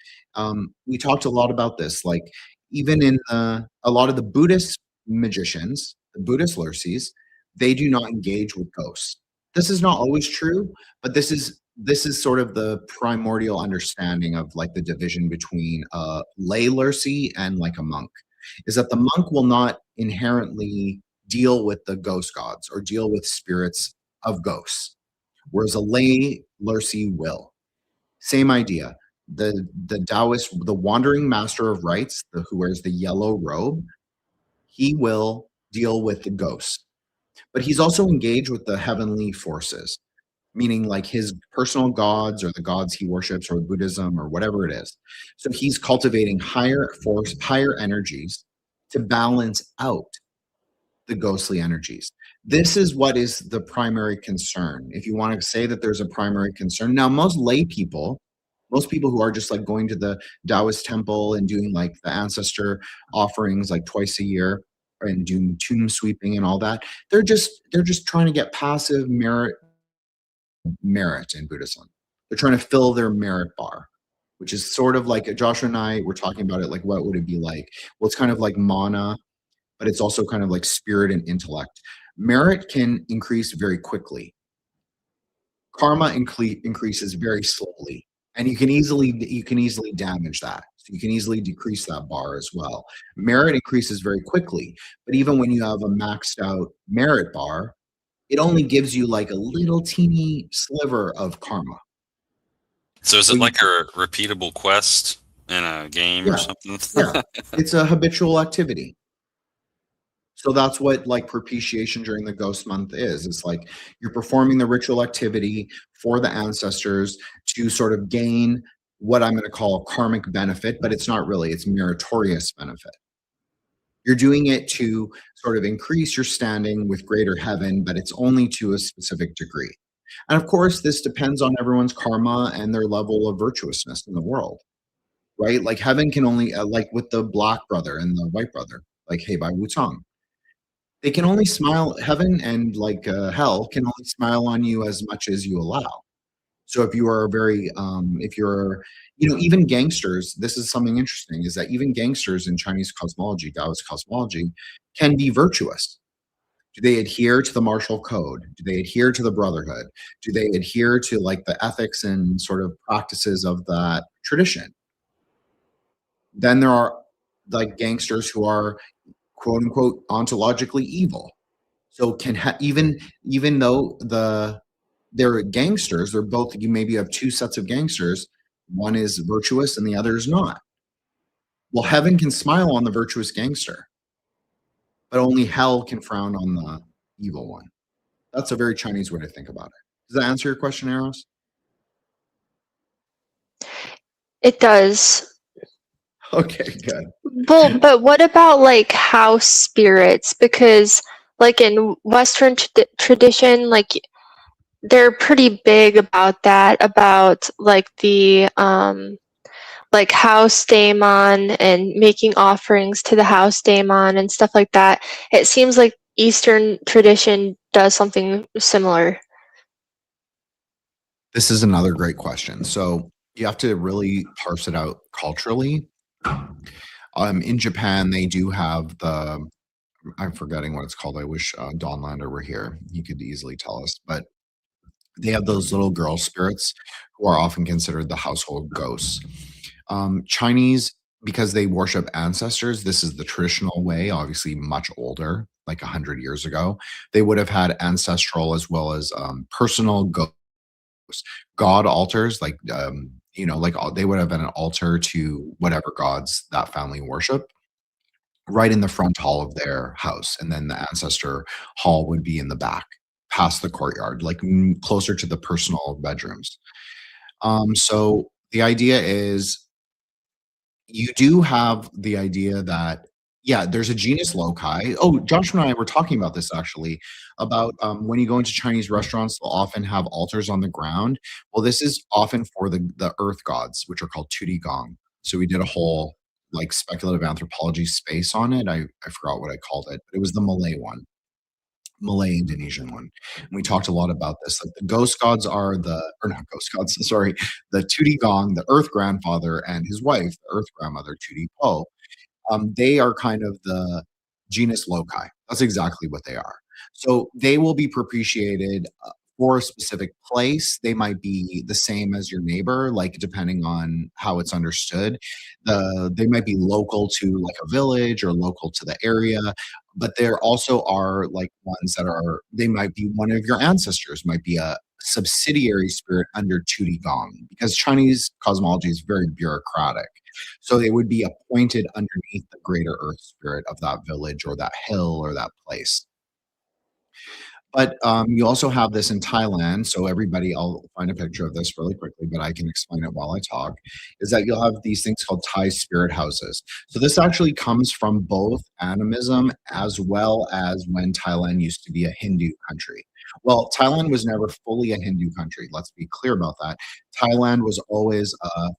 We talked a lot about this, like even in a lot of the Buddhist magicians, the Buddhist Lurcies, they do not engage with ghosts. This is not always true, but this is sort of the primordial understanding of like the division between a lay Lurcy and like a monk, is that the monk will not inherently deal with the ghost gods or deal with spirits of ghosts, whereas a lay Lurcy will. Same idea. The Taoist, the wandering master of rites, who wears the yellow robe, he will deal with the ghosts, but he's also engaged with the heavenly forces, meaning like his personal gods or the gods he worships or Buddhism or whatever it is. So he's cultivating higher force, higher energies to balance out the ghostly energies. This is what is the primary concern. If you want to say that there's a primary concern. Now, most people who are just like going to the Taoist temple and doing like the ancestor offerings like twice a year and doing tomb sweeping and all that, they're just trying to get passive merit in Buddhism. They're trying to fill their merit bar, which is sort of like Joshua and I were talking about it. Like, what would it be like? Well, it's kind of like mana, but it's also kind of like spirit and intellect. Merit can increase very quickly. Karma increases very slowly, and you can easily damage that. So you can easily decrease that bar as well. Merit increases very quickly, but even when you have a maxed out merit bar, it only gives you like a little teeny sliver of karma. So is So it you- like a repeatable quest in a game or Yeah. something? Yeah, it's a habitual activity. So that's what like propitiation during the ghost month is. It's like you're performing the ritual activity for the ancestors to sort of gain what I'm going to call a karmic benefit, but it's not really, it's meritorious benefit. You're doing it to sort of increase your standing with greater heaven, but it's only to a specific degree. And of course, this depends on everyone's karma and their level of virtuousness in the world, right? Like heaven can only, like with the black brother and the white brother, like hey, by Wu Tang, they can only smile. Heaven and like hell can only smile on you as much as you allow. So if you are very, if you're, even gangsters, this is something interesting, is that even gangsters in Chinese cosmology, Taoist cosmology, can be virtuous. Do they adhere to the martial code? Do they adhere to the brotherhood? Do they adhere to like the ethics and sort of practices of that tradition? Then there are like gangsters who are quote unquote ontologically evil. So even though they're gangsters, they're both, you maybe have two sets of gangsters, one is virtuous and the other is not. Well, heaven can smile on the virtuous gangster, but only hell can frown on the evil one. That's a very Chinese way to think about it. Does that answer your question, Eros? It does. Okay, good. Well, but what about like house spirits? Because like in Western tradition, like they're pretty big about that, about like the like house daemon and making offerings to the house daemon and stuff like that. It seems like Eastern tradition does something similar. This is another great question. So you have to really parse it out culturally. In Japan, they do have I'm forgetting what it's called. I wish Don Lander were here. He could easily tell us. But they have those little girl spirits who are often considered the household ghosts. Chinese, because they worship ancestors, this is the traditional way, obviously much older, like 100 years ago. They would have had ancestral as well as personal ghosts, god altars, like, they would have been an altar to whatever gods that family worship right in the front hall of their house. And then the ancestor hall would be in the back, past the courtyard, like closer to the personal bedrooms. So the idea is you do have the idea that, yeah, there's a genus loci. Oh, Joshua and I were talking about this actually, about when you go into Chinese restaurants, they'll often have altars on the ground. Well, this is often for the earth gods, which are called Tudi Gong. So we did a whole like speculative anthropology space on it. I forgot what I called it, but it was the Malay one. Malay Indonesian one. And we talked a lot about this. Like the ghost gods are or not ghost gods, sorry, the Tudi Gong, the earth grandfather, and his wife, the earth grandmother, Tudi Po. They are kind of the genus loci. That's exactly what they are. So they will be propitiated for a specific place. They might be the same as your neighbor, like depending on how it's understood. They might be local to like a village or local to the area, but there also are like ones that are, they might be one of your ancestors, might be a subsidiary spirit under Tudi Gong, because Chinese cosmology is very bureaucratic. So they would be appointed underneath the greater earth spirit of that village or that hill or that place. But you also have this in Thailand. So everybody, I'll find a picture of this really quickly, but I can explain it while I talk, is that you'll have these things called Thai spirit houses. So this actually comes from both animism as well as when Thailand used to be a Hindu country. Well, Thailand was never fully a Hindu country. Let's be clear about that. Thailand was always a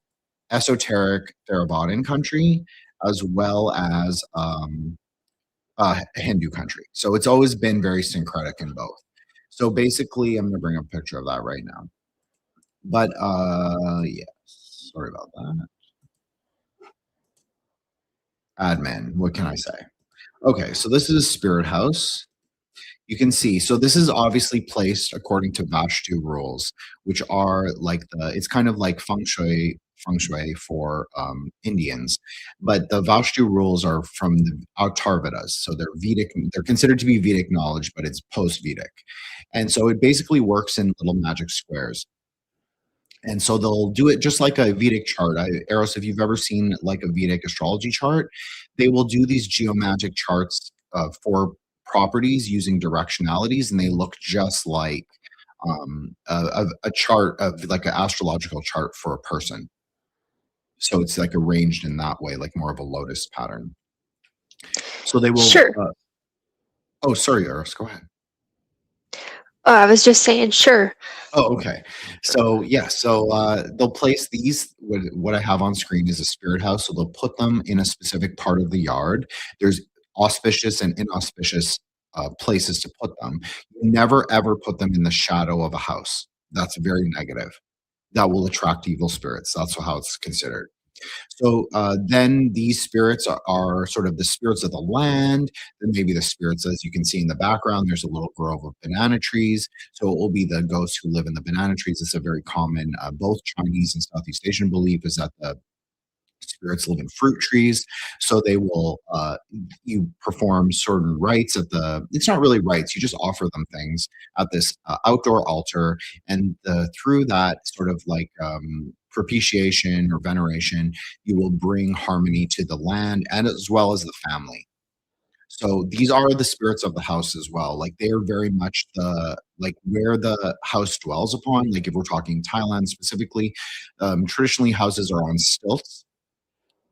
esoteric Theravadan country as well as a Hindu country. So it's always been very syncretic in both. So basically, I'm going to bring up a picture of that right now. But yeah, sorry about that. Admin, what can I say? Okay, so this is Spirit House. You can see, so this is obviously placed according to Vastu rules, which are like it's kind of like feng shui feng shui for Indians. But the Vastu rules are from the Autarvadas, so they're Vedic. They're considered to be Vedic knowledge, but it's post-Vedic, and so it basically works in little magic squares. And so they'll do it just like a Vedic chart. Eros, if you've ever seen like a Vedic astrology chart, they will do these geomagic charts for properties using directionalities, and they look just like a chart of like an astrological chart for a person. So it's like arranged in that way, like more of a lotus pattern. So they will. Sure. Oh, sorry, Eros, go ahead. I was just saying, sure. Oh, okay. So yeah, so they'll place these. What I have on screen is a spirit house. So they'll put them in a specific part of the yard. There's auspicious and inauspicious places to put them. You never ever put them in the shadow of a house. That's very negative. That will attract evil spirits. That's how it's considered. So then these spirits are sort of the spirits of the land. Then maybe the spirits, as you can see in the background, there's a little grove of banana trees. So it will be the ghosts who live in the banana trees. It's a very common, both Chinese and Southeast Asian belief is that the spirits live in fruit trees. So they will, you perform certain rites at it's not really rites, you just offer them things at this outdoor altar. And through that sort of like propitiation or veneration, you will bring harmony to the land and as well as the family. So these are the spirits of the house as well. Like they are very much like where the house dwells upon. Like if we're talking Thailand specifically, traditionally houses are on stilts.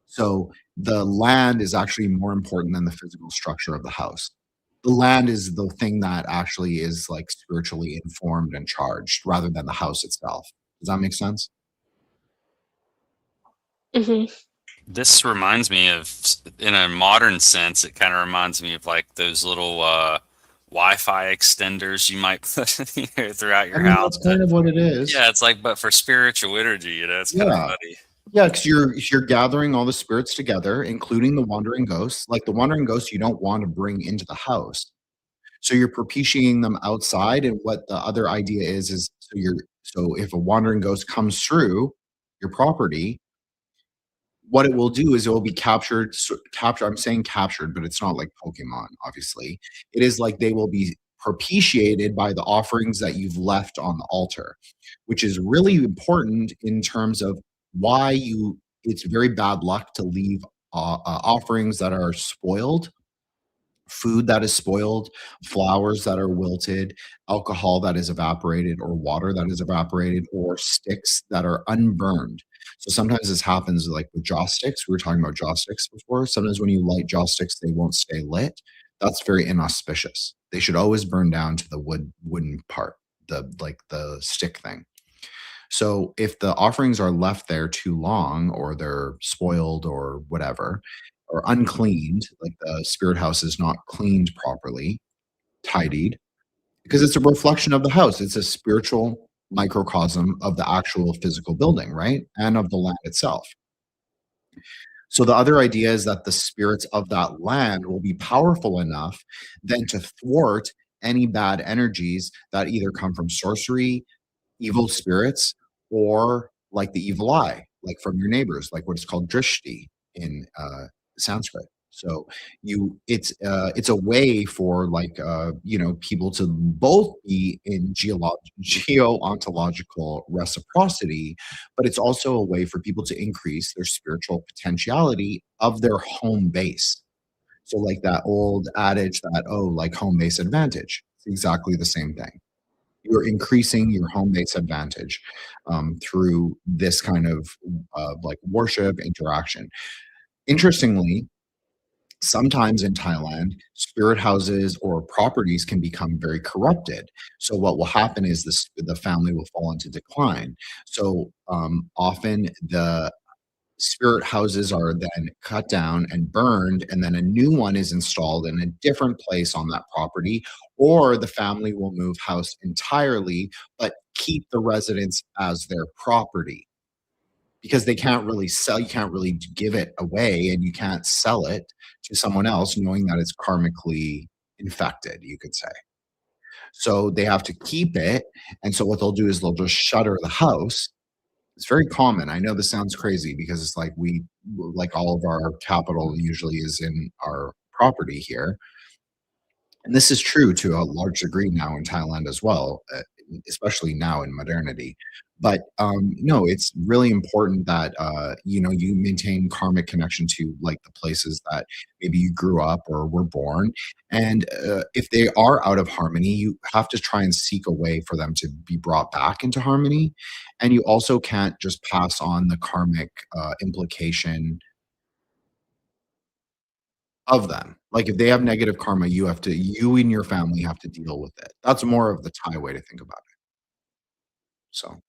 So the land is actually more important than the physical structure of the house. The land is the thing that actually is like spiritually informed and charged rather than the house itself. Does that make sense? Mm-hmm. This reminds me of, in a modern sense, it kind of reminds me of like those little Wi-Fi extenders you might put throughout your house. That's kind of what it is. Yeah, it's like, but for spiritual energy, it's kind of funny. Yeah, because you're gathering all the spirits together, including the wandering ghosts. Like the wandering ghosts, you don't want to bring into the house, so you're propitiating them outside. And what the other idea is so if a wandering ghost comes through your property, what it will do is it will be captured. I'm saying captured, but it's not like Pokemon. Obviously, it is like they will be propitiated by the offerings that you've left on the altar, which is really important in terms of why it's very bad luck to leave offerings that are spoiled, food that is spoiled, flowers that are wilted, alcohol that is evaporated, or water that is evaporated, or sticks that are unburned. So sometimes this happens like with joss sticks. We were talking about joss sticks before. Sometimes when you light joss sticks, they won't stay lit. That's very inauspicious. They should always burn down to the wooden part, the stick thing. So if the offerings are left there too long, or they're spoiled or whatever, or uncleaned, like the spirit house is not cleaned properly, tidied, because it's a reflection of the house. It's a spiritual microcosm of the actual physical building, right? And of the land itself. So the other idea is that the spirits of that land will be powerful enough then to thwart any bad energies that either come from sorcery, evil spirits, or like the evil eye, like from your neighbors, like what's called drishti in Sanskrit. So it's a way for like people to both be in geo-ontological reciprocity, but it's also a way for people to increase their spiritual potentiality of their home base. So like that old adage that like home base advantage, it's exactly the same thing. You're increasing your home base advantage through this kind of like worship interaction. Interestingly, sometimes in Thailand, spirit houses or properties can become very corrupted. So what will happen is the family will fall into decline. So often the spirit houses are then cut down and burned, and then a new one is installed in a different place on that property, or the family will move house entirely, but keep the residence as their property. Because they can't really sell, you can't really give it away, and you can't sell it to someone else knowing that it's karmically infected, you could say. So they have to keep it. And so what they'll do is they'll just shutter the house It's very common. I know this sounds crazy because it's like like all of our capital usually is in our property here. And this is true to a large degree now in Thailand as well, especially now in modernity. But no, it's really important that you maintain karmic connection to like the places that maybe you grew up or were born. And if they are out of harmony, you have to try and seek a way for them to be brought back into harmony. And you also can't just pass on the karmic implication of them. Like, if they have negative karma, you and your family have to deal with it. That's more of the Thai way to think about it. So,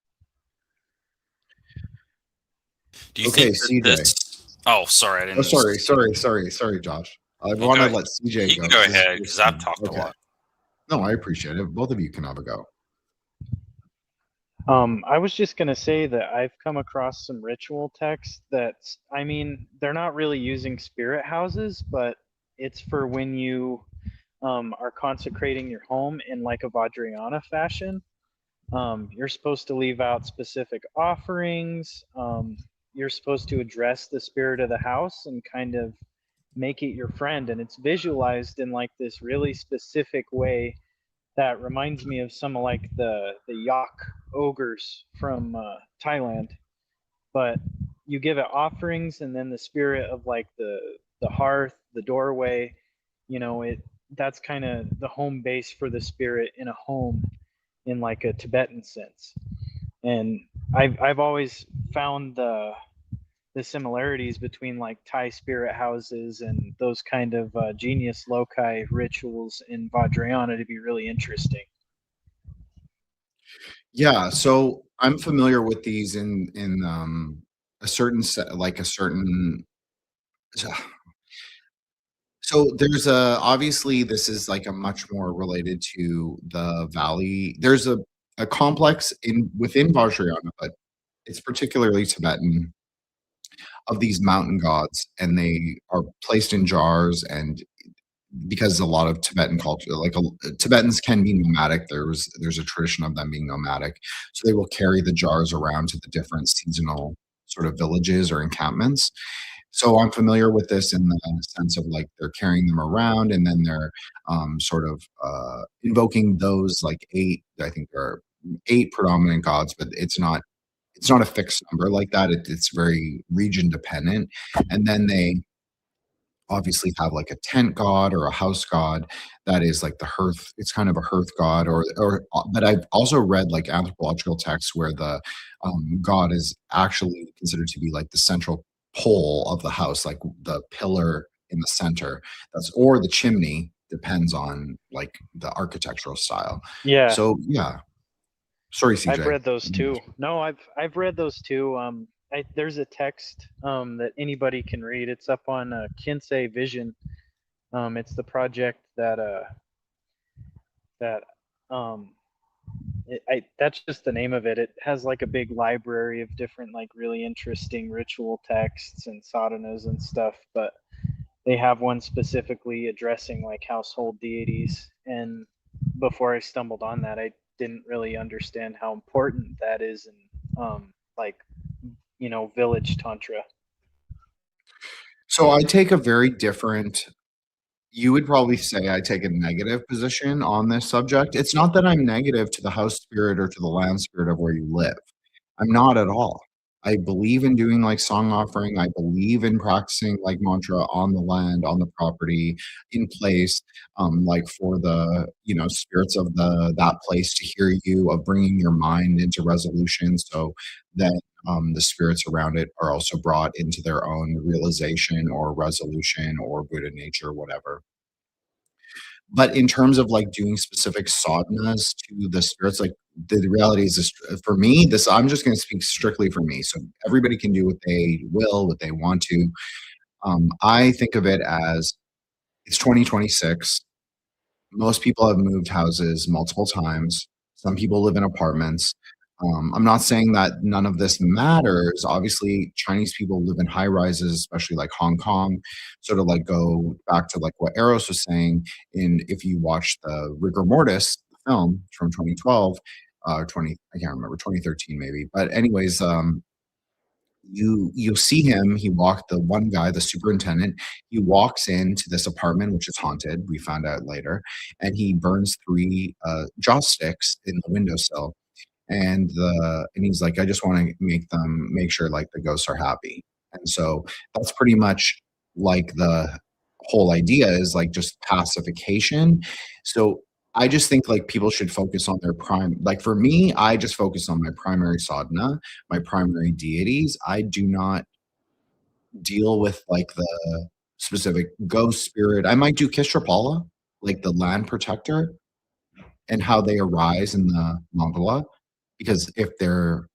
Do you okay, think that CJ. this? Oh, sorry, I Oh, didn't. sorry, Josh. I wanna Okay, let CJ you go can go 'cause it's ahead his because I've turn. talked a Okay. lot. No, I appreciate it. Both of you can have a go. I was just gonna say that I've come across some ritual texts that's, I mean, they're not really using spirit houses, but it's for when you are consecrating your home in like a Vajrayana fashion. You're supposed to leave out specific offerings. You're supposed to address the spirit of the house and kind of make it your friend. And it's visualized in like this really specific way that reminds me of some of like the yak ogres from Thailand. But you give it offerings, and then the spirit of like the hearth, the doorway, it that's kind of the home base for the spirit in a home in like a Tibetan sense. And I've always found the similarities between like Thai spirit houses and those kind of genius loci rituals in Vajrayana to be really interesting. Yeah, so I'm familiar with these in a certain set, like a certain so there's a obviously this is like a much more related to the valley. There's a complex in within Vajrayana, but it's particularly Tibetan of these mountain gods, and they are placed in jars. And because a lot of Tibetan culture, Tibetans can be nomadic, there's a tradition of them being nomadic, so they will carry the jars around to the different seasonal sort of villages or encampments. So I'm familiar with this in the sense of like they're carrying them around, and then they're sort of invoking those like eight. I think there are eight predominant gods, but it's not a fixed number like that. It's very region dependent, and then they obviously have like a tent god or a house god that is like the hearth. It's kind of a hearth god, but I've also read like anthropological texts where the god is actually considered to be like the central pole of the house, like the pillar in the center. That's or the chimney, depends on like the architectural style. Yeah, So yeah, sorry, I've CJ. read those too. No, I've read those too. There's a text that anybody can read. It's up on Kinsey Vision. It's the project that that's just the name of it. It has like a big library of different like really interesting ritual texts and sadhanas and stuff. But they have one specifically addressing like household deities. And before I stumbled on that, I didn't really understand how important that is in like village tantra. So I take a very different you would probably say I take a negative position on this subject. It's not that I'm negative to the house spirit or to the land spirit of where you live. I'm not at all. I believe in doing like song offering. I believe in practicing like mantra on the land, on the property, in place, like for the spirits of that place to hear you, of bringing your mind into resolution, so that the spirits around it are also brought into their own realization or resolution or Buddha nature, whatever. But in terms of like doing specific sadhanas to the spirits, like the reality is this, for me, this I'm just going to speak strictly for me. So everybody can do what they will, what they want to. I think of it as it's 2026. Most people have moved houses multiple times. Some people live in apartments. I'm not saying that none of this matters. Obviously, Chinese people live in high rises, especially like Hong Kong. Sort of like go back to like what Eros was saying. In if you watch the Rigor Mortis film from 2012, I can't remember, 2013 maybe. But anyways, you see him. He walked the one guy, the superintendent. He walks into this apartment, which is haunted. We found out later, and he burns three joss sticks in the windowsill. And he's like, I just want to make sure like the ghosts are happy. And so that's pretty much like the whole idea is like just pacification. So I just think like people should focus on their prime. Like for me, I just focus on my primary sadhana, my primary deities. I do not deal with like the specific ghost spirit. I might do Kishrapala, like the land protector, and how they arise in the mandala, because if they're,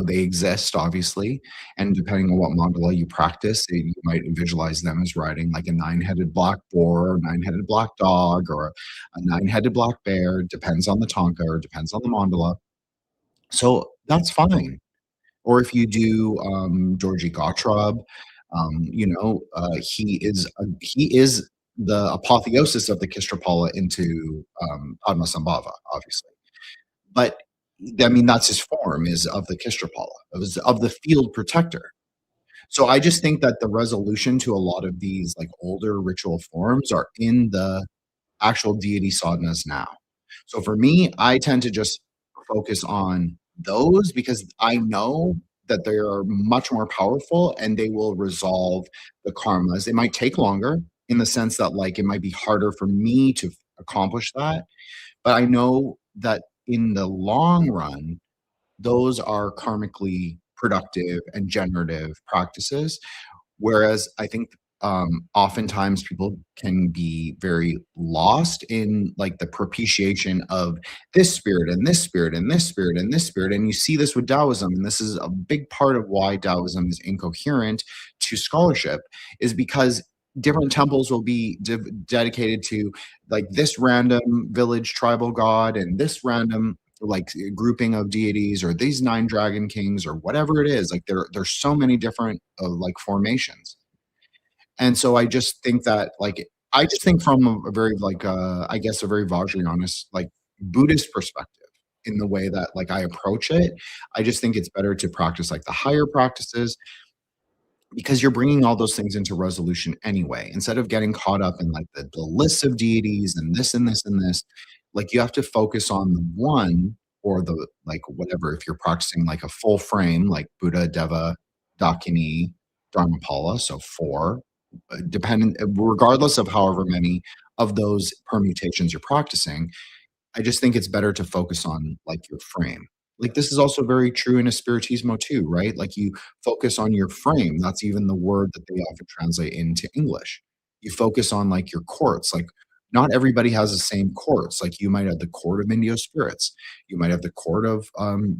they exist obviously, and depending on what mandala you practice, you might visualize them as riding like a nine-headed black boar or nine-headed black dog or a nine-headed black bear. Depends on the tanka or depends on the mandala. So that's fine. Or if you do Georgi Gottschalk, he is the apotheosis of the Kistrapala into Padmasambhava, obviously. But I mean, that's his form, is of the Kistrapala, of the field protector. So I just think that the resolution to a lot of these like older ritual forms are in the actual deity sadhanas now. So for me, I tend to just focus on those because I know that they are much more powerful and they will resolve the karmas. It might take longer in the sense that like it might be harder for me to accomplish that, but I know that in the long run, those are karmically productive and generative practices. Whereas I think oftentimes people can be very lost in like the propitiation of this spirit and this spirit and this spirit and this spirit. And you see this with Taoism, and this is a big part of why Taoism is incoherent to scholarship, is because different temples will be dedicated to like this random village tribal god and this random like grouping of deities or these 9 dragon kings or whatever it is. Like there's so many different like formations. And so I just think that like I just think from a very like I guess a very Vajrayanist like Buddhist perspective, in the way that like I approach it, I just think it's better to practice like the higher practices, because you're bringing all those things into resolution anyway. Instead of getting caught up in like the list of deities and this and this and this, like you have to focus on the one, or the like whatever. If you're practicing like a full frame, like Buddha, Deva, Dakini, Dharmapala, so 4, dependent, regardless of however many of those permutations you're practicing, I just think it's better to focus on like your frame. Like this is also very true in a spiritismo too, right? Like you focus on your frame. That's even the word that they often translate into English. You focus on like your courts. Like not everybody has the same courts. Like you might have the court of Indio spirits. You might have the court of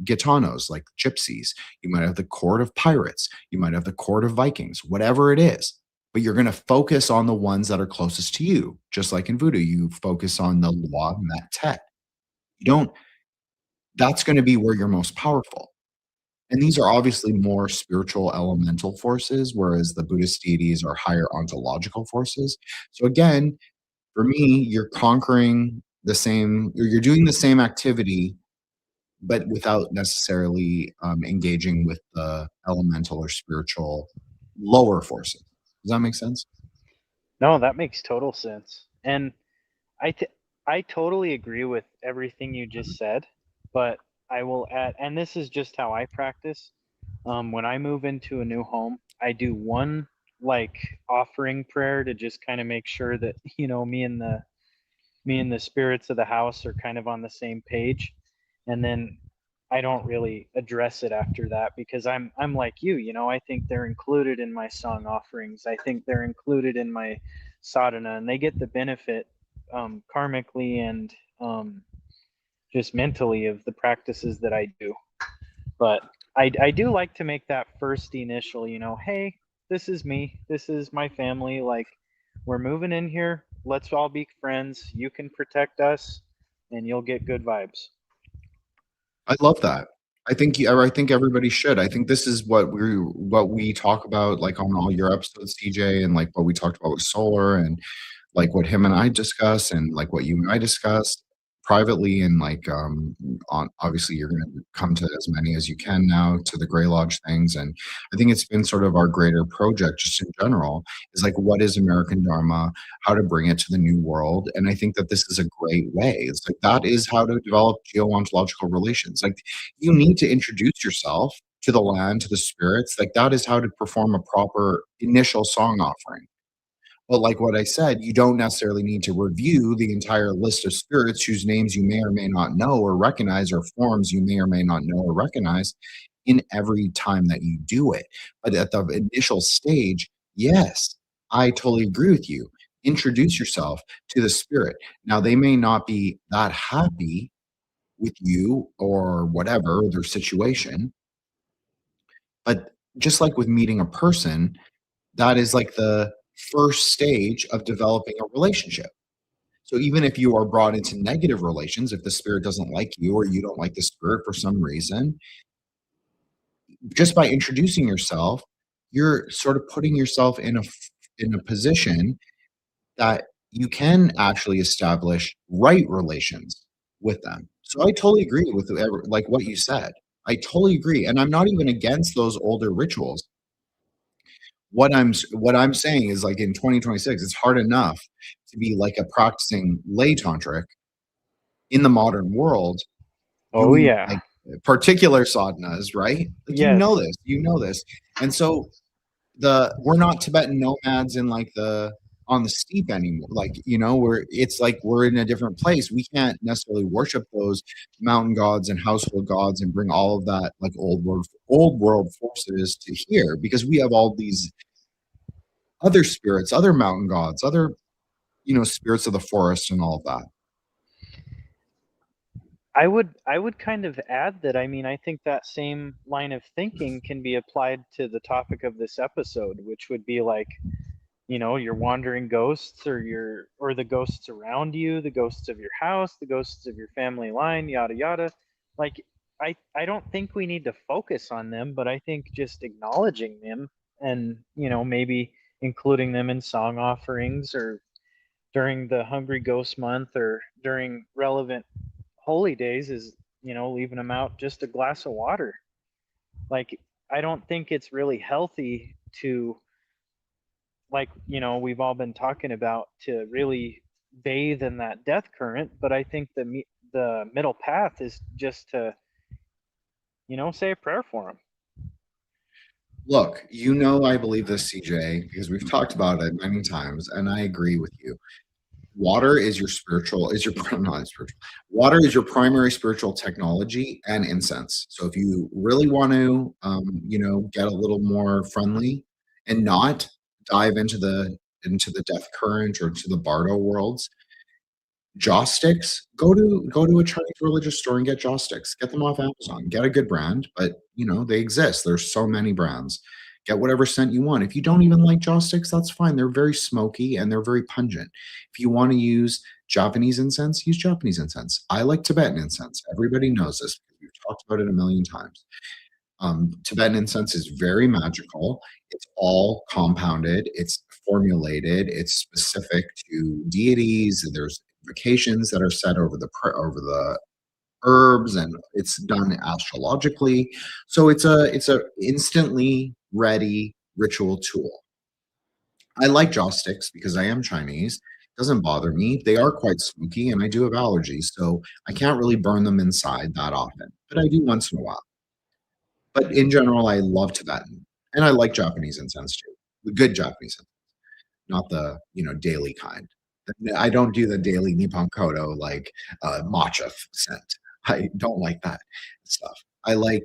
gitanos, like gypsies. You might have the court of pirates. You might have the court of Vikings, whatever it is. But you're going to focus on the ones that are closest to you. Just like in voodoo, you focus on the Loi Met Tet. You don't, that's going to be where you're most powerful. And these are obviously more spiritual elemental forces, whereas the Buddhist deities are higher ontological forces. So again, for me, you're conquering the same, or you're doing the same activity, but without necessarily engaging with the elemental or spiritual lower forces. Does that make sense? No, that makes total sense. And I totally agree with everything you just said, but I will add, and this is just how I practice. When I move into a new home, I do one like offering prayer to just kind of make sure that, me and the spirits of the house are kind of on the same page. And then I don't really address it after that, because I'm like you, I think they're included in my song offerings. I think they're included in my sadhana, and they get the benefit karmically and just mentally of the practices that I do. But I do like to make that first initial, hey, this is me, this is my family, like we're moving in here, let's all be friends, you can protect us and you'll get good vibes. I love that. I think everybody should. I think this is what we talk about like on all your episodes, CJ, and like what we talked about with Solar, and like what him and I discuss, and like what you and I discussed. privately, and like on obviously you're going to come to as many as you can now to the Gray Lodge things. And I think it's been sort of our greater project just in general is like, what is American Dharma, how to bring it to the new world. And I think that this is a great way. It's like that is how to develop geontological relations. Like you need to introduce yourself to the land, to the spirits. Like that is how to perform a proper initial song offering. But like what I said, you don't necessarily need to review the entire list of spirits whose names you may or may not know or recognize, or forms you may or may not know or recognize in every time that you do it. But at the initial stage, yes, I totally agree with you. Introduce yourself to the spirit. Now, they may not be that happy with you or whatever their situation, but just like with meeting a person, that is like the first stage of developing a relationship. So even if you are brought into negative relations, if the spirit doesn't like you or you don't like the spirit for some reason, just by introducing yourself, you're sort of putting yourself in a position that you can actually establish right relations with them. So I totally agree with like what you said. I totally agree, and I'm not even against those older rituals. What I'm saying is, like, in 2026, it's hard enough to be like a practicing lay tantric in the modern world Oh doing yeah. like particular sadhanas, right? Like Yes. you know this. And so we're not Tibetan nomads in like the on the steep anymore. Like, we're in a different place. We can't necessarily worship those mountain gods and household gods and bring all of that like old world forces to here, because we have all these other spirits, other mountain gods, other, spirits of the forest and all of that. I would kind of add that, I mean, I think that same line of thinking can be applied to the topic of this episode, which would be like, your wandering ghosts, or the ghosts around you, the ghosts of your house, the ghosts of your family line, yada yada. Like, I don't think we need to focus on them, but I think just acknowledging them and, maybe including them in song offerings, or during the Hungry Ghost Month, or during relevant holy days, is, leaving them out just a glass of water. Like, I don't think it's really healthy to, like, we've all been talking about, to really bathe in that death current. But I think the middle path is just to, say a prayer for them. Look, I believe this, CJ, because we've talked about it many times, and I agree with you. Water is your not spiritual. Water is your primary spiritual technology and incense. So if you really want to, get a little more friendly and not dive into the death current or into the bardo worlds, joss sticks, go to a Chinese religious store and get joss sticks. Get them off Amazon. Get a good brand, but they exist. There's so many brands. Get whatever scent you want. If you don't even like joss sticks, that's fine. They're very smoky and they're very pungent. If you want to use Japanese incense, use Japanese incense. I like Tibetan incense. Everybody knows this because we've talked about it a million times. Tibetan incense is very magical. It's all compounded. It's formulated. It's specific to deities. There's invocations that are set over the herbs, and it's done astrologically. So it's a instantly ready ritual tool. I like joss sticks because I am Chinese. It doesn't bother me. They are quite smoky, and I do have allergies, so I can't really burn them inside that often, but I do once in a while. But in general, I love Tibetan, and I like Japanese incense too. The good Japanese incense, not the daily kind. I don't do the daily Nippon Kodo like matcha scent. I don't like that stuff. I like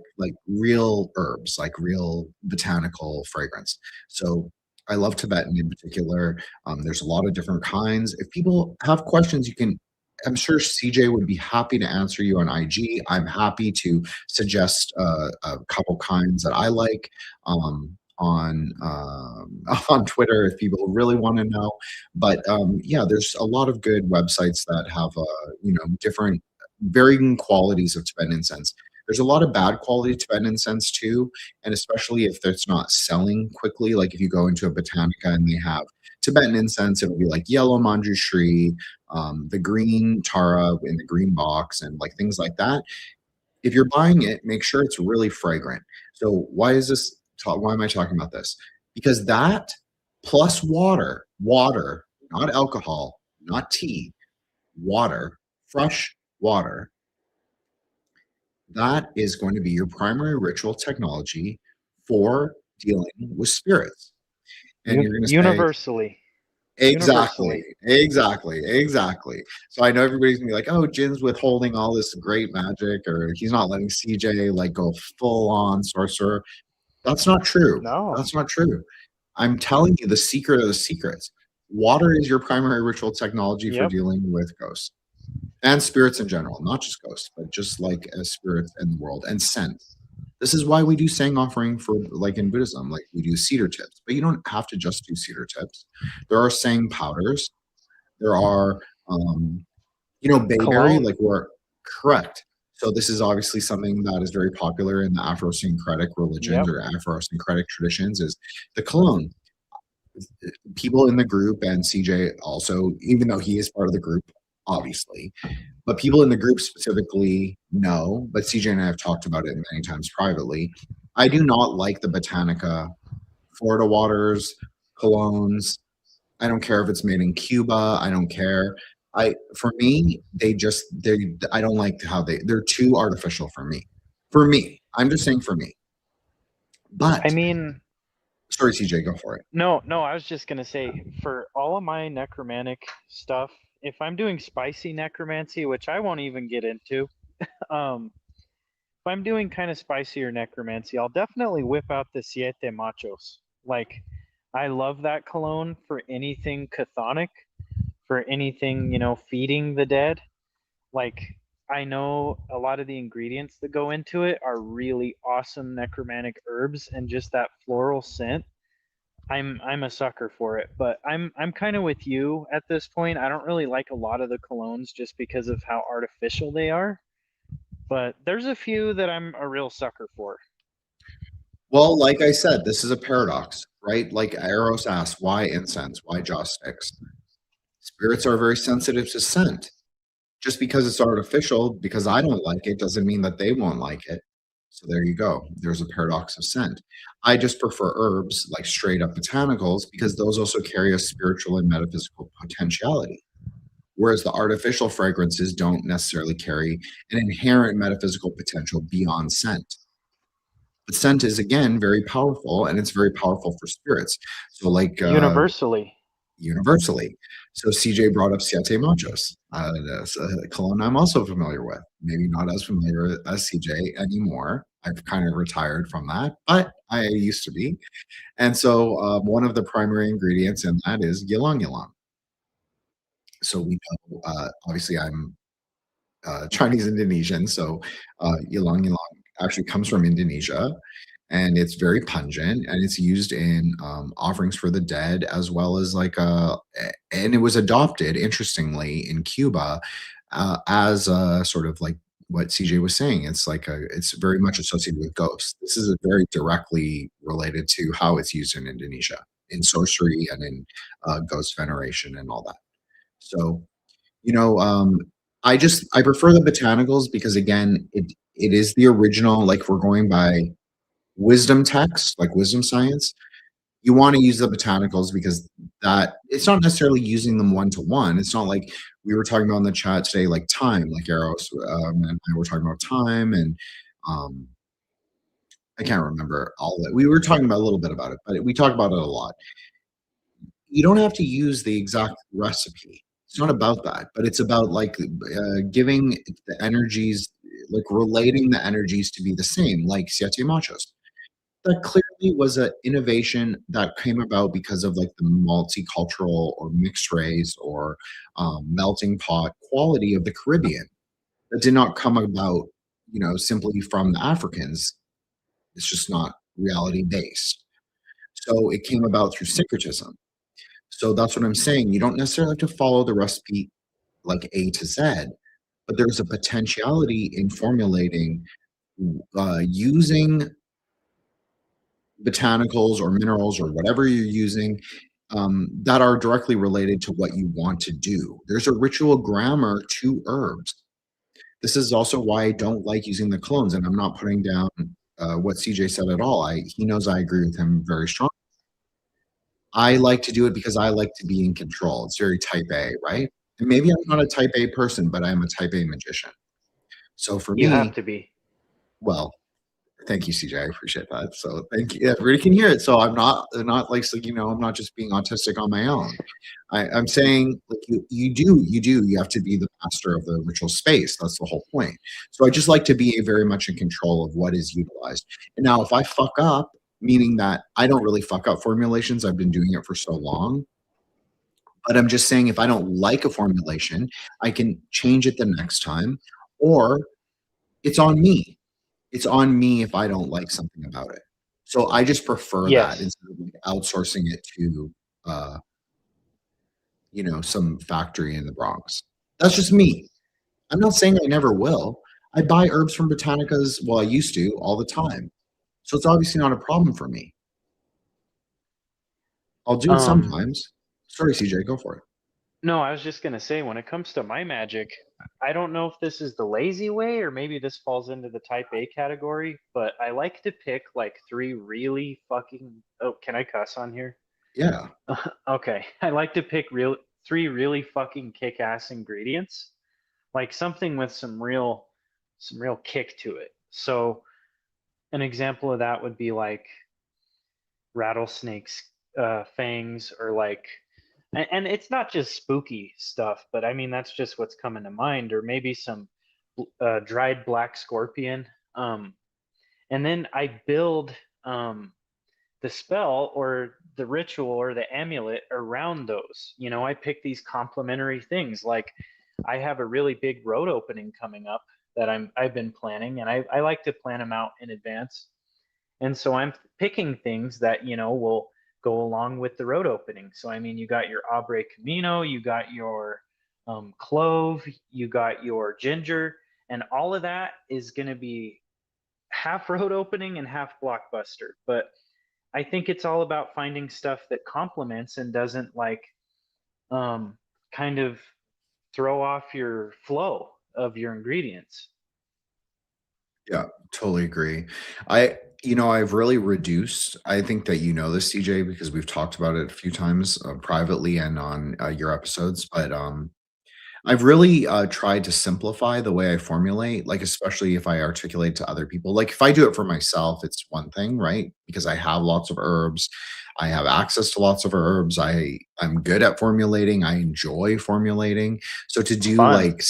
real herbs, like real botanical fragrance. So I love Tibetan in particular. There's a lot of different kinds. If people have questions, you can. I'm sure CJ would be happy to answer you on IG. I'm happy to suggest a couple kinds that I like on on Twitter if people really want to know. But yeah, there's a lot of good websites that have different varying qualities of Tibetan incense. There's a lot of bad quality Tibetan incense too, and especially if it's not selling quickly. Like if you go into a Botanica and they have Tibetan incense, it'll be like yellow Manjushri, the green Tara in the green box, and like things like that. If you're buying it, make sure it's really fragrant. So why is this? Why am I talking about this? Because that plus water, not alcohol, not tea, water, fresh water, that is going to be your primary ritual technology for dealing with spirits. And you're going to say, Universally. exactly, exactly. So I know everybody's gonna be like, "Oh, Jin's withholding all this great magic, or he's not letting CJ like go full on sorcerer." That's not true. No. That's not true. I'm telling you the secret of the secrets. Water is your primary ritual technology for Yep. dealing with ghosts and spirits in general, not just ghosts, but just like as spirits in the world, and scent. This is why we do sang offering for like in Buddhism, like we do cedar tips, but you don't have to just do cedar tips. There are sang powders. There are, bayberry, Cologne. like we're correct. So this is obviously something that is very popular in the Afro-syncretic religions or Afro-syncretic traditions is the cologne. People in the group and CJ also, even though he is part of the group, obviously, but people in the group specifically know, but CJ and I have talked about it many times privately. I do not like the Botanica Florida waters, colognes. I don't care if it's made in Cuba. I don't care. For me, I don't like how they're too artificial for me. For me, I'm just saying for me. But I mean, sorry, CJ, go for it. no, I was just gonna say, for all of my necromantic stuff, if I'm doing spicy necromancy, which I won't even get into, if I'm doing kind of spicier necromancy, I'll definitely whip out the Siete Machos. Like, I love that cologne for anything chthonic, for anything, feeding the dead. Like, I know a lot of the ingredients that go into it are really awesome necromantic herbs, and just that floral scent, I'm a sucker for it. But I'm kind of with you at this point. I don't really like a lot of the colognes just because of how artificial they are. But there's a few that I'm a real sucker for. Well, like I said, this is a paradox, right? Like Eros asked, why incense? Why joss sticks? Spirits are very sensitive to scent. Just because it's artificial, because I don't like it, doesn't mean that they won't like it. So there you go. There's a paradox of scent. I just prefer herbs, like straight up botanicals, because those also carry a spiritual and metaphysical potentiality. Whereas the artificial fragrances don't necessarily carry an inherent metaphysical potential beyond scent. But scent is, again, very powerful, and it's very powerful for spirits. So like Universally. So CJ brought up Siete Machos. That's a cologne I'm also familiar with. Maybe not as familiar as CJ anymore. I've kind of retired from that, but I used to be. And so one of the primary ingredients in that is ylang ylang. So we know, obviously I'm Chinese Indonesian, so ylang ylang actually comes from Indonesia, and it's very pungent, and it's used in offerings for the dead, as well as and it was adopted, interestingly, in Cuba as a sort of like what CJ was saying. It's very much associated with ghosts. This is very directly related to how it's used in Indonesia, in sorcery and in ghost veneration and all that. So, I prefer the botanicals because, again, it is the original. Like, if we're going by wisdom text, like wisdom science, you want to use the botanicals because that it's not necessarily using them one to one. It's not like we were talking about in the chat today, like time, like Eros and I were talking about time, and I can't remember all of it. We were talking about a little bit about it, but we talk about it a lot. You don't have to use the exact recipe. It's not about that, but it's about giving the energies, like relating the energies to be the same, like Siete Machos. That clearly was an innovation that came about because of like the multicultural or mixed race or melting pot quality of the Caribbean. That did not come about, simply from the Africans. It's just not reality based. So it came about through syncretism. So that's what I'm saying. You don't necessarily have to follow the recipe like A to Z, but there's a potentiality in formulating using botanicals or minerals or whatever you're using that are directly related to what you want to do. There's a ritual grammar to herbs. This is also why I don't like using the clones, and I'm not putting down what CJ said at all. He knows I agree with him very strongly. I like to do it because I like to be in control. It's very type A, right? And maybe I'm not a type A person, but I'm a type A magician. So for You have me, to be. well, thank you, CJ. I appreciate that. So thank you. Everybody can hear it. So I'm not like, so, I'm not just being autistic on my own. I'm saying like you have to be the master of the ritual space. That's the whole point. So I just like to be very much in control of what is utilized. And now if I fuck up, meaning that I don't really fuck up formulations, I've been doing it for so long. But I'm just saying if I don't like a formulation, I can change it the next time, or it's on me. It's on me if I don't like something about it. So I just prefer that Yes. instead of like outsourcing it to uh, some factory in the Bronx. That's just me. I'm not saying I never will. I buy herbs from Botanicas, well, I used to all the time. So it's obviously not a problem for me. I'll do it Um, sometimes. Sorry, CJ, go for it. no, I was just gonna say, when it comes to my magic, I don't know if this is the lazy way or maybe this falls into the type A category, but I like to pick like three really fucking. Oh, can I cuss on here? Yeah. Okay, I like to pick three really fucking kick-ass ingredients, like something with some real kick to it. So an example of that would be like rattlesnakes fangs, or like, and it's not just spooky stuff, but I mean that's just what's coming to mind, or maybe some dried black scorpion. And then I build the spell or the ritual or the amulet around those. I pick these complementary things. Like I have a really big road opening coming up that I've been planning, and I like to plan them out in advance. And so I'm picking things that, will go along with the road opening. So, I mean, you got your Abre Camino, you got your clove, you got your ginger, and all of that is going to be half road opening and half blockbuster. But I think it's all about finding stuff that complements and doesn't like um, kind of throw off your flow of your ingredients. Yeah, totally agree. I've really reduced. I think that this, CJ, because we've talked about it a few times privately and on your episodes. But I've really tried to simplify the way I formulate, like especially if I articulate to other people. Like if I do it for myself, it's one thing, right? Because I have lots of herbs, I have access to lots of herbs. I'm good at formulating. I enjoy formulating. So to do Fun. like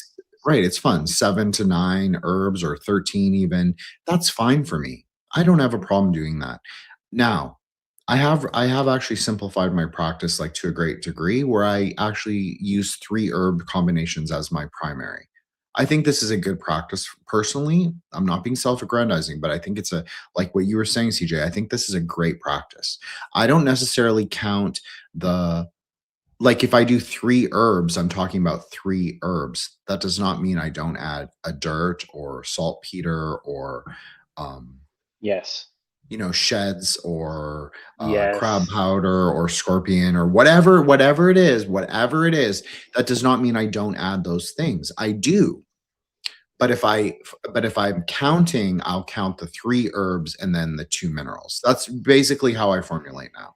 right, it's fun. 7 to 9 herbs or 13 even. That's fine for me. I don't have a problem doing that. Now, I have actually simplified my practice like to a great degree where I actually use 3 herb combinations as my primary. I think this is a good practice personally. I'm not being self-aggrandizing, but I think it's a like what you were saying, CJ. I think this is a great practice. I don't necessarily count the like if I do 3 herbs, I'm talking about 3 herbs. That does not mean I don't add a dirt or saltpeter or um Yes. sheds or crab Yes. powder or scorpion or whatever it is, that does not mean I don't add those things. I do. But if I'm counting, I'll count the 3 herbs and then the 2 minerals. That's basically how I formulate now.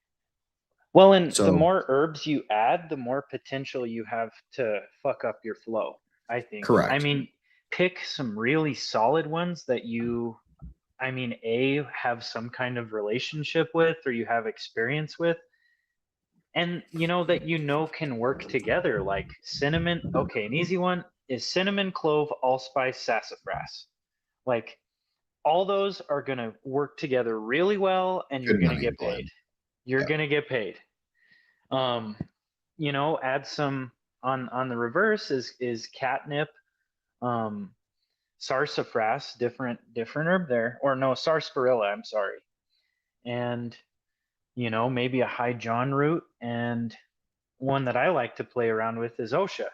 Well, and the So more herbs you add, the more potential you have to fuck up your flow, I think. I correct. mean, pick some really solid ones that have some kind of relationship with, or you have experience with, and that can work together, like cinnamon. Okay, an easy one is cinnamon, clove, allspice, sassafras. Like all those are going to work together really well, and you're Good going to money, get paid. Glenn. You're Yeah. going to get paid. um Add some on the reverse is catnip, um sarsafras, different herb there, or no, sarsaparilla, I'm sorry. And maybe a high john root, and one that I like to play around with is osha,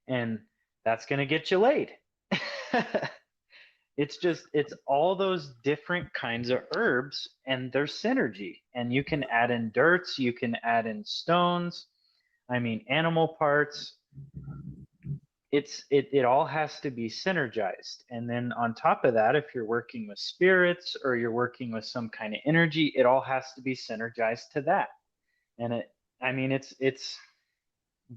and that's going to get you laid. it's all those different kinds of herbs and their synergy. And you can add in dirts, you can add in stones, I mean animal parts. It all has to be synergized. And then on top of that, if you're working with spirits or you're working with some kind of energy, it all has to be synergized to that. And it's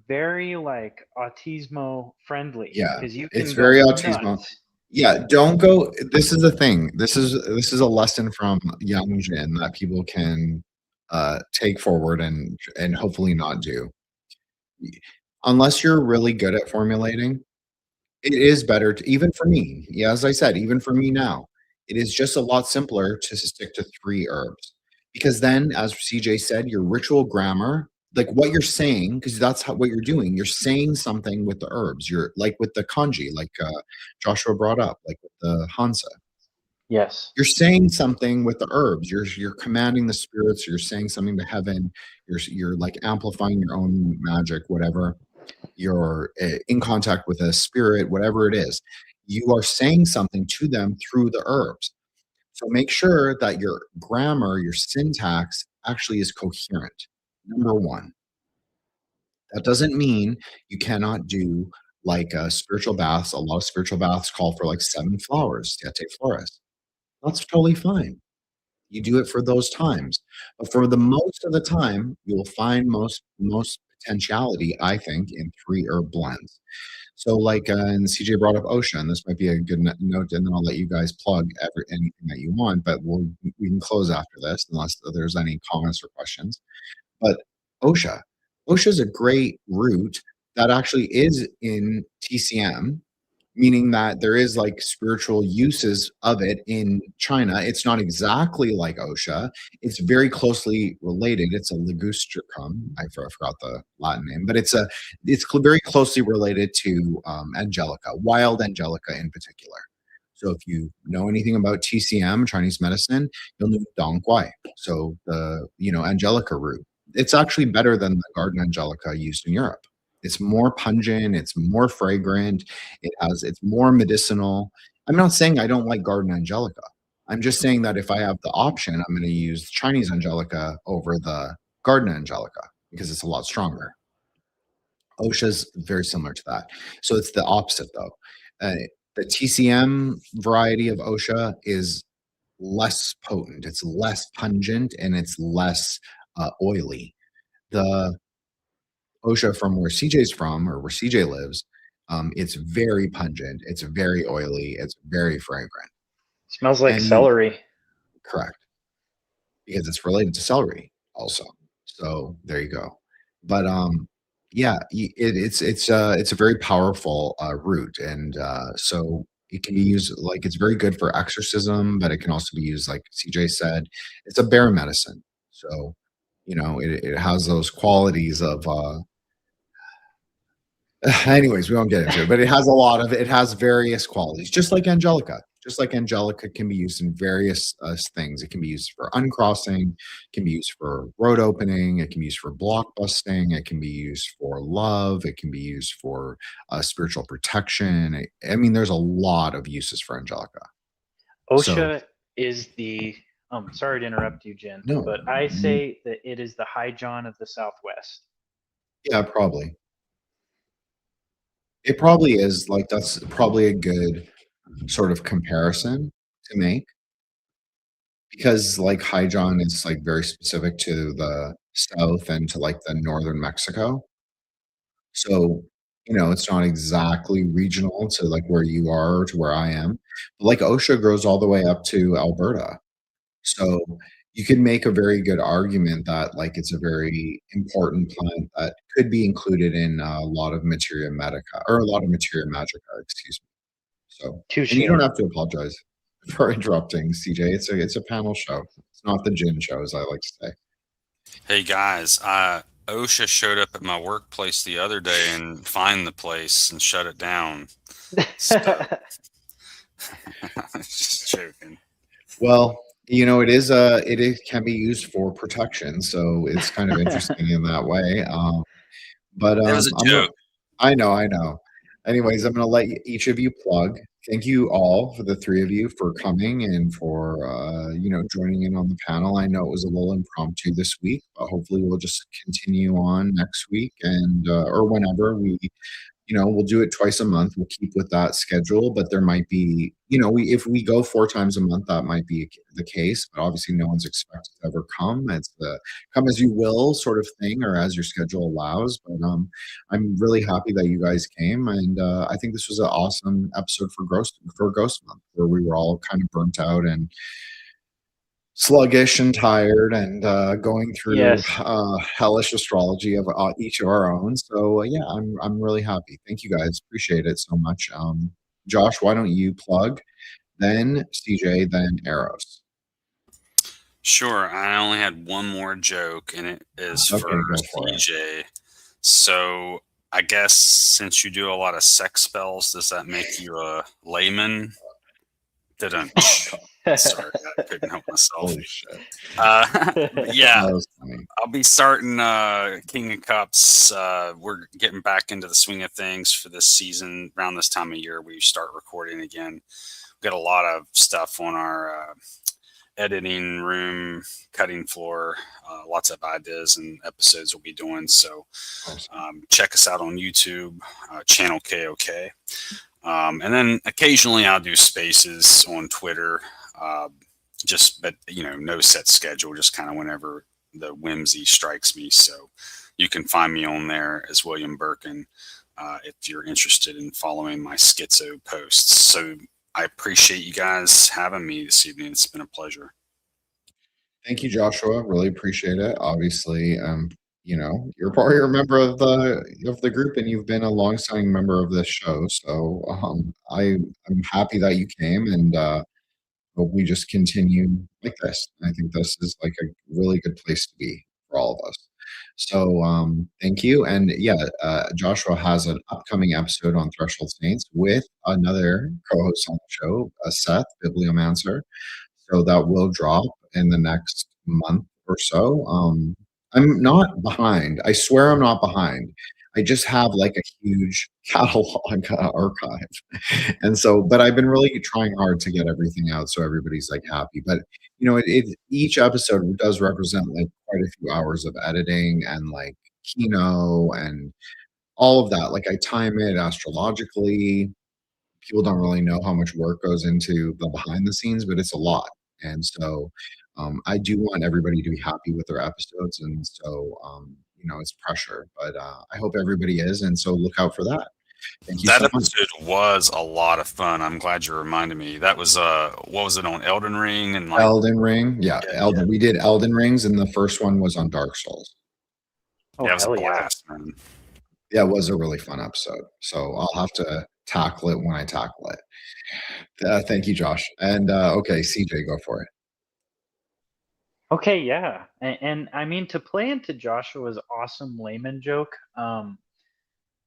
very like autismo friendly, Yeah, because you it's can go very autismo. nuts. Yeah, don't go. This is the thing. This is a lesson from Young Jin that people can take forward and hopefully not do. Unless you're really good at formulating, it is better to, even for me. Yeah, as I said, even for me now, it is just a lot simpler to stick to 3 herbs, because then, as CJ said, your ritual grammar, like what you're saying, because that's what you're doing. You're saying something with the herbs. You're like with the kanji, like Joshua brought up, like with the Hansa. Yes. You're saying something with the herbs. You're commanding the spirits. You're saying something to heaven. You're like amplifying your own magic, whatever. You're in contact with a spirit, whatever it is. You are saying something to them through the herbs. So make sure that your grammar, your syntax actually is coherent. Number one. That doesn't mean you cannot do like spiritual baths. A lot of spiritual baths call for like 7 flowers, siete flores. That's totally fine. You do it for those times. But for the most of the time, you will find most potentiality, I think, in 3 herb blends. So like, and CJ brought up OSHA, and this might be a good note, and then I'll let you guys plug anything that you want, but we can close after this unless there's any comments or questions. But OSHA, OSHA is a great root that actually is in TCM, meaning that there is like spiritual uses of it in China. It's not exactly like OSHA. It's very closely related. It's a ligustricum. I forgot the Latin name, but it's very closely related to angelica, wild angelica in particular. So if you know anything about TCM, Chinese medicine, you'll know Dong Guai. So the angelica root. It's actually better than the garden angelica used in Europe. It's more pungent, it's more fragrant, it's more medicinal. I'm not saying I don't like garden angelica. I'm just saying that if I have the option, I'm going to use Chinese angelica over the garden angelica because it's a lot stronger. OSHA is very similar to that. So it's the opposite though. The TCM variety of OSHA is less potent, it's less pungent, and it's less oily. The OSHA from where CJ's from or where CJ lives, it's very pungent, it's very oily, it's very fragrant. Smells like celery. Correct. Because it's related to celery also. So there you go. But yeah, it's a very powerful root, and so it can be used like it's very good for exorcism, but it can also be used like CJ said. It's a bear medicine, so it has those qualities of anyways, we won't get into it, but it has various qualities, just like angelica. Just like angelica can be used in various things. It can be used for uncrossing, it can be used for road opening, it can be used for block busting, it can be used for love, it can be used for spiritual protection. I mean, there's a lot of uses for angelica. OSHA is the sorry to interrupt you, Jen, No. but I say that it is the High John of the Southwest. Yeah, probably. It probably is. Like, that's probably a good sort of comparison to make, because like High John is like very specific to the south and to like the northern Mexico. So, it's not exactly regional to like where you are or to where I am. But like OSHA grows all the way up to Alberta. So you can make a very good argument that like it's a very important plant that could be included in a lot of materia medica or a lot of materia magica, excuse me. So, and you don't have to apologize for interrupting, CJ. It's a panel show. It's not the gin show, as I like to say. Hey guys, OSHA showed up at my workplace the other day and fined the place and shut it down. So, just joking. Well, it can be used for protection, so it's kind of interesting in that way. But it was a joke. I know. Anyways, I'm going to let each of you plug thank you all, for the three of you, for coming and for joining in on the panel. I know it was a little impromptu this week, but hopefully we'll just continue on next week and or whenever we'll do it twice a month. We'll keep with that schedule, but there might be, if we go 4 times a month, that might be the case. But obviously, no one's expected to ever come. It's the come as you will sort of thing, or as your schedule allows. But I'm really happy that you guys came, and I think this was an awesome episode for Ghost Month, where we were all kind of burnt out and sluggish and tired and going through Yes. hellish astrology of each of our own. So yeah, I'm really happy. Thank you guys. Appreciate it so much. Josh, why don't you plug, then CJ, then Eros? Sure. I only had one more joke, and it is Okay, for go for it. CJ. So I guess since you do a lot of sex spells, does that make you a layman? Didn't. Sorry, I couldn't help myself. Holy shit. Yeah, That was funny. I'll be starting King of Cups. We're getting back into the swing of things for this season. Around this time of year, we start recording again. We've got a lot of stuff on our editing room, cutting floor, lots of ideas and episodes we'll be doing. So check us out on YouTube, channel KOK. And then occasionally I'll do spaces on Twitter, but no set schedule, just kind of whenever the whimsy strikes me. So you can find me on there as William Birkin if you're interested in following my schizo posts. So I appreciate you guys having me this evening. It's been a pleasure. Thank you, Joshua. Really appreciate it. Obviously, you're a member of the group, and you've been a long-standing member of this show. So I'm happy that you came, and hope we just continue like this. I think this is like a really good place to be for all of us. So thank you. And yeah, Joshua has an upcoming episode on Threshold Saints with another co-host on the show, Seth, Bibliomancer. So that will drop in the next month or so. I'm not behind. I swear I'm not behind. I just have like a huge catalog archive. And so, but I've been really trying hard to get everything out so everybody's like happy. But each episode does represent like quite a few hours of editing and like keynote and all of that. Like I time it astrologically. People don't really know how much work goes into the behind the scenes, but it's a lot. And so I do want everybody to be happy with their episodes. And so, it's pressure, but I hope everybody is. And so look out for that. Thank you That so much. episode was a lot of fun. I'm glad you reminded me. That was what was it on Elden Ring and Elden Ring? Yeah, Elden. Yeah. We did Elden Rings, and the first one was on Dark Souls. Yeah, it was a blast, man. Yeah, it was a really fun episode. So I'll have to tackle it when I tackle it. Thank you, Josh. And okay, CJ, go for it. Okay, yeah. And I mean, to play into Joshua's awesome layman joke,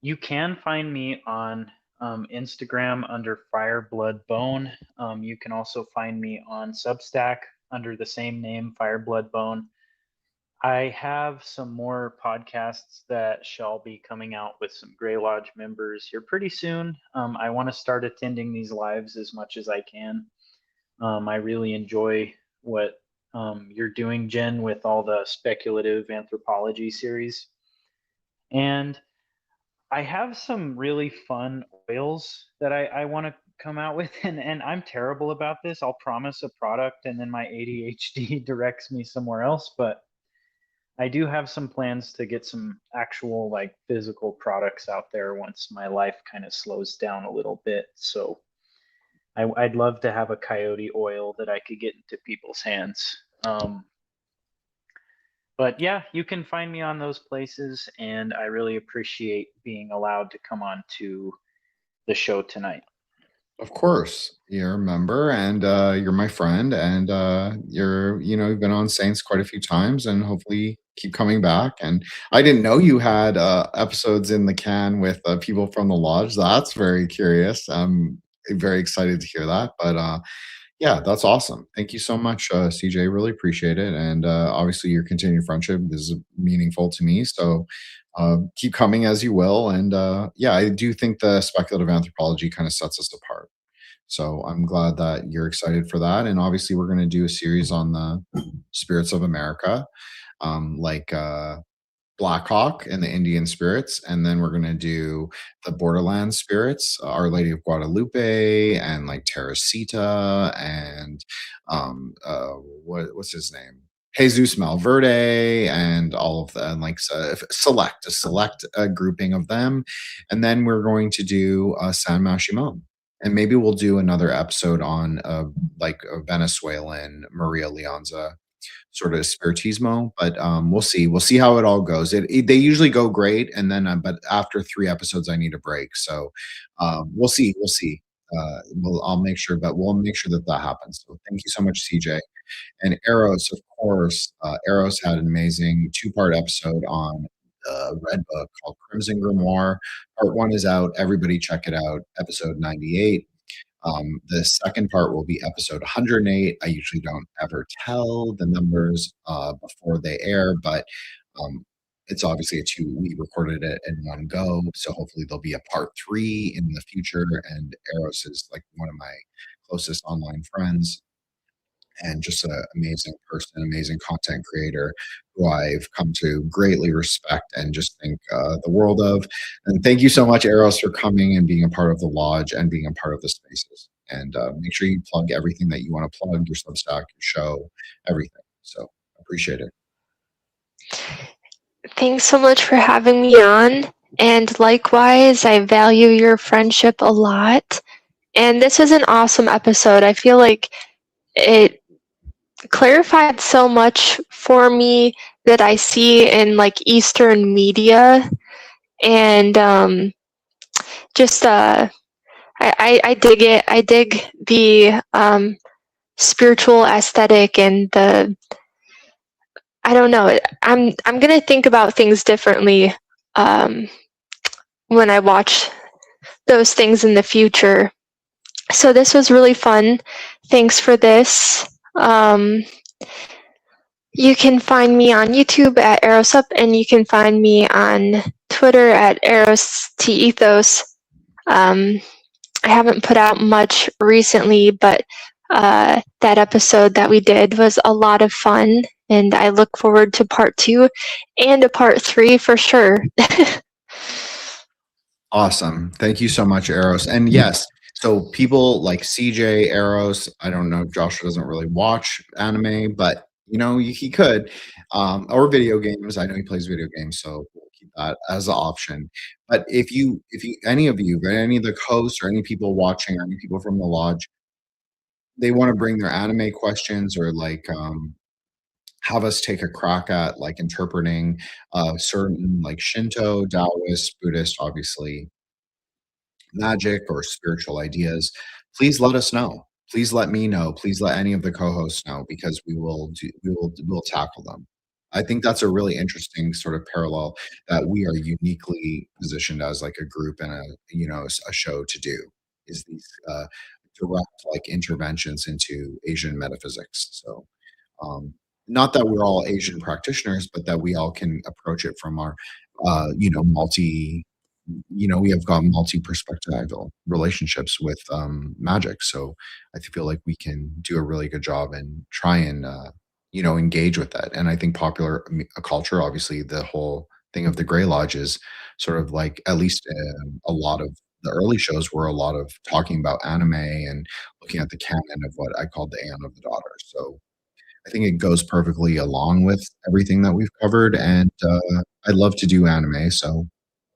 you can find me on Instagram under Firebloodbone. You can also find me on Substack under the same name, Firebloodbone. I have some more podcasts that shall be coming out with some Grey Lodge members here pretty soon. I want to start attending these lives as much as I can. I really enjoy what you're doing, Jen, with all the speculative anthropology series. And I have some really fun oils that I want to come out with, and I'm terrible about this. I'll promise a product and then my ADHD directs me somewhere else, but I do have some plans to get some actual like physical products out there once my life kind of slows down a little bit. So I'd love to have a coyote oil that I could get into people's hands. But yeah, you can find me on those places, and I really appreciate being allowed to come on to the show tonight. Of course, you're a member, and you're my friend, and you've been on Saints quite a few times, and hopefully keep coming back. And I didn't know you had episodes in the can with people from the lodge. That's very curious. I'm very excited to hear that. But yeah, that's awesome. Thank you so much, CJ. Really appreciate it. And obviously, your continued friendship is meaningful to me. So keep coming as you will. And yeah, I do think the speculative anthropology kind of sets us apart. So I'm glad that you're excited for that. And obviously, we're going to do a series on the spirits of America, like Blackhawk and the Indian spirits, and then we're gonna do the Borderland spirits, Our Lady of Guadalupe, and like Teresita, and what's his name, Jesus Malverde, and all of them, like select a grouping of them, and then we're going to do San Mashimon. And maybe we'll do another episode on like a Venezuelan Maria Leonza sort of spiritismo, but we'll see how it all goes. They usually go great, and then but after 3 episodes I need a break, so we'll see. I'll make sure, but we'll make sure that that happens. So thank you so much, CJ. And Eros, of course. Eros had an amazing 2-part episode on the red book called Crimson Grimoire. Part 1 is out, everybody check it out, episode 98. The second part will be episode 108. I usually don't ever tell the numbers before they air, but it's obviously we recorded it in one go. So hopefully there'll be a part 3 in the future. And Eros is like one of my closest online friends and just an amazing person, amazing content creator who I've come to greatly respect and just think the world of. And thank you so much, Eros, for coming and being a part of the lodge and being a part of the spaces. And make sure you plug everything that you want to plug, your Substack, your show, everything. So appreciate it. Thanks so much for having me on. And likewise, I value your friendship a lot. And this was an awesome episode. I feel like it clarified so much for me that I see in like Eastern media. And just I dig it. I dig the spiritual aesthetic and the, I don't know. I'm gonna think about things differently when I watch those things in the future. So this was really fun. Thanks for this. You can find me on YouTube at Erosup, and you can find me on Twitter at ErosTethos. I haven't put out much recently, but that episode that we did was a lot of fun, and I look forward to part 2 and a part 3 for sure. Awesome. Thank you so much, Eros. And yes, so people like CJ, Eros, I don't know, Joshua doesn't really watch anime, but you know, he could, or video games. I know he plays video games, so we'll keep that as an option. But if any of you, any of the hosts or any people watching or any people from the lodge, they want to bring their anime questions or like have us take a crack at like interpreting certain like Shinto, Taoist, Buddhist, obviously magic or spiritual ideas, please let us know. Please let me know. Please let any of the co-hosts know because we'll tackle them. I think that's a really interesting sort of parallel that we are uniquely positioned as like a group and a show to do is these direct like interventions into Asian metaphysics. So not that we're all Asian practitioners, but that we all can approach it from our multi we have got multi-perspectival relationships with magic, so I feel like we can do a really good job and try and engage with that. And I think popular culture, obviously the whole thing of the Grey Lodge is sort of like, at least a lot of the early shows were a lot of talking about anime and looking at the canon of what I called the Aeon of the Daughter. So I think it goes perfectly along with everything that we've covered, and I'd love to do anime, so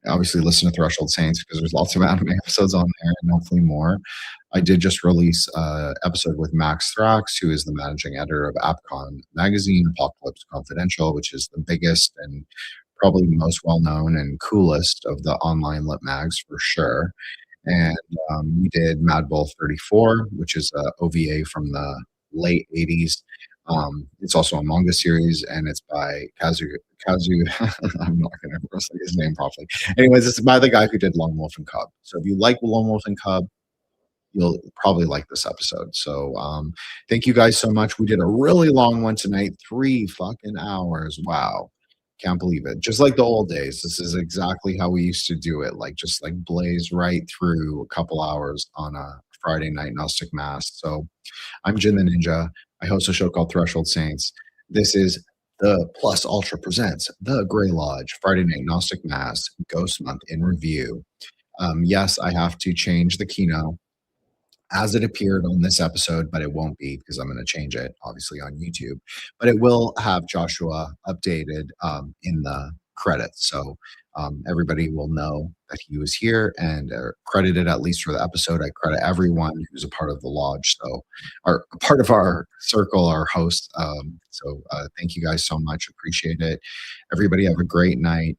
obviously listen to Threshold Saints because there's lots of anime episodes on there and hopefully more. I did just release an episode with Max Thrax, who is the managing editor of AppCon magazine, Apocalypse Confidential, which is the biggest and probably the most well-known and coolest of the online lit mags for sure. And we did Mad Bull 34, which is a OVA from the late 80s. It's also a manga series, and it's by Kazu. I'm not going to say his name properly. Anyways, it's by the guy who did Lone Wolf and Cub. So if you like Lone Wolf and Cub, you'll probably like this episode. So thank you guys so much. We did a really long one tonight, 3 fucking hours. Wow. Can't believe it. Just like the old days. This is exactly how we used to do it. Like just like blaze right through a couple hours on a Friday night Gnostic Mass. So I'm Jin the Ninja. I host a show called Threshold Saints. This is the Plus Ultra Presents the Grey Lodge Friday night Gnostic Mass Ghost Month in Review. Yes, I have to change the keynote as it appeared on this episode, but it won't be because I'm going to change it, obviously, on YouTube. But it will have Joshua updated in the credits. So everybody will know that he was here and credited, at least for the episode. I credit everyone who's a part of the lodge. So, our part of our circle, our host. So thank you guys so much. Appreciate it. Everybody have a great night.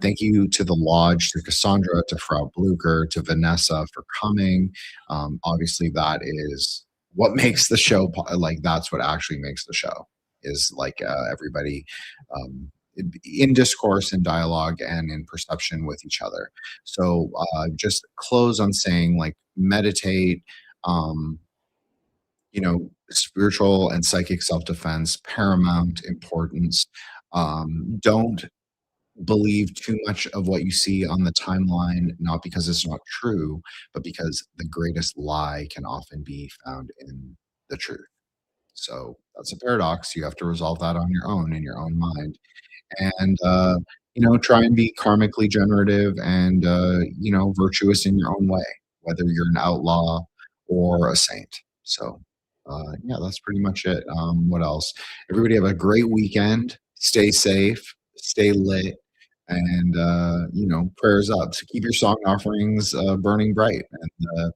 Thank you to the lodge, to Cassandra, to Frau Blucher, to Vanessa for coming. Obviously, that is what makes the show, like, that's what actually makes the show, is like everybody in discourse and dialogue and in perception with each other. So just close on saying, like, meditate, spiritual and psychic self-defense, paramount importance. Don't believe too much of what you see on the timeline, not because it's not true, but because the greatest lie can often be found in the truth. So that's a paradox. You have to resolve that on your own, in your own mind. And, try and be karmically generative and, virtuous in your own way, whether you're an outlaw or a saint. So, yeah, that's pretty much it. What else? Everybody have a great weekend. Stay safe, stay lit, and, prayers up. So keep your song offerings burning bright. And,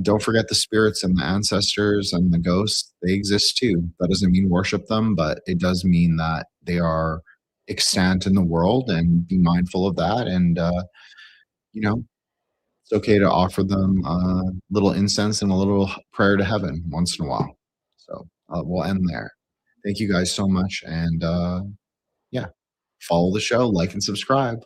don't forget the spirits and the ancestors and the ghosts. They exist too. That doesn't mean worship them, but it does mean that they are extant in the world, and be mindful of that. And, it's okay to offer them a little incense and a little prayer to heaven once in a while. So we'll end there. Thank you guys so much. And yeah, follow the show, like and subscribe.